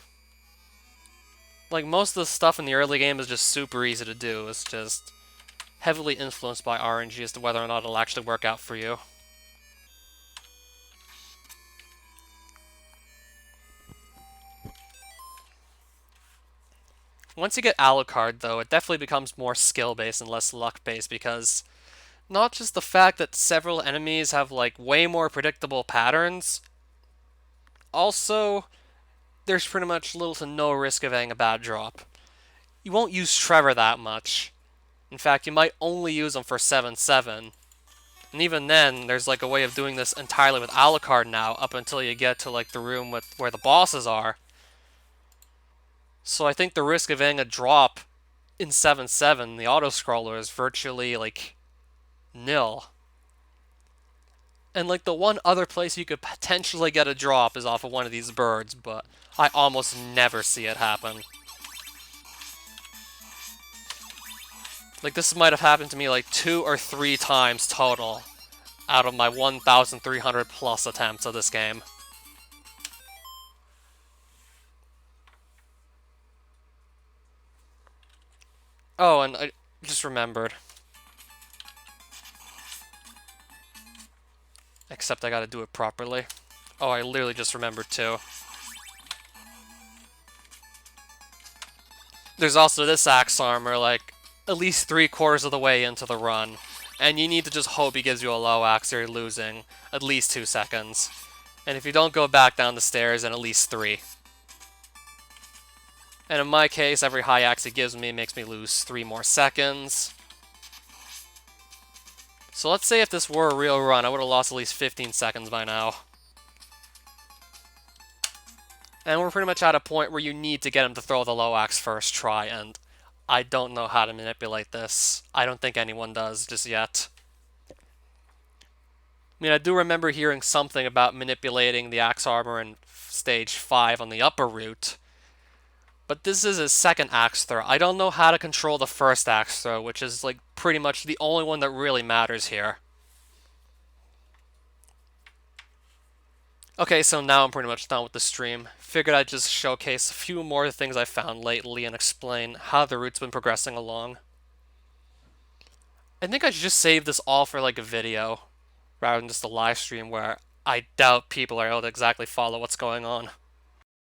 Like most of the stuff in the early game is just super easy to do. It's just heavily influenced by RNG as to whether or not it'll actually work out for you. Once you get Alucard, though, it definitely becomes more skill-based and less luck-based because not just the fact that several enemies have like way more predictable patterns, also there's pretty much little to no risk of getting a bad drop. You won't use Trevor that much. In fact, you might only use him for 7-7. And even then, there's like a way of doing this entirely with Alucard now, up until you get to like the room where the bosses are. So I think the risk of getting a drop in 7-7, the auto-scroller, is virtually like nil. And like the one other place you could potentially get a drop is off of one of these birds, but I almost never see it happen. Like, this might have happened to me like 2 or 3 times total out of my 1,300 plus attempts of this game. Oh, and I just remembered. Except I gotta do it properly. Oh, I literally just remembered too. There's also this axe armor, like, at least 3/4 of the way into the run. And you need to just hope he gives you a low axe or you're losing at least 2 seconds. And if you don't go back down the stairs, then at least 3. And in my case, every high axe he gives me makes me lose 3 more seconds. So let's say if this were a real run, I would have lost at least 15 seconds by now. And we're pretty much at a point where you need to get him to throw the low axe first try, and I don't know how to manipulate this. I don't think anyone does just yet. I mean, I do remember hearing something about manipulating the axe armor in stage 5 on the upper route, but this is his second axe throw. I don't know how to control the first axe throw, which is like pretty much the only one that really matters here. Okay, so now I'm pretty much done with the stream. Figured I'd just showcase a few more things I found lately and explain how the route's been progressing along. I think I should just save this all for like a video rather than just a live stream where I doubt people are able to exactly follow what's going on.